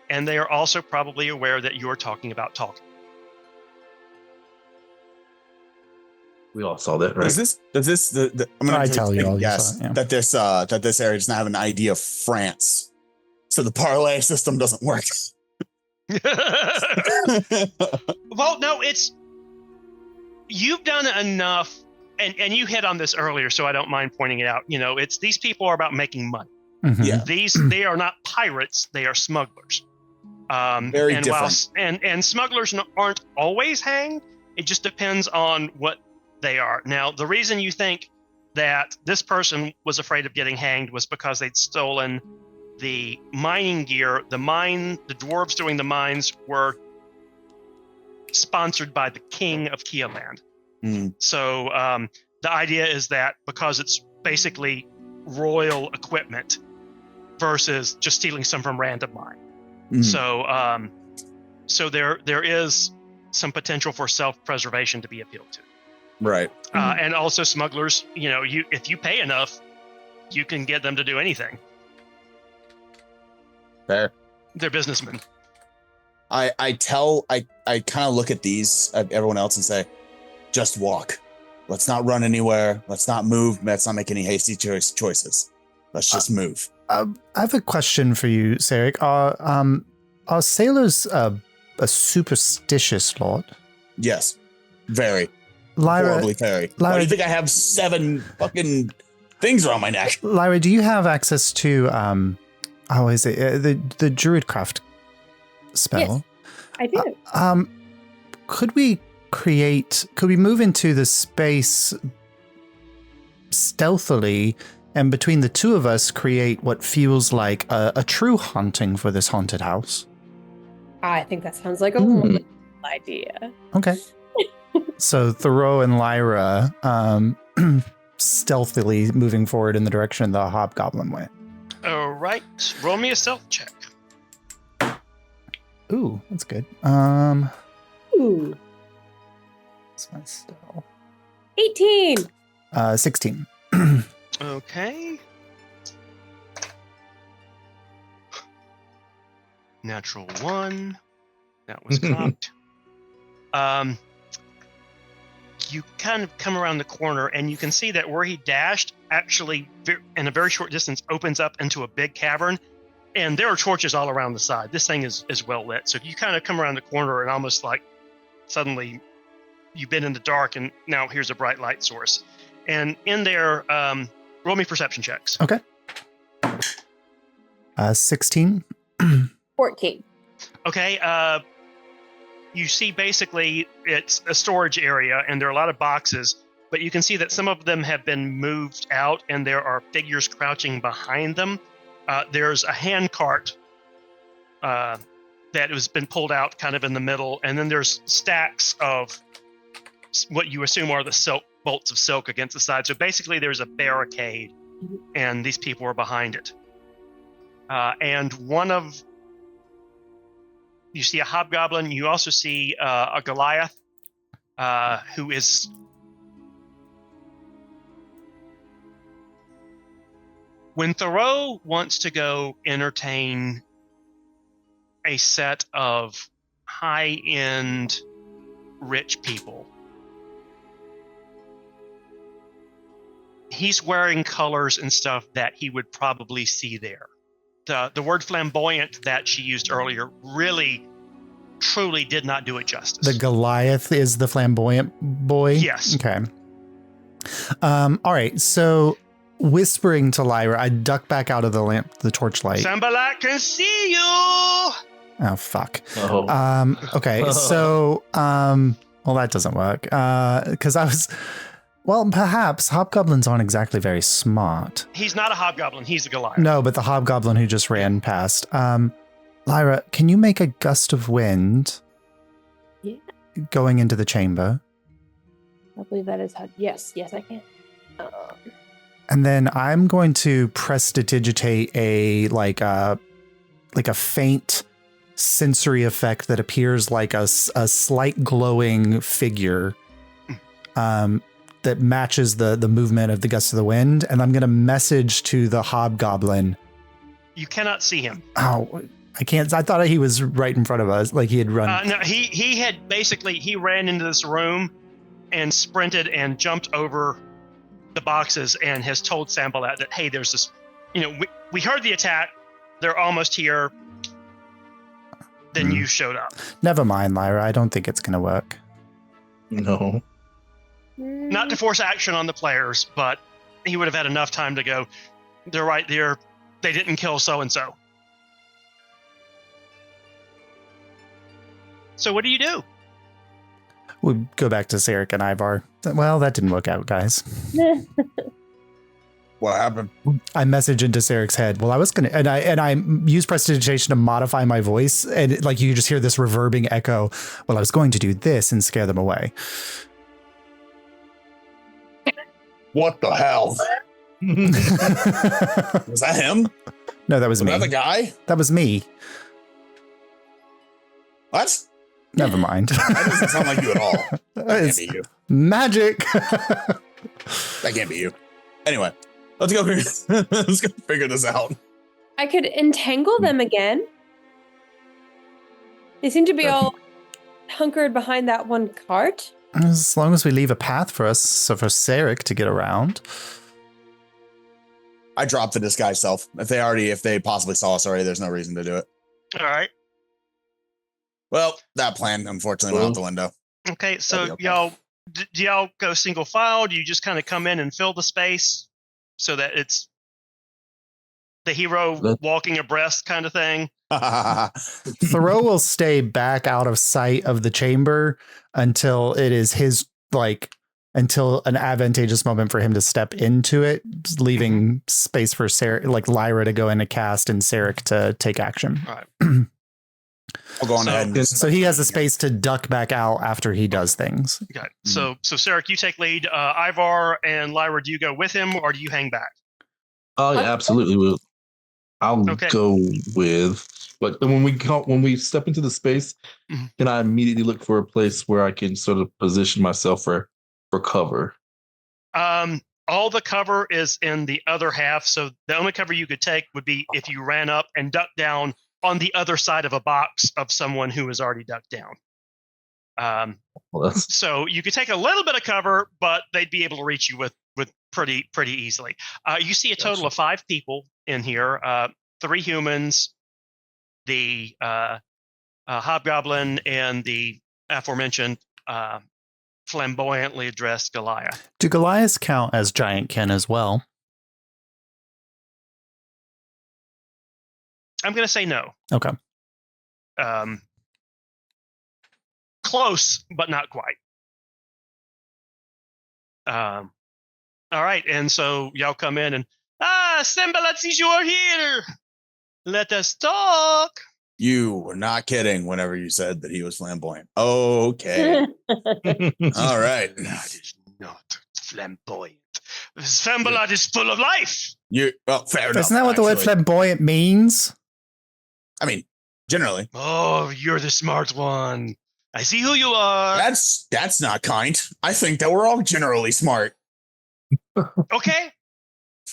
B: and they are also probably aware that you're talking about talking.
D: We all saw that, right?
C: Does this I'm gonna
A: tell you all
C: guess that this area doesn't have an ID of France, so the parlay system doesn't work.
B: Well, no, you've done enough, and you hit on this earlier, so I don't mind pointing it out. It's these people are about making money.
A: Mm-hmm.
C: Yeah,
B: they are not pirates; they are smugglers.
C: Very different.
B: And smugglers aren't always hanged. It just depends on what they are. Now, the reason you think that this person was afraid of getting hanged was because they'd stolen the mining gear. The dwarves doing the mines were sponsored by the king of Keoland. So the idea is that because it's basically royal equipment versus just stealing some from random mine. So there is some potential for self-preservation to be appealed to.
C: Right.
B: And also smugglers, if you pay enough, you can get them to do anything.
C: Fair.
B: They're businessmen.
C: I kind of look at everyone else and say, just walk. Let's not run anywhere. Let's not move. Let's not make any hasty choices. Let's just move.
A: I have a question for you, Sarek. Are sailors a superstitious lot?
C: Yes. Very.
A: Lyra,
C: horribly very. Why do you think I have 7 fucking things around my neck?
A: Lyra, do you have access to is it the Druidcraft spell?
E: Yes, I do.
A: Could we move into the space stealthily and between the two of us create what feels like a true haunting for this haunted house?
E: I think that sounds like a wonderful idea.
A: Okay. So Thoreau and Lyra stealthily moving forward in the direction the hobgoblin went.
B: All right. Roll me a stealth check.
A: Ooh, that's good.
E: Ooh.
A: What's my stealth?
E: 18.
A: 16.
B: Okay. Natural 1. That was cocked. You kind of come around the corner and you can see that where he dashed actually in a very short distance opens up into a big cavern, and there are torches all around the side. This thing is well lit. So you kind of come around the corner and almost like suddenly you've been in the dark and now here's a bright light source. And in there, roll me perception checks.
A: Okay. 16.
E: 14.
B: Okay. You see basically it's a storage area and there are a lot of boxes, but you can see that some of them have been moved out and there are figures crouching behind them. There's a hand cart that has been pulled out kind of in the middle, and then there's stacks of what you assume are the bolts of silk against the side. So basically there's a barricade and these people are behind it. And you see a hobgoblin. You also see a Goliath who is... When Thoreau wants to go entertain a set of high-end rich people, he's wearing colors and stuff that he would probably see there. The word flamboyant that she used earlier really, truly did not do it justice.
A: The Goliath is the flamboyant boy?
B: Yes.
A: Okay. All right. So whispering to Lyra, I duck back out of the torchlight.
B: Sambalat can see you!
A: Oh, fuck.
D: Oh.
A: Okay. So, well, that doesn't work. Because well, perhaps hobgoblins aren't exactly very smart.
B: He's not a hobgoblin. He's a Goliath.
A: No, but the hobgoblin who just ran past. Lyra, can you make a gust of wind?
E: Yeah.
A: Going into the chamber?
E: I believe that is how. Yes, I can.
A: And then I'm going to prestidigitate a faint sensory effect that appears like a slight glowing figure. That matches the movement of the gust of the wind, and I'm going to message to the hobgoblin.
B: You cannot see him.
A: Oh, I can't. I thought he was right in front of us, like he had run.
B: No, he ran into this room and sprinted and jumped over the boxes and has told Sambalat that, hey, there's this, we heard the attack. They're almost here. Then you showed up.
A: Never mind, Lyra. I don't think it's going to work.
D: No.
B: Not to force action on the players, but he would have had enough time to go, they're right there. They didn't kill so-and-so. So what do you do?
A: We go back to Sarek and Ivar. Well, that didn't work out, guys.
C: What happened?
A: I message into Sarek's head. Well, I was going to, and I use prestidigitation to modify my voice. And you just hear this reverbing echo. Well, I was going to do this and scare them away.
C: What the hell? Was that him?
A: No, that was me.
C: Was that the guy?
A: That was me.
C: What?
A: Never mind.
C: That doesn't sound like you at all. That can't be you.
A: Magic.
C: That can't be you. Anyway, let's go figure this out.
E: I could entangle them again. They seem to be all hunkered behind that one cart.
A: As long as we leave a path for us, so for Sarek to get around.
C: I dropped the disguise self. If they possibly saw us already, there's no reason to do it.
B: All right.
C: Well, that plan unfortunately went out the window.
B: Okay, so
C: Okay.
B: y'all, do y'all go single file? Do you just kind of come in and fill the space so that it's the hero walking abreast kind of thing?
A: Thoreau will stay back out of sight of the chamber until it is his, until an advantageous moment for him to step into it, leaving space for Sarek, Lyra to go in to cast and Sarek to take action.
B: All right.
C: I'll go on ahead.
A: So he has the space to duck back out after he does things.
B: Okay. So Sarek, you take lead. Ivar and Lyra, do you go with him or do you hang back?
D: Oh yeah, absolutely. I'll
B: Okay.
D: go with. But when we step into the space, can I immediately look for a place where I can sort of position myself for cover?
B: All the cover is in the other half, so the only cover you could take would be if you ran up and ducked down on the other side of a box of someone who is already ducked down. So you could take a little bit of cover, but they'd be able to reach you with pretty easily. You see a total of 5 people in here, 3 humans, the hobgoblin, and the aforementioned flamboyantly dressed Goliath.
A: Do Goliaths count as giant kin as well?
B: I'm going to say no.
A: Okay.
B: Close, but not quite. All right, and so y'all come in and Sembalat sees you are here. Let us talk.
C: You were not kidding whenever you said that he was flamboyant. Okay. All right.
B: That is not flamboyant. Sembalat is full of life.
C: Fair enough.
A: Isn't that what the word
C: actually.
A: flamboyant means?
C: I mean, generally.
B: Oh, you're the smart one. I see who you are.
C: That's not kind. I think that we're all generally smart.
B: Okay.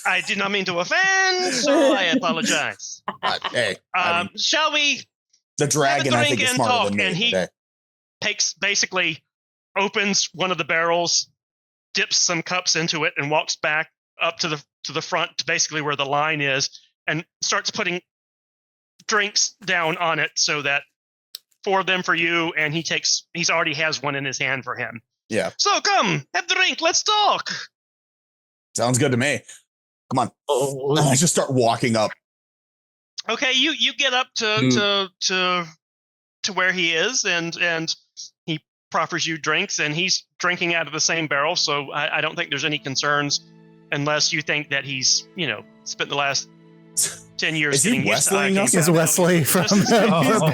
B: I did not mean to offend, so I apologize.
C: Hey, I mean,
B: Shall we?
C: the dragon, I think, is
B: and
C: smarter
B: talk,
C: than me.
B: and he
C: Okay.
B: basically opens one of the barrels, dips some cups into it, and walks back up to the front to basically where the line is, and starts putting drinks down on it so that 4 of them for you, and he's already has one in his hand for him.
C: Yeah.
B: So come, have a drink, let's talk.
C: Sounds good to me. Come on.
D: Oh,
C: I just start walking up.
B: Okay, you get up to where he is, and he proffers you drinks, and he's drinking out of the same barrel, so I don't think there's any concerns unless you think that he's, spent the last 10 years
C: Is he
B: getting used to
C: Wesleyan
B: iocane
C: us?
A: Is
B: powder.
A: Wesley from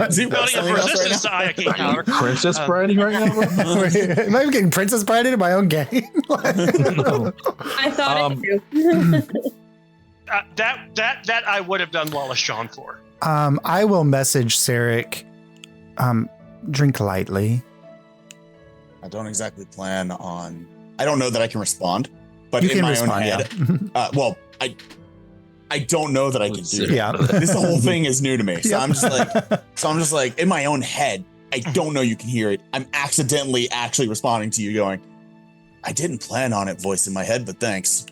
C: Is he
B: Building
C: Wesleyan
B: up
C: us
B: resistance to
C: right
B: iocane powder.
D: Princess Brady right now?
A: Am I getting Princess Bride into my own game?
E: I thought it too.
B: That I would have done Wallace Shawn for.
A: I will message Sarek. Drink lightly.
C: I don't exactly plan on. I don't know that I can respond, but
A: You
C: in
A: can
C: my
A: respond,
C: own head,
A: yeah.
C: I don't know that I can do that.
A: Yeah.
C: This whole thing is new to me, so
A: Yep.
C: I'm just like in my own head. I don't know you can hear it. I'm accidentally actually responding to you, going, "I didn't plan on it." Voice in my head, but thanks.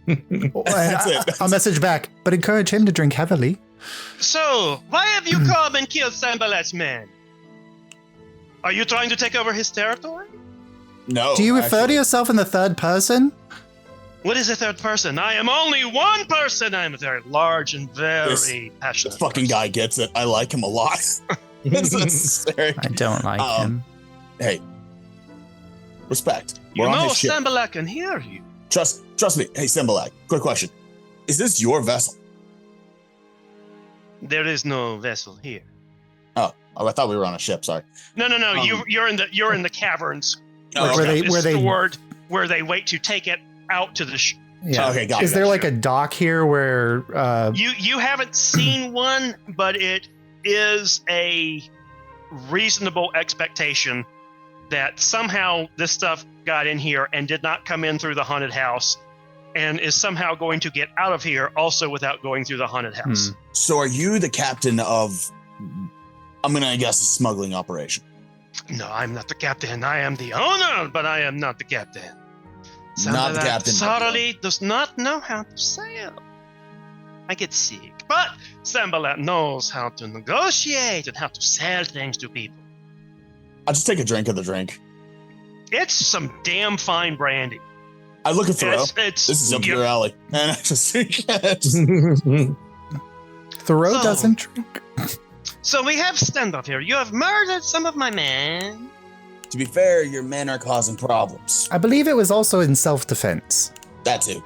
C: That's it.
A: I'll message back, but encourage him to drink heavily.
B: So, why have you come and killed Sambalat's men? Are you trying to take over his territory?
C: No.
A: Do you refer to
C: actually.
A: yourself in the third person?
B: What is a third person? I am only one person. I am a very large and very
C: This
B: passionate.
C: This fucking
B: person.
C: guy gets it. I like him a lot. It's necessary.
A: I don't like him.
C: Hey, respect.
B: You
C: We're on
B: know
C: his ship.
B: Sambalat can hear you.
C: Trust me. Hey, Simbalak, quick question. Is this your vessel?
B: There is no vessel here.
C: Oh, I thought we were on a ship. Sorry.
B: No. You're in the caverns.
C: Oh,
A: Where
C: okay.
A: they-
B: It's stored where they wait to take it out to the.
A: Yeah.
C: Okay, got it.
A: Is there like a dock here where
B: You haven't seen one, but it is a reasonable expectation that somehow this stuff got in here and did not come in through the haunted house, and is somehow going to get out of here also without going through the haunted house.
C: So are you the captain of I'm gonna guess a smuggling operation.
B: No, I'm not the captain. I am the owner, but I am not the captain.
C: Not the captain, but the
B: Thoroughly does not know how to sail. I get sick, but Sambalat knows how to negotiate and how to sell things to people.
C: I'll just take a drink of the drink.
B: It's some damn fine brandy.
C: I look at Thoreau.
B: It's
C: This is up your alley. And I just
A: Thoreau
B: So-
A: doesn't drink.
B: So we have standoff here. You have murdered some of my men.
C: to be fair, your men are causing problems.
A: I believe it was also in self-defense.
C: That too.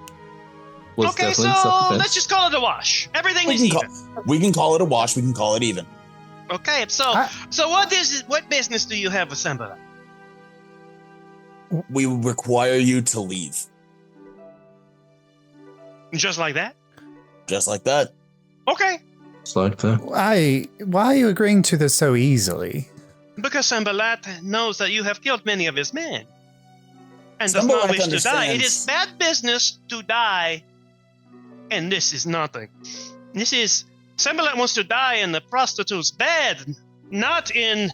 D: Was
B: Okay, so
D: definitely self-defense.
B: let's just call it a wash. Everything
C: We
B: is
C: can,
B: even.
C: we can call it a wash. We can call it even.
B: Okay, so
A: I-
B: what business do you have with Sambalat?
C: We require you to leave.
B: Just like that?
C: Just like that.
B: Okay.
D: It's like that.
A: Why are you agreeing to this so easily?
B: Because Sambalat knows that you have killed many of his men. And does
C: Sambalat
B: not wish to die. It
C: understands.
B: is bad business to die. And this is nothing. This is Sambalat wants to die in the prostitute's bed, not in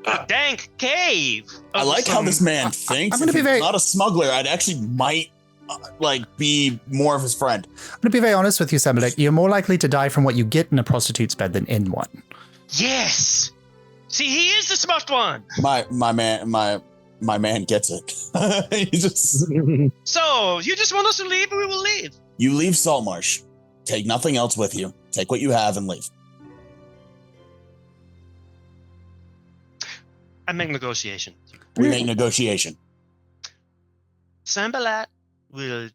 B: a dank cave.
C: I
B: of
C: like how
B: some-
C: this man thinks.
A: I'm gonna
C: If
A: be
C: he's
A: very-
C: not a smuggler. I'd actually might be more of his friend.
A: I'm going to be very honest with you, Semmelek. You're more likely to die from what you get in a prostitute's bed than in one.
B: Yes. See, he is the smart one.
C: My man gets it. He just
B: So you just want us to leave, we will leave.
C: you leave Saltmarsh. Take nothing else with you. Take what you have and leave.
B: I make negotiation.
C: We make negotiation.
B: Sambalat will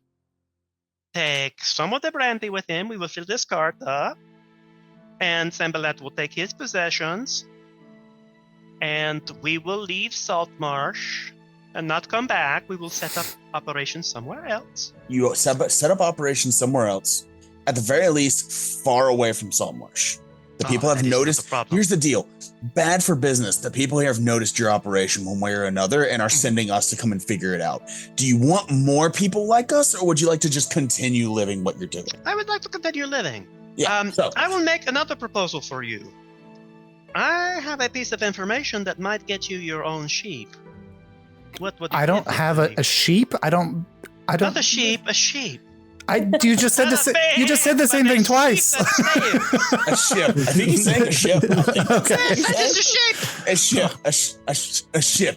B: take some of the brandy with him. We will fill this cart up. And Sambalat will take his possessions. And we will leave Saltmarsh and not come back. We will set up operations somewhere else.
C: You set up operations somewhere else. At the very least, far away from Saltmarsh. The people have
B: that is not
C: noticed.
B: the problem.
C: Here's the deal. Bad for business. The people here have noticed your operation one way or another and are sending us to come and figure it out. Do you want more people like us, or would you like to just continue living what you're doing?
B: I would like to continue living.
C: Yeah. So
B: I will make another proposal for you. I have a piece of information that might get you your own sheep. What would you
A: I don't
B: give
A: have
B: me?
A: a sheep. I don't.
B: Not a sheep, a sheep.
A: You just said you just said the same thing twice.
C: a ship. I think he's saying a ship.
A: Okay.
B: That is a sheep.
C: A ship. A ship.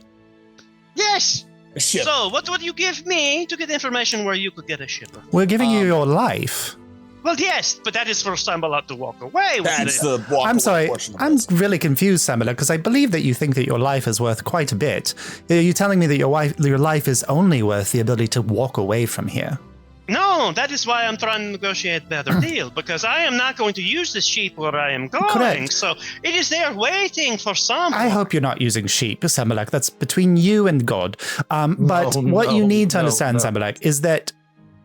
B: Yes.
C: A ship.
B: So, what would you give me to get information where you could get a ship?
A: We're giving you your life.
B: Well, yes, but that is for Sambalat to walk away with.
C: That's
B: it.
C: the walk
A: I'm
C: away
A: sorry.
C: portion of
A: I'm
C: this.
A: really confused, Samela, because I believe that you think that your life is worth quite a bit. Are you telling me that your life is only worth the ability to walk away from here?
B: No, that is why I'm trying to negotiate a better deal, because I am not going to use the sheep where I am going.
A: Correct.
B: So it is there waiting for someone.
A: I hope you're not using sheep, Samalek. That's between you and God. But what you need to understand, Samalek, is that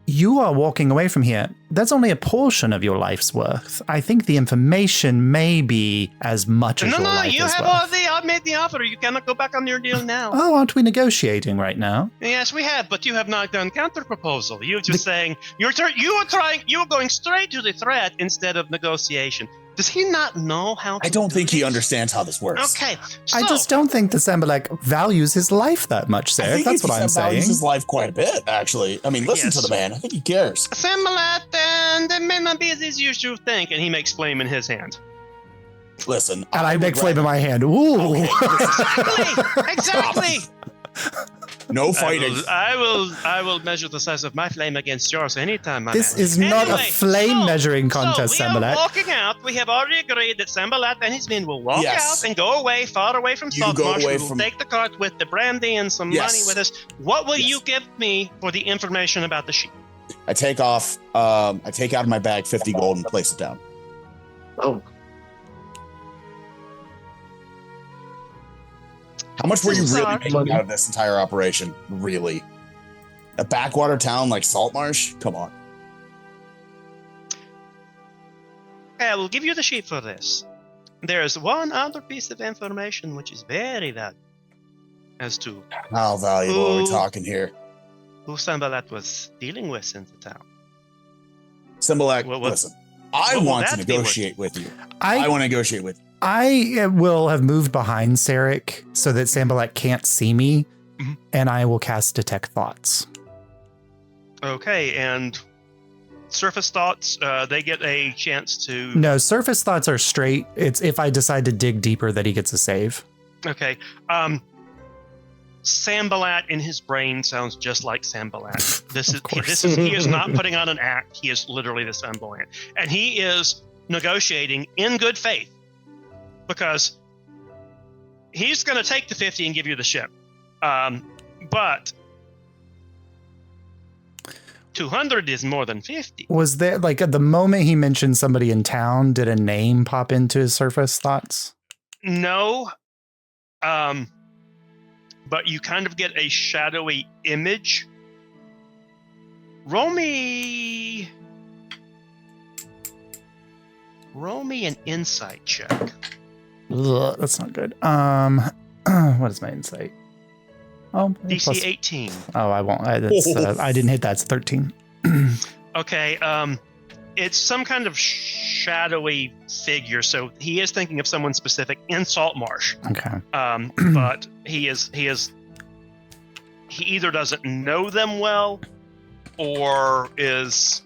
A: you are walking away from here. That's only a portion of your life's worth. I think the information may be as much as
B: No,
A: your
B: no,
A: life
B: you
A: is
B: have
A: worth.
B: already made the offer. You cannot go back on your deal now.
A: Oh, aren't we negotiating right now?
B: Yes, we have, but you have not done counter proposal. You're just saying you are going straight to the threat instead of negotiation. Does he not know how to
C: I don't
B: do
C: think he
B: this?
C: understands how this works.
B: Okay,
A: I
B: so-
A: just don't think that Sambalek values his life that much,
C: I
A: Sarah.
C: think
A: That's
C: he
A: what I'm
C: values
A: saying.
C: his life quite a bit, actually. I mean, listen
B: Yes.
C: to the man. I think he cares.
B: Similat, and it may not be as easy as you think. And he makes flame in his hand.
C: Listen.
A: And I make
C: would
A: flame in my hand. Ooh.
B: Exactly.
C: No fighting.
B: I will measure the size of my flame against yours anytime. My
A: This
B: man.
A: is not a
B: Anyway,
A: flame measuring contest,
B: so we
A: Sambalek.
B: are walking out. We have already agreed that Sambalat and his men will walk
C: Yes.
B: out and go away, far away from
C: You go
B: Saltmarsh.
C: away
B: We will
C: from-
B: take the cart with the brandy and some
C: Yes.
B: money with us. What will
C: Yes.
B: you give me for the information about the sheep?
C: I take off. I take out of my bag 50 gold and place it down.
D: Oh,
C: How much were you really
B: Sorry.
C: making out of this entire operation? Really? A backwater town like Saltmarsh? Come on.
B: Okay, I will give you the sheep for this. There is one other piece of information which is very valuable as to
C: How valuable are we
B: Ooh.
C: talking here?
B: who Sambalat was dealing with in the town.
C: Symbolak,
B: What-
C: listen. I
B: what will
C: want to
B: that be worth?
C: negotiate with you. I want to negotiate with you.
A: I will have moved behind Sarek so that Sambalek can't see me, and I will cast Detect Thoughts.
B: Okay, and surface thoughts, they get a chance to...
A: No, surface thoughts are straight. It's if I decide to dig deeper that he gets a save.
B: Okay. Sambalat in his brain sounds just like Sambalat. He is not putting on an act. He is literally this flamboyant. And he is negotiating in good faith because he's going to take the 50 and give you the ship. But 200 is more than 50.
A: Was there, like, at the moment he mentioned somebody in town, did a name pop into his surface thoughts?
B: No. But you kind of get a shadowy image. Roll me an insight check.
A: Ugh, that's not good. What is my insight? Oh,
B: DC
A: plus,
B: 18.
A: Oh, I won't. I didn't hit that. It's 13.
B: Okay. It's some kind of shadowy figure, so he is thinking of someone specific in Saltmarsh.
A: Okay.
B: But he either doesn't know them well, or is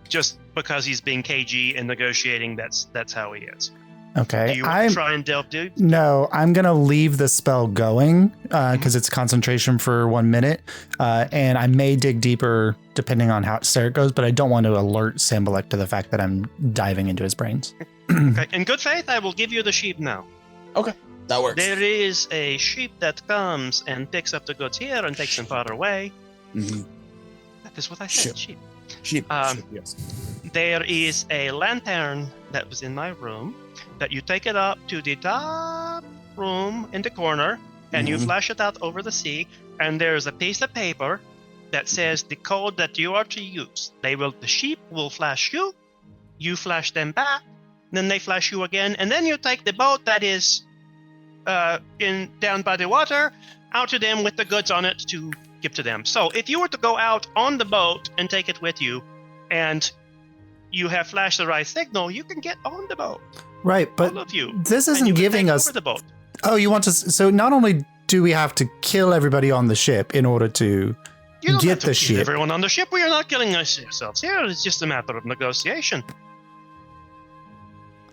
B: just because he's being cagey and negotiating. That's how he is.
A: Okay.
B: Do you want to try and delve deep?
A: No, I'm gonna leave the spell going because it's concentration for 1 minute, and I may dig deeper depending on how Sarek goes, but I don't want to alert Sambalek to the fact that I'm diving into his brains.
B: Okay. In good faith, I will give you the sheep now.
C: Okay, that works.
B: There is a sheep that comes and picks up the goods here and takes them far away.
C: Mm-hmm.
B: That is what I said,
C: Sheep.
B: sheep.
C: Sheep, yes.
B: There is a lantern that was in my room that you take it up to the top room in the corner and you flash it out over the sea, and there's a piece of paper that says the code that you are to use. The sheep will flash you, you flash them back, then they flash you again, and then you take the boat that is down by the water out to them with the goods on it to give to them. So if you were to go out on the boat and take it with you, and you have flashed the right signal, you can get on the boat.
A: Right, but
B: all of you,
A: this isn't giving us
B: over the boat.
A: Oh, you want to? So not only do we have to kill everybody on the ship in order to
B: You don't
A: get
B: have to
A: the
B: kill
A: ship.
B: everyone on the ship. We are not killing ourselves here. It's just a matter of negotiation.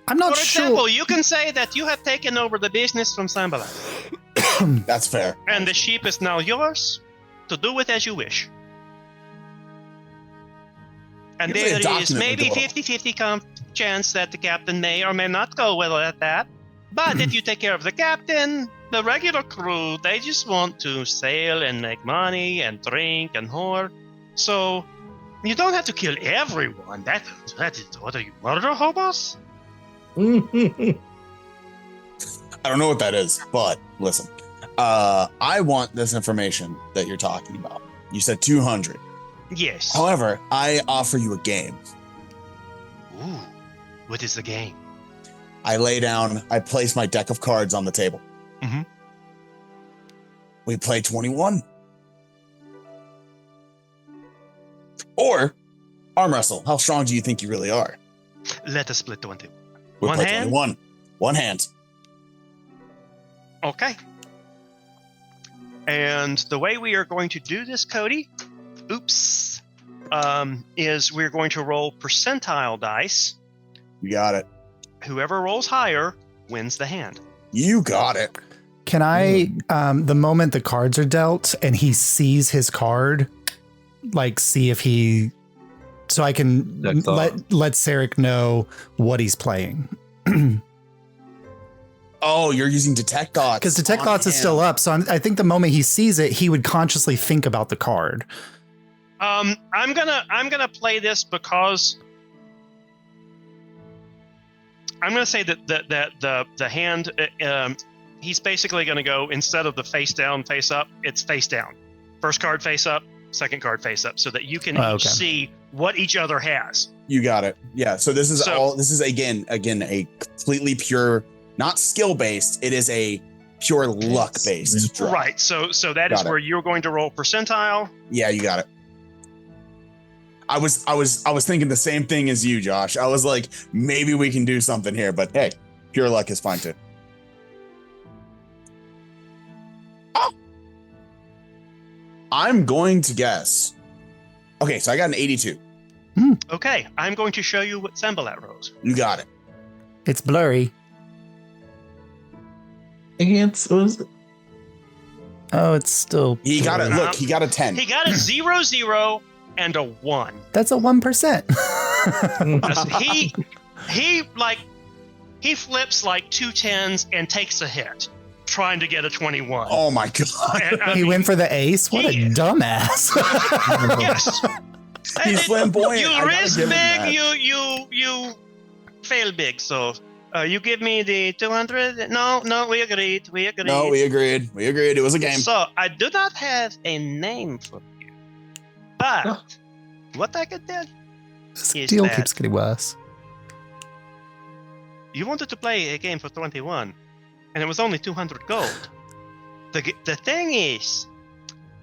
A: I'm not
B: For
A: sure.
B: example, you can say that you have taken over the business from Sambala,
C: That's fair.
B: and the sheep is now yours to do with as you wish. And
C: Usually a
B: there is
C: document
B: maybe
C: would go.
B: 50-50 chance that the captain may or may not go well at that. But if you take care of the captain, the regular crew, they just want to sail and make money and drink and whore. So you don't have to kill everyone. That is, what are you, murder hobos?
C: I don't know what that is, but listen. I want this information that you're talking about. You said 200.
B: Yes.
C: However, I offer you a game.
B: Ooh, what is the game?
C: I lay down, I place my deck of cards on the table.
B: Mhm.
C: We play 21. Or arm wrestle. How strong do you think you really are?
B: Let us split 20.
C: We
B: One
C: play
B: hand?
C: 21. One hand.
B: Okay. And the way we are going to do this, Cody, is we're going to roll percentile dice.
C: You got it.
B: Whoever rolls higher wins the hand.
C: You got it.
A: Can I, the moment the cards are dealt and he sees his card, like see if he, so I can
D: That's
A: let Sarek know what he's playing.
C: Oh, you're using Detect Thoughts.
A: Because Detect
C: on
A: Thoughts is
C: him.
A: still up. So I think the moment he sees it, he would consciously think about the card.
B: I'm gonna play this because I'm gonna say that the hand he's basically gonna go, instead of the face down, face up, it's face down. First card face up, second card face up, so that you can each see what each other has.
C: You got it. Yeah. So this is this is again a completely pure, not skill based. It is a pure luck based draw.
B: Right. So that is where you're going to roll percentile.
C: Yeah, you got it. I was thinking the same thing as you, Josh. I was like, maybe we can do something here, but hey, Pure luck is fine too. Oh! I'm going to guess. Okay, so I got an 82.
B: Okay, I'm going to show you what Sambalat rolls.
C: You got it.
A: It's blurry. Oh, it's still.
C: He got it.
A: blurry.
C: Look, he got a 10.
B: He got a 0, 0, and a 1.
A: That's a 1%.
B: He flips like 2 10s and takes a hit, trying to get a 21.
C: Oh my god.
B: And, I
A: He
B: mean,
A: went for the ace? What a dumbass.
B: yes.
C: He's flamboyant.
B: You
C: I gotta
B: risk
C: give him
B: big,
C: that.
B: you fail big. So you give me the 200. No, we agreed.
C: No, we agreed. It was a game.
B: So I do not have a name for you, but what I can tell you,
A: This
B: is
A: deal
B: that-
A: keeps getting worse.
B: you wanted to play a game for 21, and it was only 200 gold. The thing is,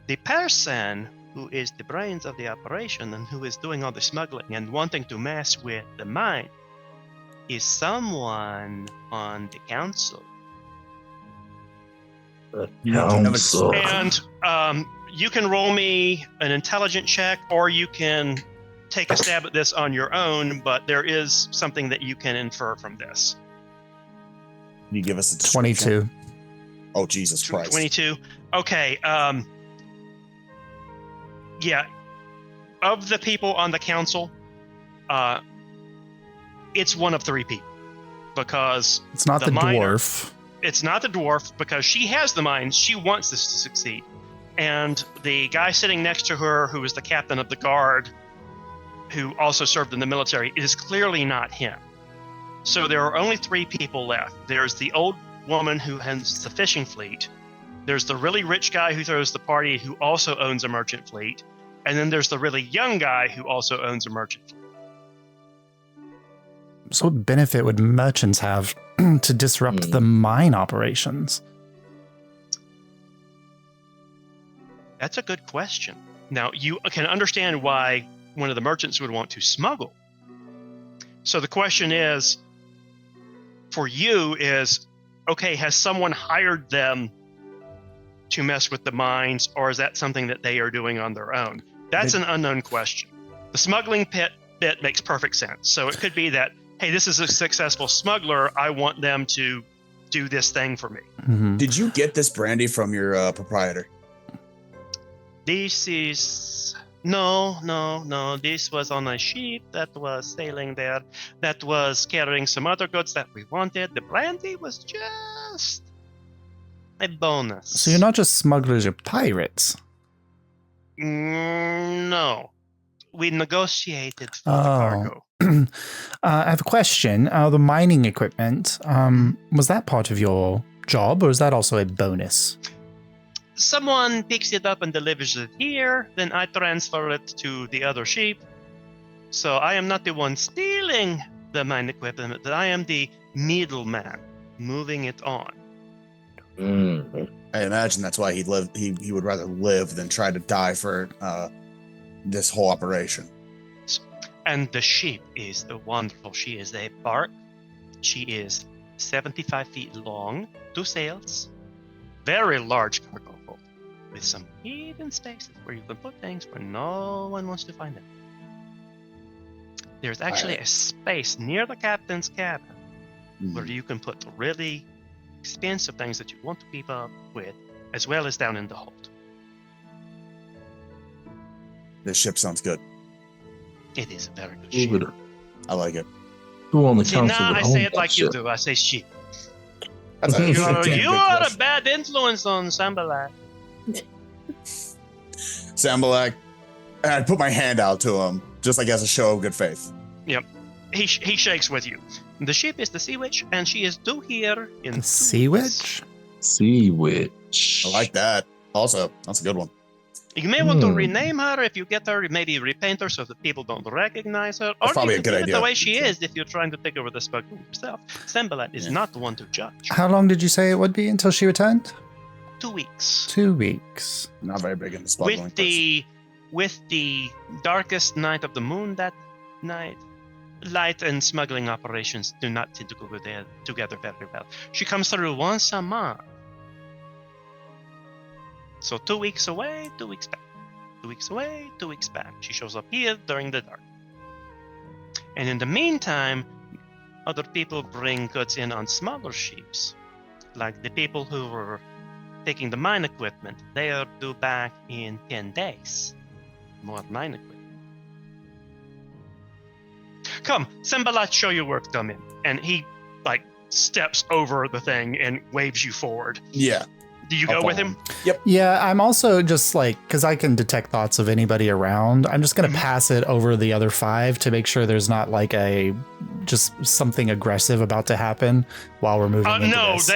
B: the person who is the brains of the operation and who is doing all the smuggling and wanting to mess with the mine is someone on the council.
D: Council.
B: And you can roll me an intelligence check, or you can take a stab at this on your own, but there is something that you can infer from this.
C: Can you give us a description?
A: 22.
C: Oh, Jesus Christ.
B: 22. Okay. Yeah. Of the people on the council, it's one of 3 people, because
A: It's not the
B: miner-
A: dwarf.
B: It's not the dwarf, because she has the mines. She wants this to succeed. And the guy sitting next to her, who is the captain of the guard, who also served in the military, it is clearly not him. So there are only 3 people left. There's the old woman who has the fishing fleet. There's the really rich guy who throws the party, who also owns a merchant fleet. And then there's the really young guy who also owns a merchant fleet.
A: So what benefit would merchants have to disrupt the mine operations?
B: That's a good question. Now, you can understand why one of the merchants would want to smuggle. So the question is, for you is, okay, has someone hired them to mess with the mines, or is that something that they are doing on their own? That's an unknown question. The smuggling bit makes perfect sense. So it could be that, hey, this is a successful smuggler. I want them to do this thing for me.
A: Mhm.
C: Did you get this brandy from your proprietor?
B: This is no. This was on a ship that was sailing there, that was carrying some other goods that we wanted. The brandy was just a bonus.
A: So you're not just smugglers, you're pirates.
B: No, we negotiated for the
A: Oh.
B: cargo.
A: I have a question. The mining equipment, was that part of your job, or is that also a bonus?
B: Someone picks it up and delivers it here, then I transfer it to the other ship. So I am not the one stealing the mine equipment, but I am the middleman moving it on.
C: I imagine that's why he'd live. He would rather live than try to die for this whole operation.
B: And the ship is wonderful. She is a bark. She is 75 feet long, 2 sails, very large cargo hold, with some hidden spaces where you can put things where no one wants to find them. There's actually a space near the captain's cabin where you can put really expensive things that you want to keep up with, as well as down in the hold.
C: This ship sounds good.
B: It is a very good
D: Who
B: ship.
D: would-
C: I like it.
D: who on the
B: See,
D: council
B: now
D: would
B: I
D: own
B: say it
D: that
B: like you
D: ship?
B: do. I say ship.
C: That's a
D: You
C: damn
B: You
C: good
B: are a
C: question.
B: bad influence on Sambalat.
C: Sambalak, and I'd put my hand out to him, just like as a show of good faith.
B: He shakes with you. The ship is the Sea Witch, and she is due here in 2
A: The Sea
B: weeks.
A: Witch?
D: Sea Witch.
C: I like that. Also, that's a good one.
B: You may want to rename her if you get her, maybe repaint her so that people don't recognize her.
C: That's
B: Or
C: probably
B: you
C: a
B: can
C: good
B: leave it
C: idea.
B: the way she is if you're trying to take over the smuggling yourself. Sambalat is
C: Yeah.
B: not the one to judge.
A: How long did you say it would be until she returned?
B: 2 weeks.
A: 2 weeks.
C: Not very big in the smuggling.
B: With the darkest night of the moon that night, light and smuggling operations do not tend to go together very well. She comes through once a month. So 2 weeks away, 2 weeks back. 2 weeks away, 2 weeks back. She shows up here during the dark. And in the meantime, other people bring goods in on smaller ships. Like the people who were taking the mine equipment. They are due back in 10 days. More mine equipment. Come, Sembalat, show your work, come in. And he, steps over the thing and waves you forward.
C: Yeah.
B: Do you
C: I'll
B: go with
C: follow
B: him?
C: Yep.
A: Yeah, I'm also just because I can detect thoughts of anybody around. I'm just going to pass it over the other 5 to make sure there's not just something aggressive about to happen while we're moving. Into
B: No,
A: this.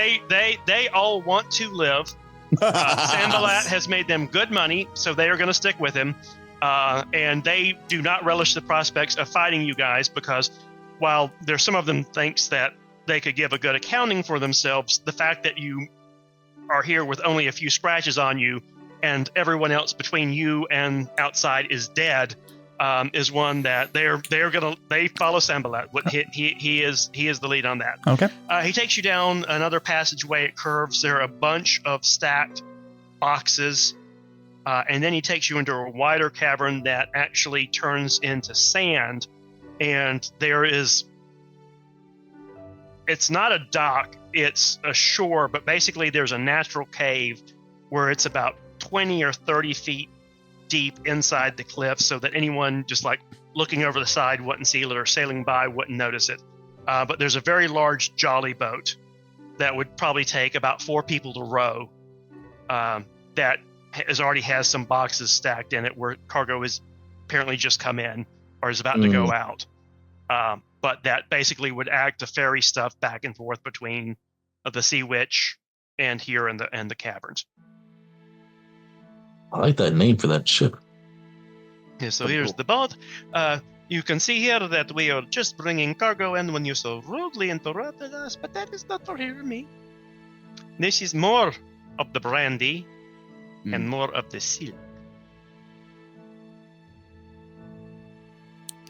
B: they all want to live. Sambalat has made them good money, so they are going to stick with him. And they do not relish the prospects of fighting you guys because while there's some of them thinks that they could give a good accounting for themselves, the fact that you are here with only a few scratches on you and everyone else between you and outside is dead is one that they follow Sambalat. He is the lead on that.
A: Okay.
B: He takes you down another passageway. It curves. There are a bunch of stacked boxes. And then he takes you into a wider cavern that actually turns into sand. And it's not a dock, it's a shore, but basically there's a natural cave where it's about 20 or 30 feet deep inside the cliff so that anyone just looking over the side wouldn't see it or sailing by wouldn't notice it. But there's a very large jolly boat that would probably take about 4 people to row that already has some boxes stacked in it where cargo is apparently just come in or is about to go out. But that basically would act to ferry stuff back and forth between the Sea Witch and here and the caverns.
D: I like that name for that ship.
B: Yeah, so here's the boat. You can see here that we are just bringing cargo in when you so rudely interrupted us, but that is not for me. This is more of the brandy and more of the silk.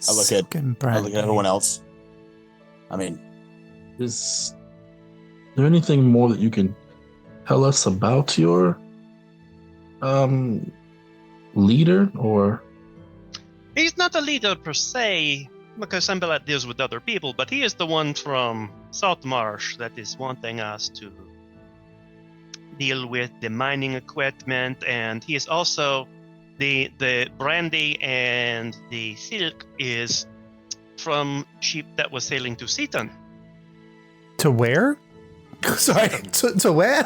C: I look at everyone else. I mean,
D: Is there anything more that you can tell us about your leader or?
B: He's not a leader per se, because Sambalat deals with other people, but he is the one from Saltmarsh that is wanting us to deal with the mining equipment, and he is also the brandy and the silk is from ship that was sailing to Seaton.
A: To where? Sorry, to where?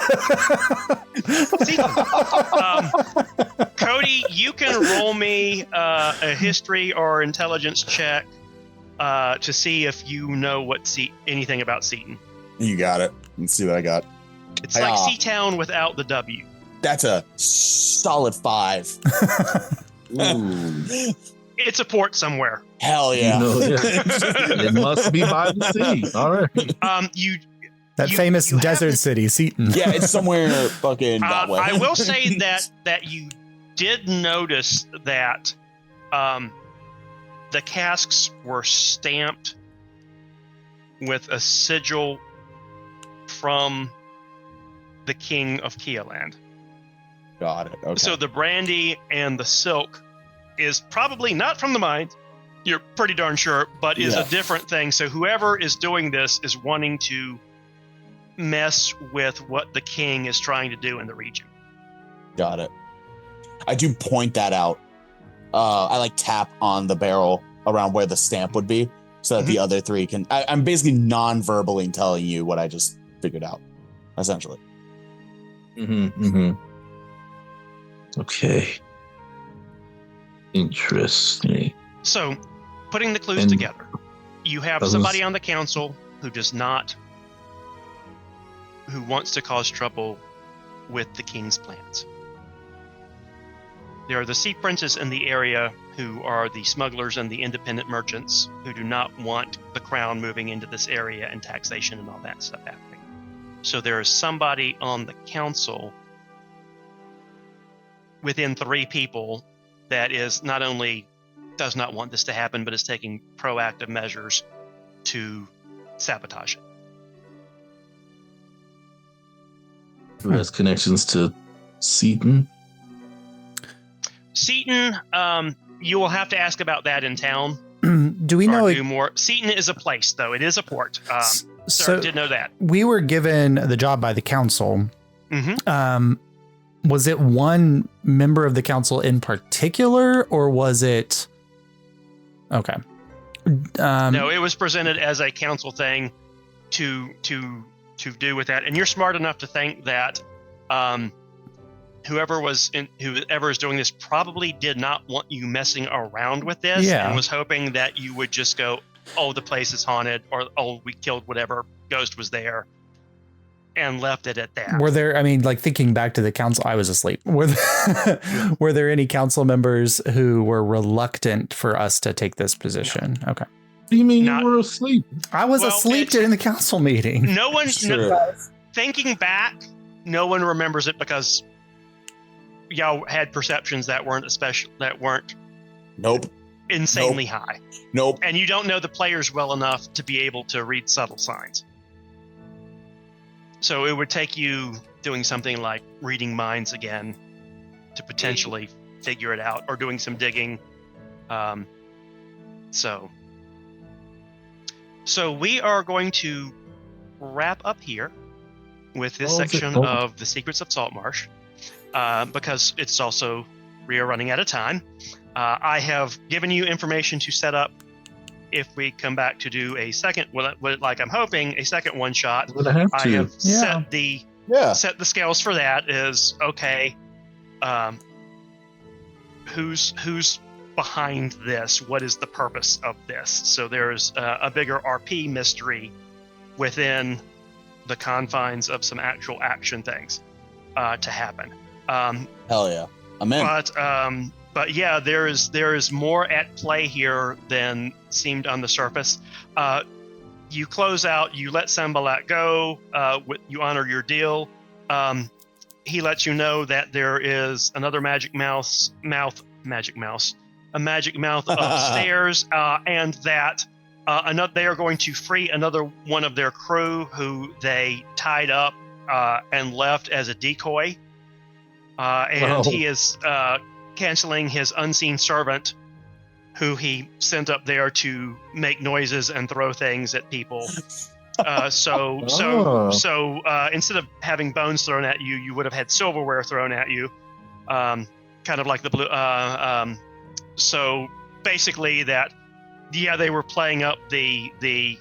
B: Cody, you can roll me a history or intelligence check to see if you know anything about Seaton.
C: you got it. Let's see what I got.
B: It's like Seatown without the W.
C: That's a solid 5.
D: Ooh.
B: It's a port somewhere.
C: Hell yeah.
D: It must be by the sea. All right.
A: That famous desert city, Seaton.
C: Yeah, it's somewhere fucking that way.
B: I will say that you did notice that the casks were stamped with a sigil from the king of Kealand.
C: Got it. Okay.
B: So the brandy and the silk is probably not from the mine. You're pretty darn sure, but is a different thing. So whoever is doing this is wanting to mess with what the king is trying to do in the region.
C: Got it. I do point that out. I tap on the barrel around where the stamp would be so that the other 3 can... I'm basically non-verbally telling you what I just figured out, essentially.
D: Okay. Interesting.
B: So, putting the clues together, you have somebody on the council who wants to cause trouble with the king's plans. There are the sea princes in the area who are the smugglers and the independent merchants who do not want the crown moving into this area and taxation and all that stuff happening. So there is somebody on the council within 3 people that is not only does not want this to happen, but is taking proactive measures to sabotage it.
D: Who has connections to Seaton?
B: Seaton, you will have to ask about that in town.
A: Do we know?
B: Do more. Seaton is a place, though. It is a port. So
A: So
B: did know that.
A: we were given the job by the council.
B: Mm-hmm.
A: Was it one member of the council in particular, or was it? Okay.
B: No, it was presented as a council thing to do with that. And you're smart enough to think that whoever is doing this probably did not want you messing around with this, and was hoping that you would just go, "Oh, the place is haunted," or "Oh, we killed whatever ghost was there," and left it at that.
A: Were there? I mean, like thinking back to the council, I was asleep. Were there any council members who were reluctant for us to take this position? No. Okay.
D: What do you mean you were asleep?
A: I was asleep during the council meeting.
B: No one. Thinking back, no one remembers it because y'all had perceptions that weren't
C: Nope.
B: insanely high.
C: Nope.
B: And you don't know the players well enough to be able to read subtle signs. So it would take you doing something like reading minds again to potentially figure it out, or doing some digging. So we are going to wrap up here with this section of the Secrets of Saltmarsh, because it's also, we are running out of time. I have given you information to set up if we come back to do a second, like I'm hoping, a second one shot. I have set the scales for that. Is okay. Who's behind this? What is the purpose of this? So there's a bigger RP mystery within the confines of some actual action things to happen.
C: Hell yeah, I'm in.
B: But yeah, there is more at play here than seemed on the surface. You close out. You let Sambalat go. You honor your deal. He lets you know that there is another magic mouth upstairs, and that they are going to free another one of their crew who they tied up and left as a decoy. He is canceling his unseen servant, who he sent up there to make noises and throw things at people. So instead of having bones thrown at you, you would have had silverware thrown at you, kind of like the blue. So basically, they were playing up the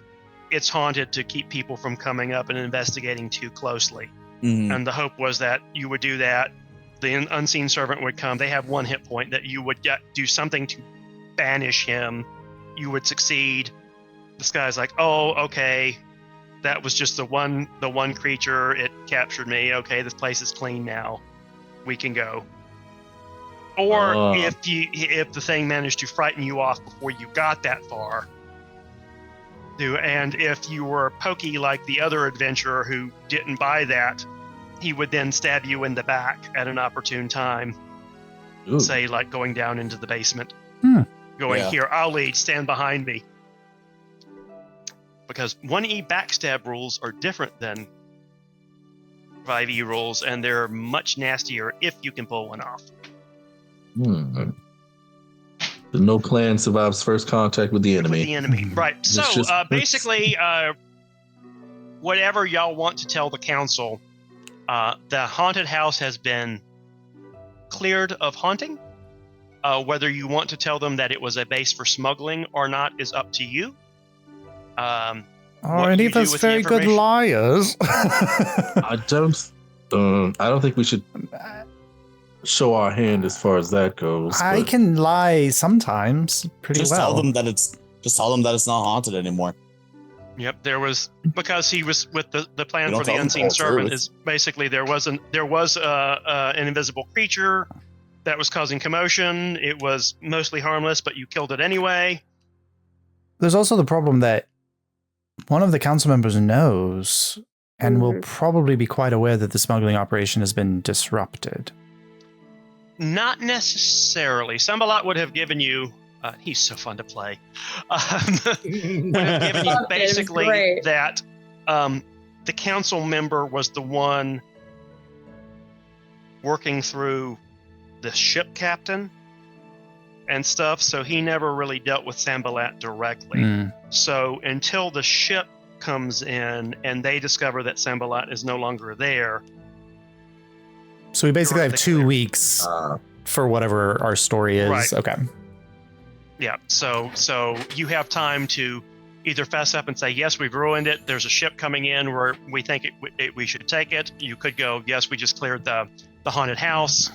B: it's haunted to keep people from coming up and investigating too closely.
C: Mm-hmm.
B: And the hope was that you would do that. The unseen servant would come. They have 1 hit point, that you would do something to banish him. You would succeed. This guy's like, "Oh, okay, that was just the one creature. It captured me. Okay, this place is clean now. We can go." Or if the thing managed to frighten you off before you got that far, and if you were pokey like the other adventurer who didn't buy that, he would then stab you in the back at an opportune time. Ooh. Say, like going down into the basement. Here, I'll lead, stand behind me. Because 1E backstab rules are different than 5E rules, and they're much nastier if you can pull one off.
D: No clan survives first contact with the enemy.
B: Right. So basically, whatever y'all want to tell the council, the haunted house has been cleared of haunting. Whether you want to tell them that it was a base for smuggling or not is up to you.
A: Any of us very good liars.
D: I don't think we should show our hand as far as that goes.
A: I can lie sometimes pretty well.
C: Tell them that it's not haunted anymore.
B: Yep, there was, because he was with the plan for the unseen servant is basically there was an invisible creature that was causing commotion. It was mostly harmless, but you killed it anyway.
A: There's also the problem that one of the council members knows and will probably be quite aware that the smuggling operation has been disrupted.
B: Not necessarily. Sambalat would have given you He's so fun to play. Would have given you
E: That is
B: basically
E: great.
B: that the council member was the one working through the ship captain and stuff, so he never really dealt with Sambalat directly.
A: Mm.
B: So until the ship comes in and they discover that Sambalat is no longer there.
A: So we basically
B: You're
A: have
B: the
A: 2
B: clear.
A: weeks for whatever our story is.
B: Right.
A: Okay.
B: Yeah, so you have time to either fess up and say, yes, we've ruined it. There's a ship coming in where we think we should take it. You could go, yes, we just cleared the haunted house.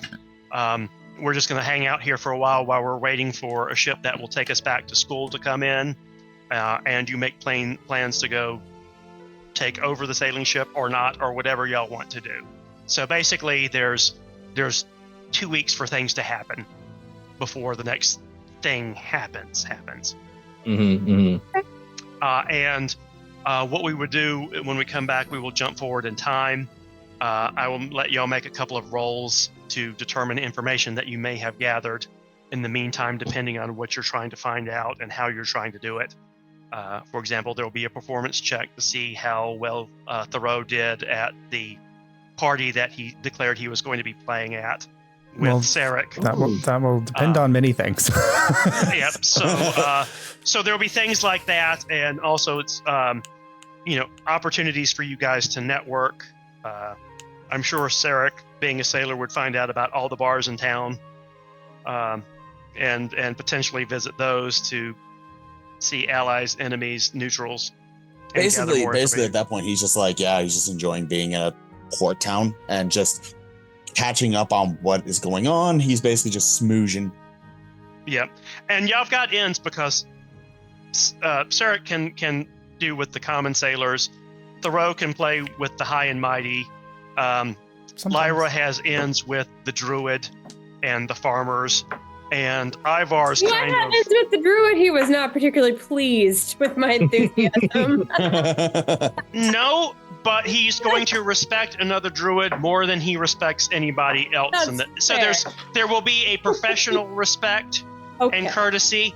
B: We're just going to hang out here for a while we're waiting for a ship that will take us back to school to come in. And you make plans to go take over the sailing ship or not, or whatever y'all want to do. So basically, there's 2 weeks for things to happen before the next thing happens.
D: Mm-hmm.
B: And what we would do when we come back, we will jump forward in time. I will let y'all make a couple of rolls to determine information that you may have gathered in the meantime, depending on what you're trying to find out and how you're trying to do it. For example, there will be a performance check to see how well Thoreau did at the party that he declared he was going to be playing at with Sarek.
A: That will depend on many things.
B: Yep. So there will be things like that, and also it's opportunities for you guys to network. I'm sure Sarek, being a sailor, would find out about all the bars in town, and potentially visit those to see allies, enemies, neutrals. and gather
C: Basically
B: more
C: at
B: information.
C: that point, he's just like, yeah, he's just enjoying being in a port town and just catching up on what is going on. He's basically just smoozing.
B: Yeah, and y'all have got ends because Sarek can do with the common sailors. Thoreau can play with the high and mighty. Lyra has ends with the druid and the farmers. And Ivar's
E: What
B: kind
E: happens with the druid? He was not particularly pleased with my enthusiasm.
B: No, but he's going to respect another druid more than he respects anybody else.
E: That's
B: So
E: fair.
B: there will be a professional respect
E: Okay.
B: and courtesy.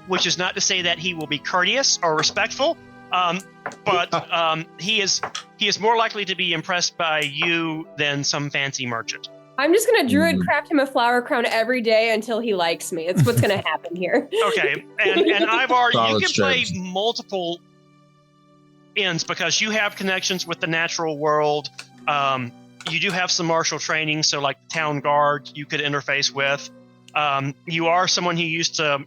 B: Which is not to say that he will be courteous or respectful, but he is more likely to be impressed by you than some fancy merchant.
E: I'm just gonna druid craft him a flower crown every day until he likes me. It's what's gonna happen here.
B: Okay, and Ivar, you
D: Solid
B: can play
D: strategy.
B: multiple ends because you have connections with the natural world. You do have some martial training, so like the town guard you could interface with. You are someone who used to,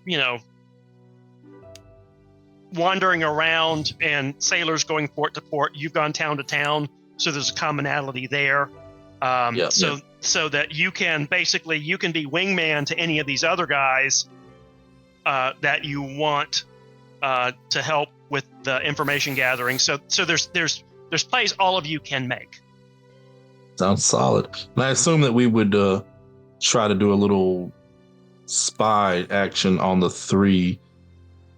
B: wandering around and sailors going port to port. You've gone town to town, so there's a commonality there. So that you can be wingman to any of these other guys that you want to help with the information gathering. So there's plays all of you can make.
D: Sounds solid. And I assume that we would try to do a little spy action on the three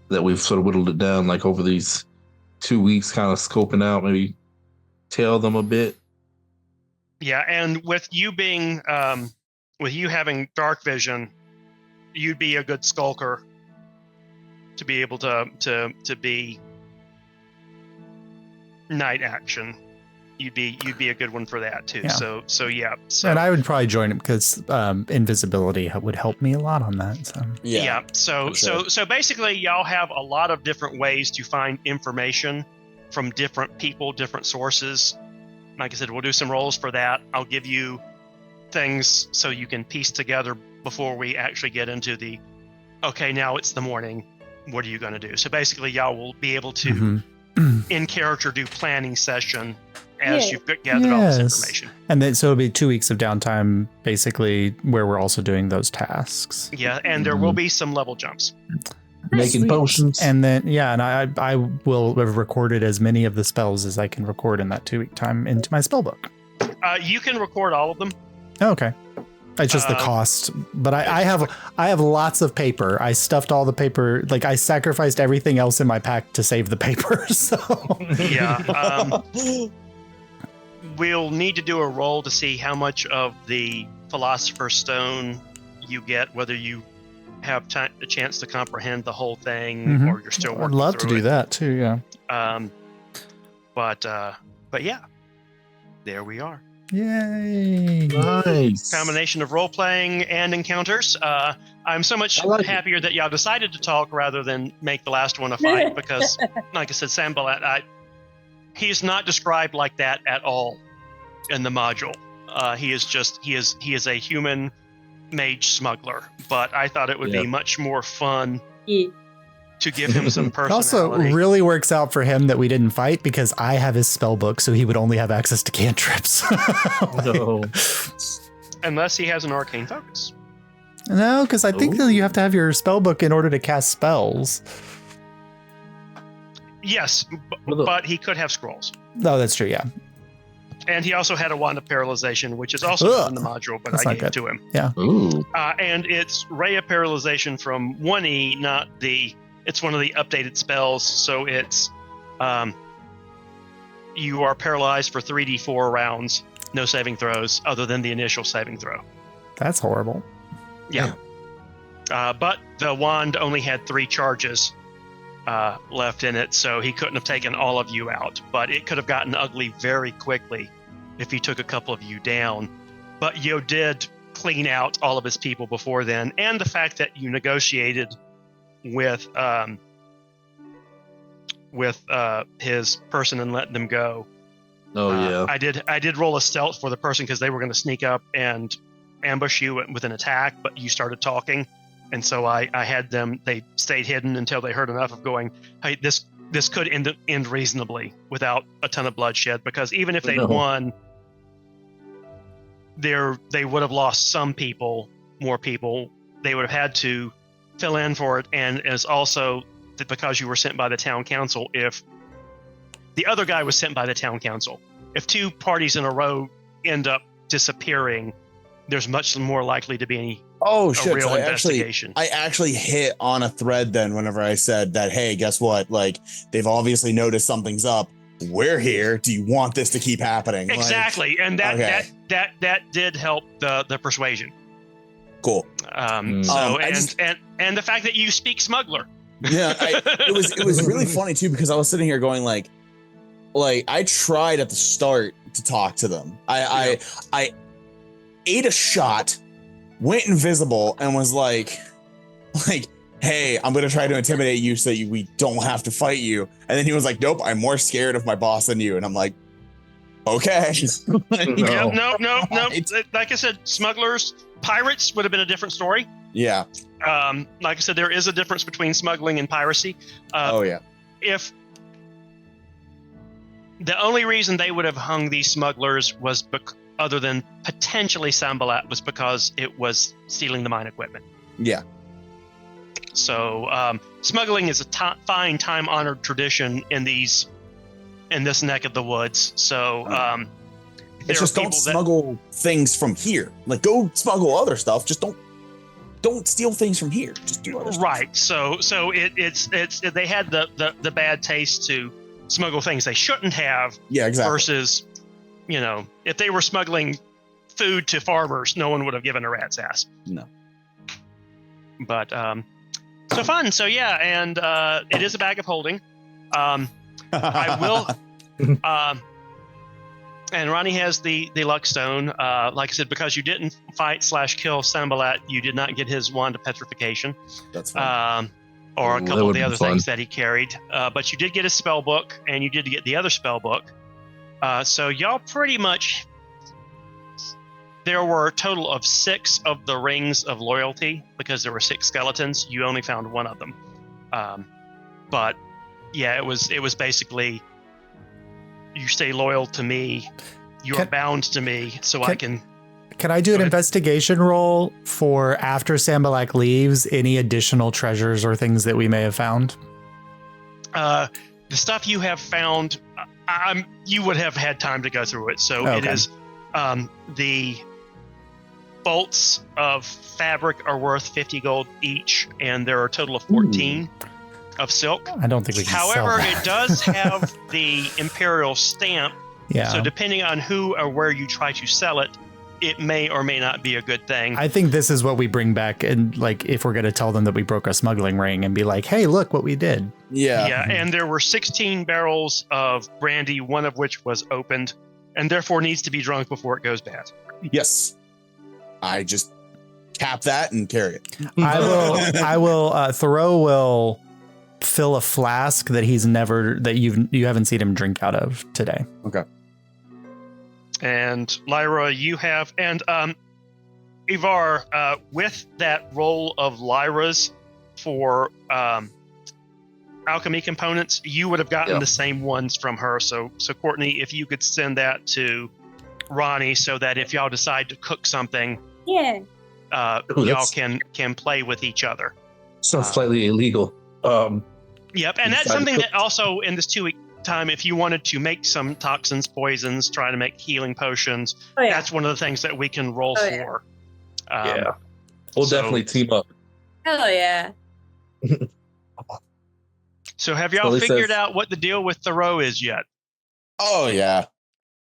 D: that we've sort of whittled it down, like over these 2 weeks, kind of scoping out, maybe tell them a bit.
B: Yeah, and with you being, with you having dark vision, you'd be a good skulker to be able to be night action. You'd be a good one for that too.
A: Yeah.
B: So yeah.
A: And I would probably join him because invisibility would help me a lot on that. So
B: Yeah.
C: for sure.
B: So basically, y'all have a lot of different ways to find information from different people, different sources. Like I said, we'll do some rolls for that. I'll give you things so you can piece together before we actually get into the, okay, now it's the morning. What are you going to do? So basically, y'all will be able to, in character, do planning session as you've gathered all this information.
A: And then so it'll be 2 weeks of downtime, basically, where we're also doing those tasks.
B: Yeah, and there will be some level jumps.
D: Making
A: Sweet.
D: potions.
A: And then, and I will have recorded as many of the spells as I can record in that 2 week time into my spell book.
B: You can record all of them.
A: Oh, okay. It's just the cost, but I have lots of paper. I stuffed all the paper, like I sacrificed everything else in my pack to save the paper. So
B: Yeah. We'll need to do a roll to see how much of the Philosopher's Stone you get, whether you have a chance to comprehend the whole thing,
A: Mhm.
B: or you're still working
A: I'd love to
B: through
A: do
B: it.
A: that too. Yeah.
B: But yeah, there we are.
A: Yay.
D: Nice.
B: Combination of role playing and encounters. I'm so much
D: I like it.
B: happier that y'all decided to talk rather than make the last one a fight because, like I said, Sambalat, he's not described like that at all in the module. He is a human mage smuggler, but I thought it would be much more fun
E: Yeah.
B: to give him some
A: It also
B: personality.
A: really works out for him that we didn't fight because I have his spell book, so he would only have access to cantrips.
D: No.
B: Unless he has an arcane focus.
A: No, because I think
D: Ooh.
A: that you have to have your spell book in order to cast spells.
B: Yes,
D: Well,
B: but he could have scrolls.
A: Oh, that's true. Yeah.
B: And he also had a wand of paralyzation, which is also
A: Ugh,
B: in the module, but
A: that's
B: I
A: not
B: gave
A: good.
B: to him.
D: Ooh.
B: And it's ray of paralyzation from 1E, not the. It's one of the updated spells, so it's you are paralyzed for 3d4 rounds, no saving throws, other than the initial saving throw.
A: That's horrible.
B: Yeah. But the wand only had 3 charges left in it, so he couldn't have taken all of you out. But it could have gotten ugly very quickly if he took a couple of you down. But you did clean out all of his people before then, and the fact that you negotiated with his person and let them go.
D: Oh yeah.
B: I did roll a stealth for the person because they were going to sneak up and ambush you with an attack, but you started talking, and so I had them. They stayed hidden until they heard enough of going, hey, this could end reasonably without a ton of bloodshed, because even if they'd won, they would have lost some people, more people. They would have had to fill in for it, and as also that because you were sent by the town council, if the other guy was sent by the town council, if 2 parties in a row end up disappearing, there's much more likely to be
C: Oh
B: a
C: shit!
B: real
C: So
B: investigation.
C: I actually hit on a thread then whenever I said that. Hey, guess what? Like they've obviously noticed something's up. We're here. Do you want this to keep happening?
B: Exactly,
C: Like,
B: and
C: okay.
B: that did help the persuasion.
C: Cool.
B: And the fact that you speak smuggler.
C: Yeah, it was really funny too because I was sitting here going like I tried at the start to talk to them. I ate a shot, went invisible, and was like, hey, I'm gonna try to intimidate you so we don't have to fight you. And then he was like, nope, I'm more scared of my boss than you. And I'm like, okay.
B: No.
C: It's-
B: Like I said, smugglers, pirates would have been a different story.
C: Yeah.
B: Like I said, there is a difference between smuggling and piracy.
C: Oh yeah.
B: If the only reason they would have hung these smugglers was other than potentially Sambalat was because it was stealing the mine equipment.
C: Yeah.
B: So smuggling is a fine time-honored tradition in this neck of the woods. So
C: It's just don't smuggle things from here. Like go smuggle other stuff. Just don't steal things from here. Just do other stuff.
B: Right. So it's they had the bad taste to smuggle things they shouldn't have.
C: Yeah, exactly.
B: Versus, if they were smuggling food to farmers, no one would have given a rat's ass.
C: No.
B: But so fun. So yeah, and it is a bag of holding. I will. And Ronnie has the luck stone. Like I said, because you didn't fight/kill Sambalat, you did not get his wand of petrification.
C: That's fine.
B: Or a
D: Ooh,
B: couple of the
D: that
B: other
D: would've been
B: things that he carried. But you did get his spell book, and you did get the other spell book. So y'all pretty much. There were a total of 6 of the rings of loyalty because there were 6 skeletons. You only found 1 of them. But yeah, it was basically you stay loyal to me. You are bound to me, so I can.
A: Can I do an
B: ahead.
A: investigation roll for after Sambalak leaves? Any additional treasures or things that we may have found?
B: The stuff you have found, you would have had time to go through it. So it is the bolts of fabric are worth 50 gold each, and there are a total of 14 of silk.
A: I don't think we can sell
B: However,
A: that.
B: it does have the imperial stamp.
A: Yeah.
B: So depending on who or where you try to sell it, it may or may not be a good thing.
A: I think this is what we bring back, and like if we're going to tell them that we broke a smuggling ring and be like, hey, look what we did.
B: Yeah, and there were 16 barrels of brandy, one of which was opened, and therefore needs to be drunk before it goes bad.
C: Yes. I just cap that and carry it.
A: Thoreau will fill a flask that you haven't seen him drink out of today.
C: Okay.
B: And Lyra, you have, and Ivar, with that roll of Lyra's for alchemy components, you would have gotten the same ones from her. So Courtney, if you could send that to Ronnie, so that if y'all decide to cook something, y'all can play with each other.
D: Sounds slightly illegal.
B: Yep, and that's something that also in this 2-week time, if you wanted to make some toxins, poisons, try to make healing potions, that's one of the things that we can roll for.
D: We'll definitely team up.
E: Hell yeah.
B: So have y'all figured out what the deal with Thoreau is yet?
C: Oh yeah.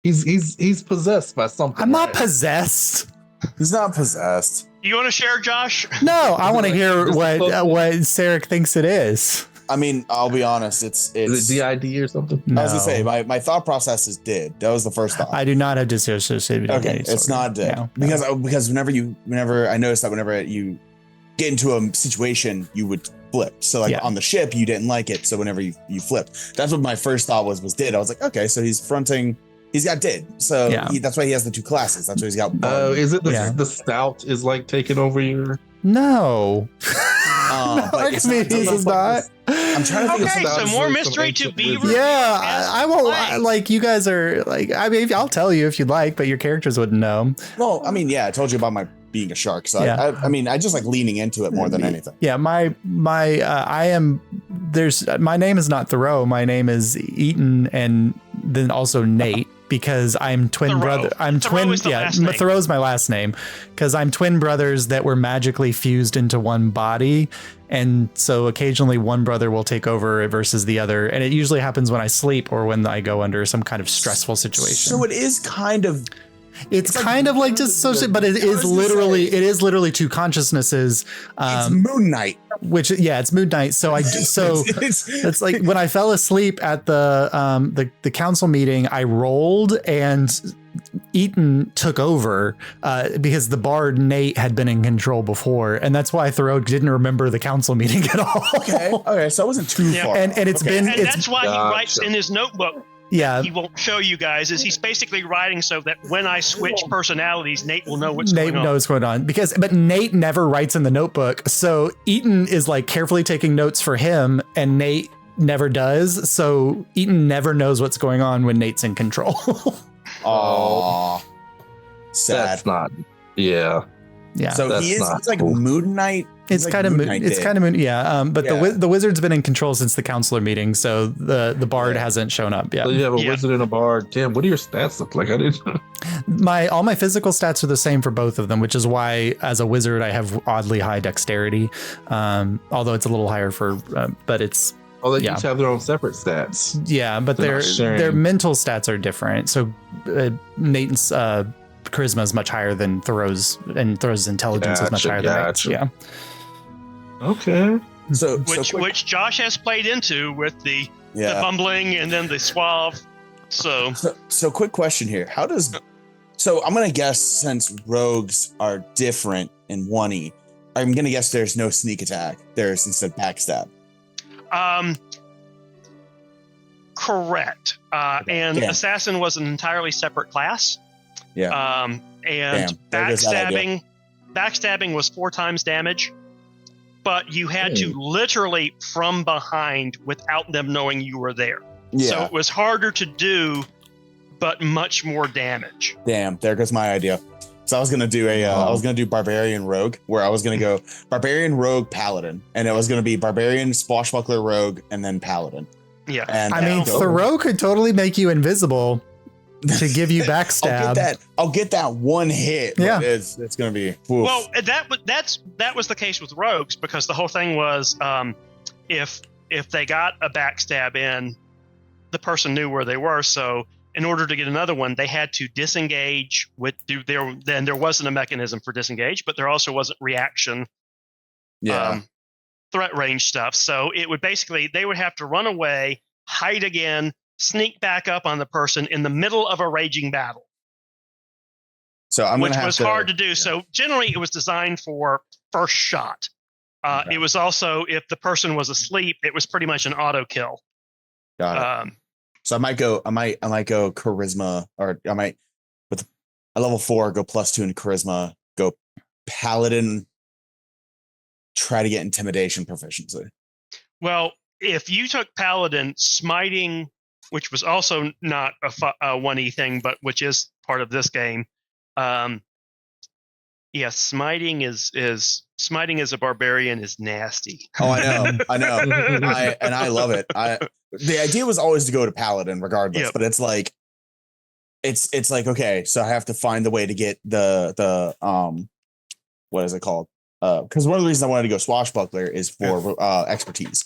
D: He's possessed by something.
A: I'm not possessed.
C: He's not possessed.
B: You want to share, Josh?
A: No, I want to hear what Sarek thinks it is.
C: I mean, I'll be honest. It's
D: Is it DID or something?
A: No.
C: I was gonna say my thought process is did. That was the first thought.
A: I do not have dissociative.
C: Okay, it's not did.
A: No.
C: Because whenever I noticed that whenever you get into a situation, you would flip. So like on the ship, you didn't like it. So whenever you flipped, that's what my first thought was did. I was like, okay, so he's fronting. He's got did. So that's why he has the two classes. That's why he's got.
D: Is it the stout is like taking over your?
A: No.
C: Archimedes
A: is not.
C: I'm trying to think
B: of some more mystery to be revealed.
A: Yeah, I won't. Like you guys are like. I mean, I'll tell you if you'd like, but your characters wouldn't know.
C: Well, I mean, I told you about my being a shark, so I mean, I just like leaning into it more than anything.
A: Yeah, my name is not Thoreau. My name is Eaton, and then also Nate. Because I'm twin brother. I'm twin. Thoreau's my last name. Because I'm twin brothers that were magically fused into one body, and so occasionally one brother will take over versus the other, and it usually happens when I sleep or when I go under some kind of stressful situation.
C: So it is kind of.
A: It's kind of like dissociative, but it is literally two consciousnesses.
C: It's Moon Knight.
A: Which it's Moon Knight. So it's like when I fell asleep at the council meeting, I rolled and Eaton took over because the bard Nate had been in control before, and that's why Thoreau didn't remember the council meeting at all.
C: Okay, so I wasn't too far.
A: And
B: that's why he writes in his notebook.
A: Yeah,
B: he won't show you guys. Is he's basically writing so that when I switch personalities, Nate will know what's going on. Nate knows what's going on
A: but Nate never writes in the notebook. So Eaton is like carefully taking notes for him, and Nate never does. So Eaton never knows what's going on when Nate's in control.
C: Oh, sad.
D: That's not. Yeah.
C: So he's like Moon Knight.
A: It's kind of moon. But the wizard's been in control since the counselor meeting, so the bard hasn't shown up yet.
D: So you have a wizard and a bard. Damn, what do your stats look like? I didn't.
A: All my physical stats are the same for both of them, which is why as a wizard I have oddly high dexterity, although it's a little higher but it's.
D: Oh, they each have their own separate stats.
A: Yeah, but their mental stats are different. So Nate's charisma is much higher than Thoreau's, and Thoreau's intelligence is much higher than Nate's. Yeah.
D: Okay.
C: So
B: which Josh has played into with the bumbling and then the suave. So
C: quick question here. So I'm gonna guess since rogues are different in 1E, I'm gonna guess there's no sneak attack. There's instead backstab.
B: Correct. And assassin was an entirely separate class.
C: Yeah.
B: And backstabbing was 4 times damage, but you had to literally from behind without them knowing you were there. Yeah. So it was harder to do, but much more damage.
C: Damn, there goes my idea. So I was gonna do I was gonna do barbarian rogue, where I was gonna go barbarian rogue paladin, and it was gonna be barbarian swashbuckler rogue and then paladin.
B: Yeah,
C: and
A: I mean Thoreau could totally make you invisible to give you backstab.
C: I'll get that one hit.
A: Yeah,
C: it's gonna be. Oof.
B: Well, that was the case with rogues, because the whole thing was if they got a backstab in, the person knew where they were. So in order to get another one, they had to disengage with then there wasn't a mechanism for disengage, but there also wasn't reaction threat range stuff. So it would basically, they would have to run away, hide again, sneak back up on the person in the middle of a raging battle.
C: So I'm
B: which
C: gonna have
B: was hard to do. So generally, it was designed for first shot.
C: Okay.
B: It was also, if the person was asleep, it was pretty much an auto kill.
C: Got it. So I might go charisma, or I might with a level 4 go +2 in charisma, go paladin, try to get intimidation proficiency.
B: Well, if you took paladin, smiting, which was also not a 1E thing, but which is part of this game. Yeah, smiting as a barbarian is nasty.
C: Oh, I know. I love it. The idea was always to go to paladin regardless, but it's like okay, so I have to find the way to get the what is it called? Because one of the reasons I wanted to go swashbuckler is for expertise.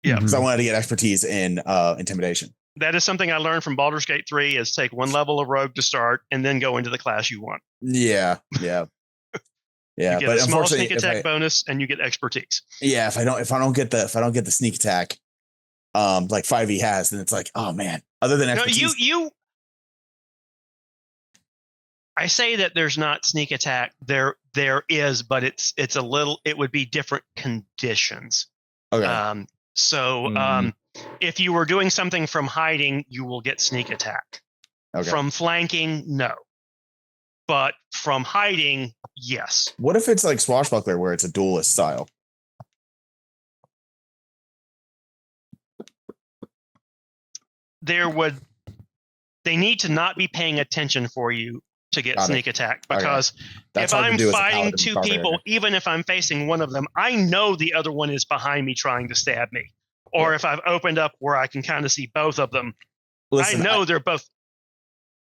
B: Yeah,
C: because I wanted to get expertise in intimidation.
B: That is something I learned from Baldur's Gate 3 is take one level of rogue to start and then go into the class you want.
C: Yeah.
B: You get a small sneak attack bonus and you get expertise.
C: Yeah, if I don't get the sneak attack, like 5e has, then it's like, oh man. Other than expertise,
B: I say that there's not sneak attack. There is, but it would be different conditions.
C: Okay.
B: If you were doing something from hiding, you will get sneak attack.
C: Okay.
B: From flanking, no. But from hiding, yes.
C: What if it's like swashbuckler where it's a duelist style?
B: They need to not be paying attention for you to get sneak attack, because if I'm fighting two people, even if I'm facing one of them, I know the other one is behind me trying to stab me. Or if I've opened up where I can kind of see both of them, I know they're both.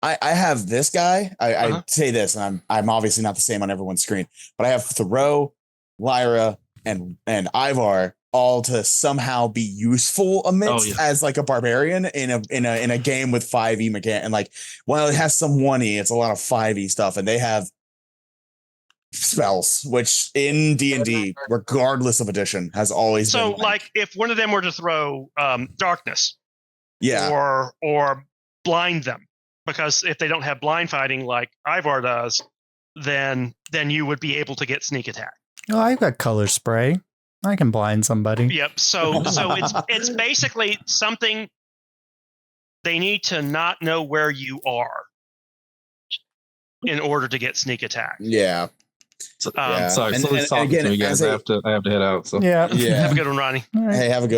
C: I have this guy. I say this, and I'm obviously not the same on everyone's screen, but I have Thoreau, Lyra, and Ivar all to somehow be useful amidst as like a barbarian in a game with 5e mechanic. And like, while it has some 1e, it's a lot of 5e stuff, and they have spells, which in D&D, regardless of edition, has always been
B: like if one of them were to throw darkness, or blind them, because if they don't have blind fighting like Ivar does, then you would be able to get sneak attack.
A: Oh, I've got color spray. I can blind somebody.
B: Yep. So it's basically something they need to not know where you are in order to get sneak attack.
C: Yeah.
D: Sorry, so again, I have to head out. So
A: yeah.
B: Have a good one, Ronnie.
A: Right.
C: Hey, have a good